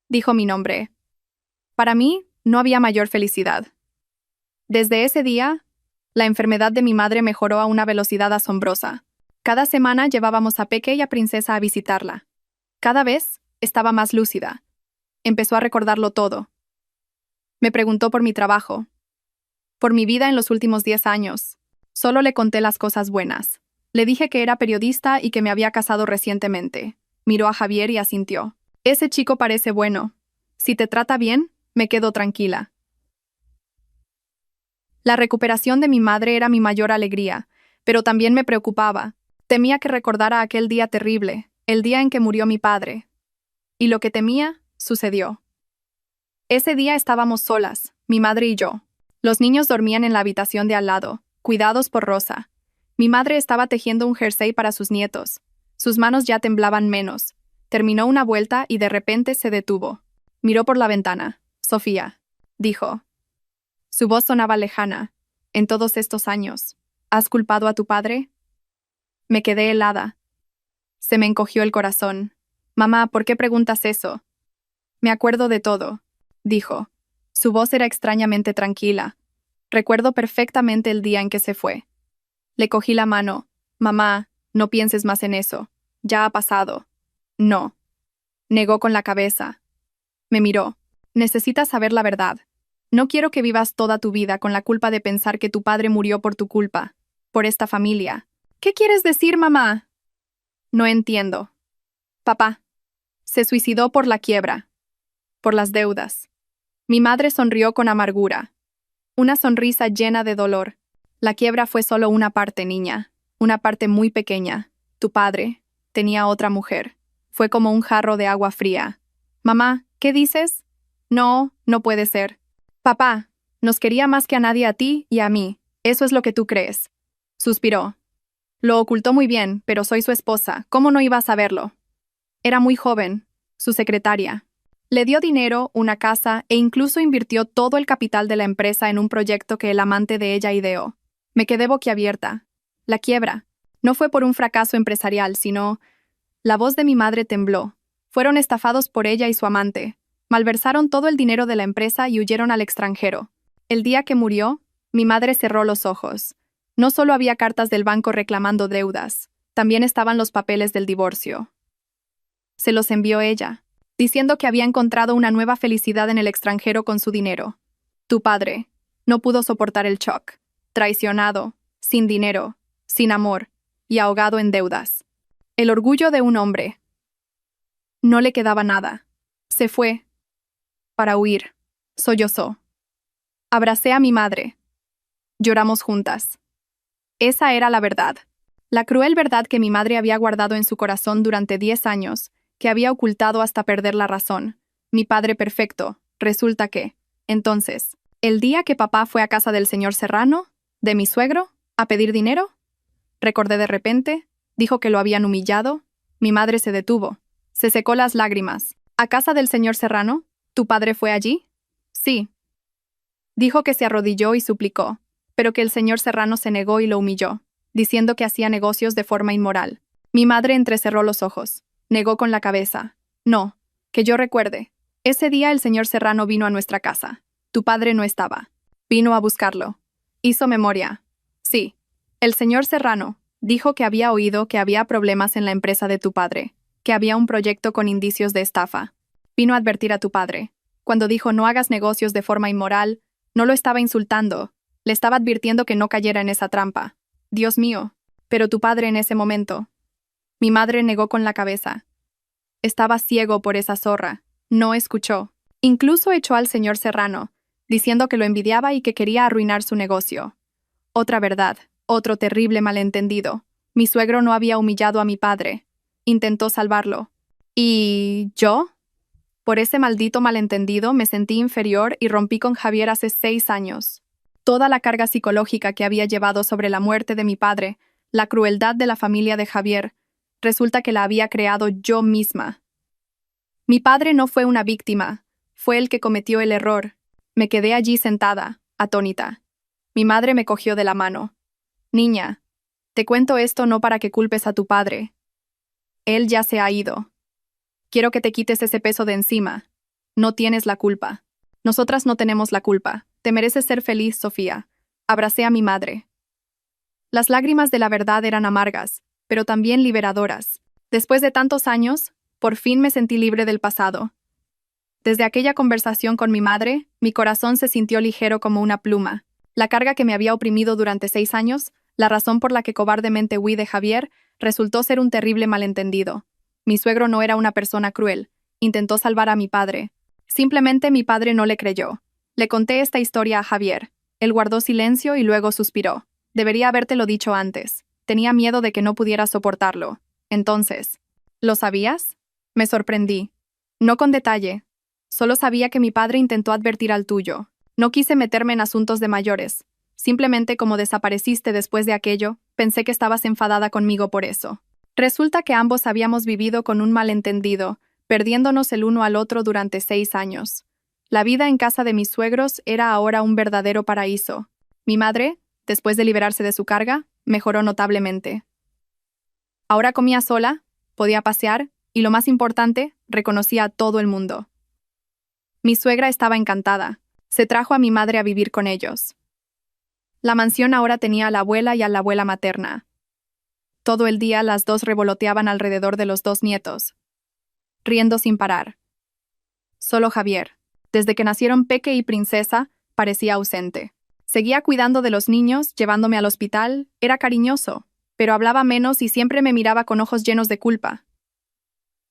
Dijo mi nombre. Para mí, no había mayor felicidad. Desde ese día, la enfermedad de mi madre mejoró a una velocidad asombrosa. Cada semana llevábamos a Peque y a Princesa a visitarla. Cada vez estaba más lúcida. Empezó a recordarlo todo. Me preguntó por mi trabajo, por mi vida en los últimos 10 años. Solo le conté las cosas buenas. Le dije que era periodista y que me había casado recientemente. Miró a Javier y asintió. Ese chico parece bueno. Si te trata bien, me quedo tranquila. La recuperación de mi madre era mi mayor alegría, pero también me preocupaba. Temía que recordara aquel día terrible, el día en que murió mi padre. Y lo que temía, sucedió. Ese día estábamos solas, mi madre y yo. Los niños dormían en la habitación de al lado, cuidados por Rosa. Mi madre estaba tejiendo un jersey para sus nietos. Sus manos ya temblaban menos. Terminó una vuelta y de repente se detuvo. Miró por la ventana. Sofía, dijo. Su voz sonaba lejana. En todos estos años, ¿has culpado a tu padre? Me quedé helada. Se me encogió el corazón. Mamá, ¿por qué preguntas eso? Me acuerdo de todo, dijo. Su voz era extrañamente tranquila. Recuerdo perfectamente el día en que se fue. Le cogí la mano. Mamá, no pienses más en eso. Ya ha pasado. No. Negó con la cabeza. Me miró. Necesitas saber la verdad. No quiero que vivas toda tu vida con la culpa de pensar que tu padre murió por tu culpa, por esta familia. ¿Qué quieres decir, mamá? No entiendo. Papá. Se suicidó por la quiebra. Por las deudas. Mi madre sonrió con amargura. Una sonrisa llena de dolor. La quiebra fue solo una parte, niña. Una parte muy pequeña. Tu padre tenía otra mujer. Fue como un jarro de agua fría. Mamá, ¿qué dices? No, no puede ser. Papá, nos quería más que a nadie, a ti y a mí. Eso es lo que tú crees. Suspiró. Lo ocultó muy bien, pero soy su esposa. ¿Cómo no iba a saberlo? Era muy joven. Su secretaria. Le dio dinero, una casa e incluso invirtió todo el capital de la empresa en un proyecto que el amante de ella ideó. Me quedé boquiabierta. La quiebra. No fue por un fracaso empresarial, sino... La voz de mi madre tembló. Fueron estafados por ella y su amante. Malversaron todo el dinero de la empresa y huyeron al extranjero. El día que murió, mi madre cerró los ojos. No solo había cartas del banco reclamando deudas, también estaban los papeles del divorcio. Se los envió ella, diciendo que había encontrado una nueva felicidad en el extranjero con su dinero. Tu padre no pudo soportar el shock. Traicionado, sin dinero, sin amor y ahogado en deudas. El orgullo de un hombre. No le quedaba nada. Se fue. Para huir. Sollozó. Abracé a mi madre. Lloramos juntas. Esa era la verdad. La cruel verdad que mi madre había guardado en su corazón durante 10 años, que había ocultado hasta perder la razón. Mi padre perfecto. Resulta que, entonces, el día que papá fue a casa del señor Serrano, de mi suegro, a pedir dinero, recordé de repente, dijo que lo habían humillado. Mi madre se detuvo. Se secó las lágrimas. ¿A casa del señor Serrano? ¿Tu padre fue allí? Sí. Dijo que se arrodilló y suplicó, pero que el señor Serrano se negó y lo humilló, diciendo que hacía negocios de forma inmoral. Mi madre entrecerró los ojos. Negó con la cabeza. No, que yo recuerde. Ese día el señor Serrano vino a nuestra casa. Tu padre no estaba. Vino a buscarlo. Hizo memoria. Sí. El señor Serrano dijo que había oído que había problemas en la empresa de tu padre, que había un proyecto con indicios de estafa. Vino a advertir a tu padre. Cuando dijo no hagas negocios de forma inmoral, no lo estaba insultando, le estaba advirtiendo que no cayera en esa trampa. Dios mío, pero tu padre en ese momento. Mi madre negó con la cabeza. Estaba ciego por esa zorra, no escuchó. Incluso echó al señor Serrano, diciendo que lo envidiaba y que quería arruinar su negocio. Otra verdad, otro terrible malentendido. Mi suegro no había humillado a mi padre. Intentó salvarlo. ¿Y yo? Por ese maldito malentendido me sentí inferior y rompí con Javier hace 6 años. Toda la carga psicológica que había llevado sobre la muerte de mi padre La crueldad de la familia de Javier. Resulta que la había creado yo misma. Mi padre no fue una víctima, fue el que cometió el error. Me quedé allí sentada, atónita. Mi madre me cogió de la mano. Niña, te cuento esto no para que culpes a tu padre. Él ya se ha ido. Quiero que te quites ese peso de encima. No tienes la culpa. Nosotras no tenemos la culpa. Te mereces ser feliz, Sofía. Abracé a mi madre. Las lágrimas de la verdad eran amargas, pero también liberadoras. Después de tantos años, por fin me sentí libre del pasado. Desde aquella conversación con mi madre, mi corazón se sintió ligero como una pluma. La carga que me había oprimido durante 6 años, la razón por la que cobardemente huí de Javier, resultó ser un terrible malentendido. Mi suegro no era una persona cruel. Intentó salvar a mi padre. Simplemente mi padre no le creyó. Le conté esta historia a Javier. Él guardó silencio y luego suspiró. Debería habértelo dicho antes. Tenía miedo de que no pudiera soportarlo. Entonces, ¿lo sabías? Me sorprendí. No con detalle. Solo sabía que mi padre intentó advertir al tuyo. No quise meterme en asuntos de mayores. Simplemente como desapareciste después de aquello, pensé que estabas enfadada conmigo por eso. Resulta que ambos habíamos vivido con un malentendido, perdiéndonos el uno al otro durante 6 años. La vida en casa de mis suegros era ahora un verdadero paraíso. Mi madre, después de liberarse de su carga, mejoró notablemente. Ahora comía sola, podía pasear y, lo más importante, reconocía a todo el mundo. Mi suegra estaba encantada. Se trajo a mi madre a vivir con ellos. La mansión ahora tenía a la abuela y a la abuela materna. Todo el día las dos revoloteaban alrededor de los 2 nietos, riendo sin parar. Solo Javier, desde que nacieron Peque y Princesa, parecía ausente. Seguía cuidando de los niños, llevándome al hospital, era cariñoso, pero hablaba menos y siempre me miraba con ojos llenos de culpa.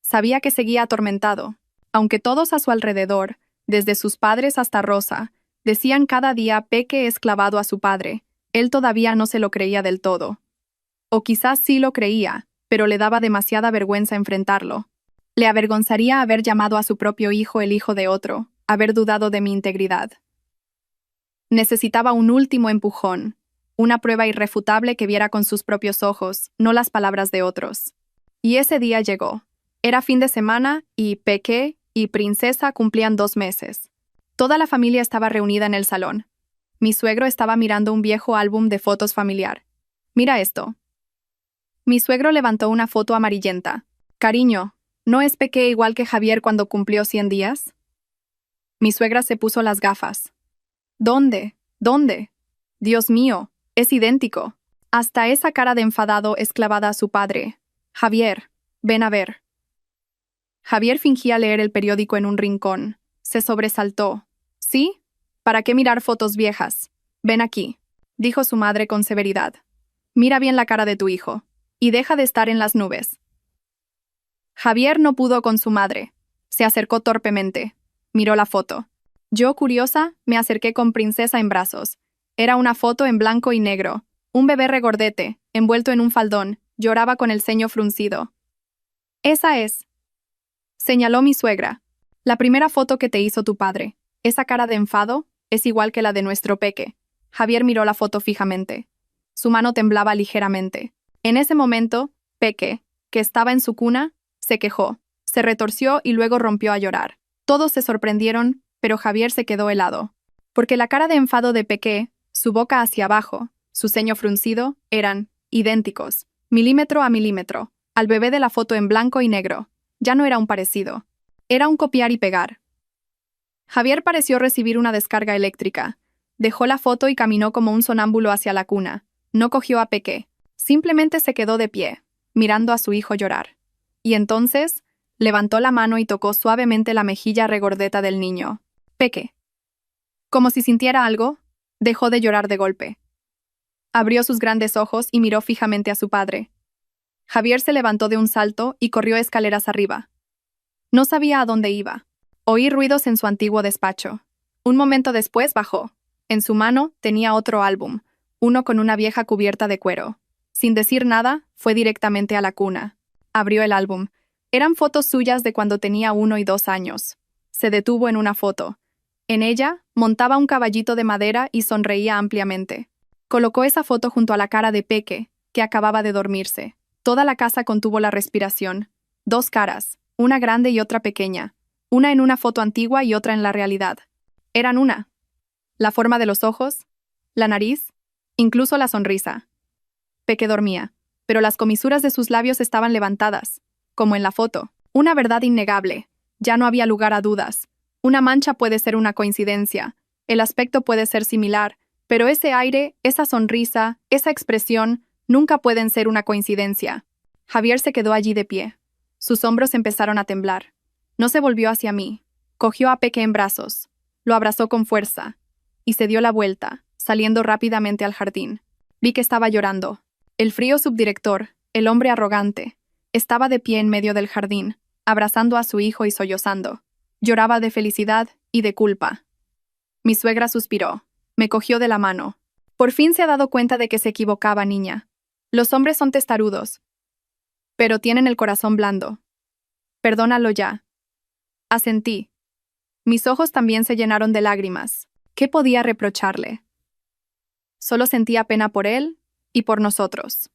Sabía que seguía atormentado, aunque todos a su alrededor, desde sus padres hasta Rosa, decían cada día Peque es clavado a su padre, él todavía no se lo creía del todo. O quizás sí lo creía, pero le daba demasiada vergüenza enfrentarlo. Le avergonzaría haber llamado a su propio hijo el hijo de otro, haber dudado de mi integridad. Necesitaba un último empujón, una prueba irrefutable que viera con sus propios ojos, no las palabras de otros. Y ese día llegó. Era fin de semana y Peque y Princesa cumplían 2 meses. Toda la familia estaba reunida en el salón. Mi suegro estaba mirando un viejo álbum de fotos familiar. Mira esto. Mi suegro levantó una foto amarillenta. Cariño, ¿no es Peque igual que Javier cuando cumplió 100 días? Mi suegra se puso las gafas. ¿Dónde? ¿Dónde? Dios mío, es idéntico. Hasta esa cara de enfadado es clavada a su padre. Javier, ven a ver. Javier fingía leer el periódico en un rincón. Se sobresaltó. ¿Sí? ¿Para qué mirar fotos viejas? Ven aquí, dijo su madre con severidad. Mira bien la cara de tu hijo, y deja de estar en las nubes. Javier no pudo con su madre. Se acercó torpemente. Miró la foto. Yo, curiosa, me acerqué con Princesa en brazos. Era una foto en blanco y negro. Un bebé regordete, envuelto en un faldón, lloraba con el ceño fruncido. Esa es, señaló mi suegra. La primera foto que te hizo tu padre. Esa cara de enfado es igual que la de nuestro Peque. Javier miró la foto fijamente. Su mano temblaba ligeramente. En ese momento, Peque, que estaba en su cuna, se quejó, se retorció y luego rompió a llorar. Todos se sorprendieron, pero Javier se quedó helado. Porque la cara de enfado de Peque, su boca hacia abajo, su ceño fruncido, eran idénticos, milímetro a milímetro, al bebé de la foto en blanco y negro. Ya no era un parecido. Era un copiar y pegar. Javier pareció recibir una descarga eléctrica. Dejó la foto y caminó como un sonámbulo hacia la cuna. No cogió a Peque. Simplemente se quedó de pie, mirando a su hijo llorar. Y entonces, levantó la mano y tocó suavemente la mejilla regordeta del niño. Peque. Como si sintiera algo, dejó de llorar de golpe. Abrió sus grandes ojos y miró fijamente a su padre. Javier se levantó de un salto y corrió escaleras arriba. No sabía a dónde iba. Oí ruidos en su antiguo despacho. Un momento después bajó. En su mano tenía otro álbum, uno con una vieja cubierta de cuero. Sin decir nada, fue directamente a la cuna. Abrió el álbum. Eran fotos suyas de cuando tenía 1 y 2 años. Se detuvo en una foto. En ella, montaba un caballito de madera y sonreía ampliamente. Colocó esa foto junto a la cara de Peque, que acababa de dormirse. Toda la casa contuvo la respiración. Dos caras, una grande y otra pequeña, una en una foto antigua y otra en la realidad. Eran una. La forma de los ojos, la nariz, incluso la sonrisa. Peque dormía, pero las comisuras de sus labios estaban levantadas, como en la foto. Una verdad innegable. Ya no había lugar a dudas. Una mancha puede ser una coincidencia, el aspecto puede ser similar, pero ese aire, esa sonrisa, esa expresión, nunca pueden ser una coincidencia. Javier se quedó allí de pie. Sus hombros empezaron a temblar. No se volvió hacia mí. Cogió a Peque en brazos. Lo abrazó con fuerza. Y se dio la vuelta, saliendo rápidamente al jardín. Vi que estaba llorando. El frío subdirector, el hombre arrogante, estaba de pie en medio del jardín, abrazando a su hijo y sollozando. Lloraba de felicidad y de culpa. Mi suegra suspiró. Me cogió de la mano. Por fin se ha dado cuenta de que se equivocaba, niña. Los hombres son testarudos, pero tienen el corazón blando. Perdónalo ya. Asentí. Mis ojos también se llenaron de lágrimas. ¿Qué podía reprocharle? Solo sentía pena por él y por nosotros.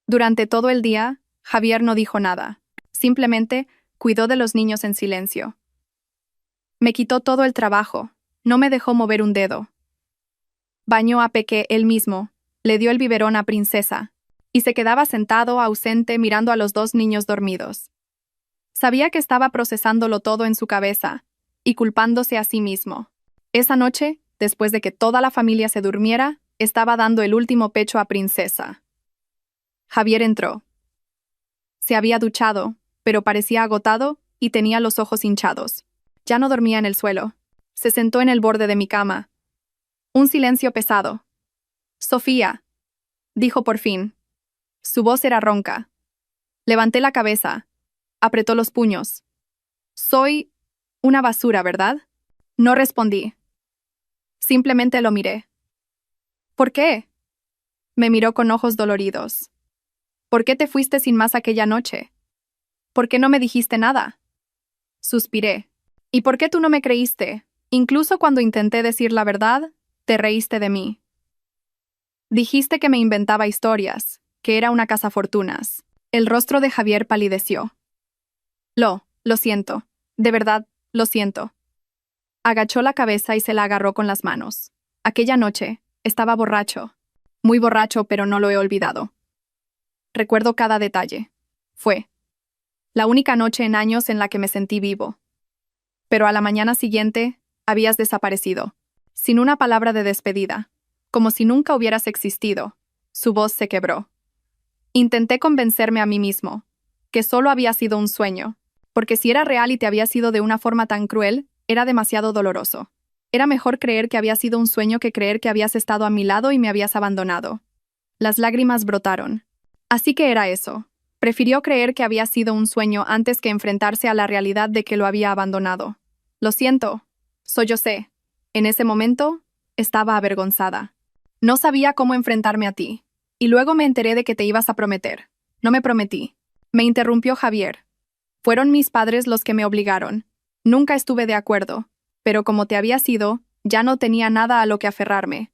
Durante todo el día, Javier no dijo nada. Simplemente cuidó de los niños en silencio. Me quitó todo el trabajo. No me dejó mover un dedo. Bañó a Peque él mismo, le dio el biberón a Princesa, y se quedaba sentado, ausente, mirando a los dos niños dormidos. Sabía que estaba procesándolo todo en su cabeza, y culpándose a sí mismo. Esa noche, después de que toda la familia se durmiera, estaba dando el último pecho a Princesa. Javier entró. Se había duchado, pero parecía agotado y tenía los ojos hinchados. Ya no dormía en el suelo. Se sentó en el borde de mi cama. Un silencio pesado. «Sofía», dijo por fin. Su voz era ronca. Levanté la cabeza. Apretó los puños. «Soy una basura, ¿verdad?» No respondí. Simplemente lo miré. «¿Por qué?» Me miró con ojos doloridos. «¿Por qué te fuiste sin más aquella noche? ¿Por qué no me dijiste nada?» Suspiré. «¿Y por qué tú no me creíste? Incluso cuando intenté decir la verdad, te reíste de mí. Dijiste que me inventaba historias, que era una cazafortunas». El rostro de Javier palideció. Lo siento. De verdad, lo siento. Agachó la cabeza y se la agarró con las manos. Aquella noche, estaba borracho. Muy borracho, pero no lo he olvidado. Recuerdo cada detalle. Fue la única noche en años en la que me sentí vivo. Pero a la mañana siguiente, habías desaparecido. Sin una palabra de despedida. Como si nunca hubieras existido. Su voz se quebró. Intenté convencerme a mí mismo que solo había sido un sueño, porque si era real y te había sido de una forma tan cruel, era demasiado doloroso. Era mejor creer que había sido un sueño que creer que habías estado a mi lado y me habías abandonado. Las lágrimas brotaron. Así que era eso. Prefirió creer que había sido un sueño antes que enfrentarse a la realidad de que lo había abandonado. Lo siento. Sollocé. En ese momento, estaba avergonzada. No sabía cómo enfrentarme a ti. Y luego me enteré de que te ibas a prometer. No me prometí. Me interrumpió Javier. Fueron mis padres los que me obligaron. Nunca estuve de acuerdo. Pero como te había sido, ya no tenía nada a lo que aferrarme.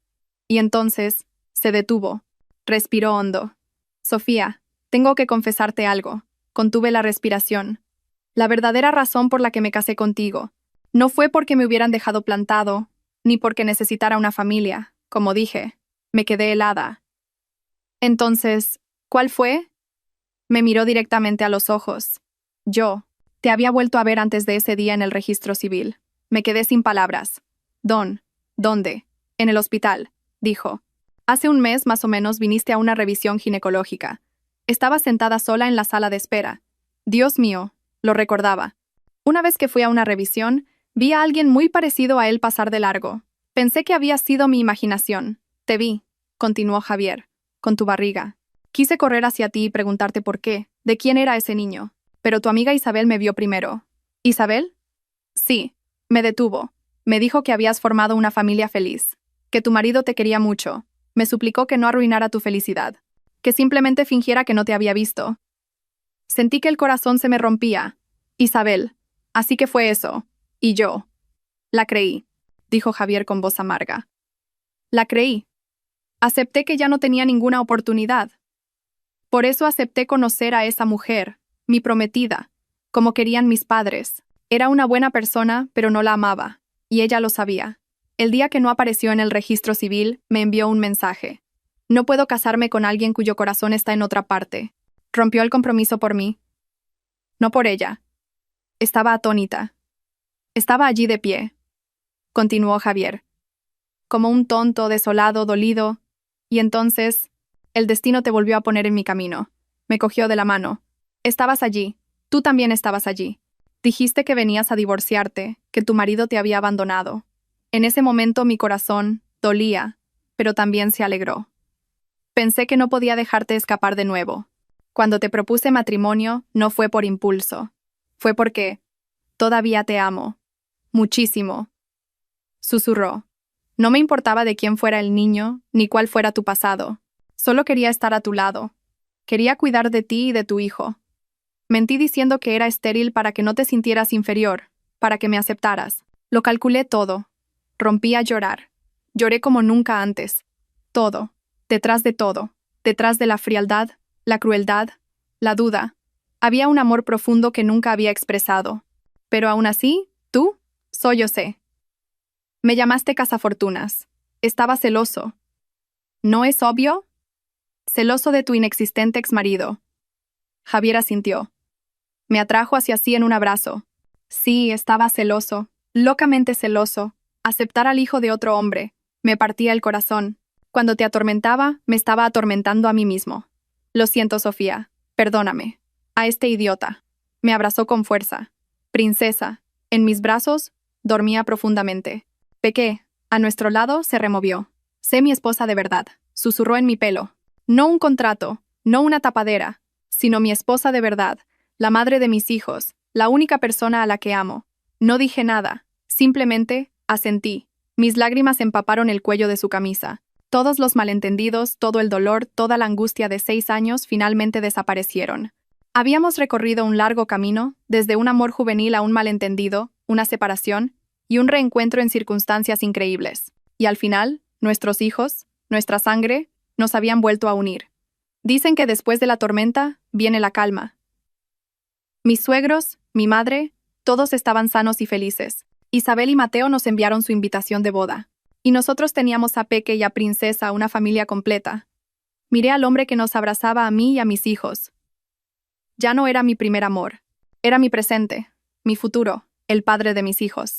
Y entonces, se detuvo. Respiró hondo. Sofía, tengo que confesarte algo. Contuve la respiración. La verdadera razón por la que me casé contigo no fue porque me hubieran dejado plantado, ni porque necesitara una familia. Como dije, me quedé helada. Entonces, ¿cuál fue? Me miró directamente a los ojos. Yo, te había vuelto a ver antes de ese día en el registro civil. Me quedé sin palabras. ¿Dónde? En el hospital, dijo. Hace un mes más o menos viniste a una revisión ginecológica. Estaba sentada sola en la sala de espera. Dios mío, lo recordaba. Una vez que fui a una revisión, vi a alguien muy parecido a él pasar de largo. Pensé que había sido mi imaginación. Te vi, continuó Javier, con tu barriga. Quise correr hacia ti y preguntarte por qué, de quién era ese niño. Pero tu amiga Isabel me vio primero. ¿Isabel? Sí, me detuvo. Me dijo que habías formado una familia feliz, que tu marido te quería mucho. Me suplicó que no arruinara tu felicidad, que simplemente fingiera que no te había visto. Sentí que el corazón se me rompía. Isabel. Así que fue eso. Y yo. La creí, dijo Javier con voz amarga. La creí. Acepté que ya no tenía ninguna oportunidad. Por eso acepté conocer a esa mujer, mi prometida, como querían mis padres. Era una buena persona, pero no la amaba, y ella lo sabía. El día que no apareció en el registro civil, me envió un mensaje. No puedo casarme con alguien cuyo corazón está en otra parte. Rompió el compromiso por mí. No por ella. Estaba atónita. Estaba allí de pie. Continuó Javier. Como un tonto, desolado, dolido. Y entonces, el destino te volvió a poner en mi camino. Me cogió de la mano. Estabas allí. Tú también estabas allí. Dijiste que venías a divorciarte, que tu marido te había abandonado. En ese momento mi corazón dolía, pero también se alegró. Pensé que no podía dejarte escapar de nuevo. Cuando te propuse matrimonio, no fue por impulso. Fue porque todavía te amo. Muchísimo. Susurró. No me importaba de quién fuera el niño, ni cuál fuera tu pasado. Solo quería estar a tu lado. Quería cuidar de ti y de tu hijo. Mentí diciendo que era estéril para que no te sintieras inferior, para que me aceptaras. Lo calculé todo. Rompí a llorar. Lloré como nunca antes. Todo. Detrás de todo. Detrás de la frialdad, la crueldad, la duda. Había un amor profundo que nunca había expresado. Pero aún así, tú, yo sé. Me llamaste cazafortunas. Estaba celoso. ¿No es obvio? Celoso de tu inexistente exmarido. Javier asintió. Me atrajo hacia sí en un abrazo. Sí, estaba celoso, locamente celoso. Aceptar al hijo de otro hombre. Me partía el corazón. Cuando te atormentaba, me estaba atormentando a mí mismo. Lo siento, Sofía. Perdóname. A este idiota. Me abrazó con fuerza. Princesa. En mis brazos, dormía profundamente. Pequé. A nuestro lado se removió. Sé mi esposa de verdad. Susurró en mi pelo. No un contrato, no una tapadera, sino mi esposa de verdad, la madre de mis hijos, la única persona a la que amo. No dije nada, simplemente asentí. Mis lágrimas empaparon el cuello de su camisa. Todos los malentendidos, todo el dolor, toda la angustia de 6 años finalmente desaparecieron. Habíamos recorrido un largo camino, desde un amor juvenil a un malentendido, una separación y un reencuentro en circunstancias increíbles. Y al final, nuestros hijos, nuestra sangre, nos habían vuelto a unir. Dicen que después de la tormenta viene la calma. Mis suegros, mi madre, todos estaban sanos y felices. Isabel y Mateo nos enviaron su invitación de boda. Y nosotros teníamos a Peque y a Princesa, una familia completa. Miré al hombre que nos abrazaba a mí y a mis hijos. Ya no era mi primer amor. Era mi presente, mi futuro, el padre de mis hijos.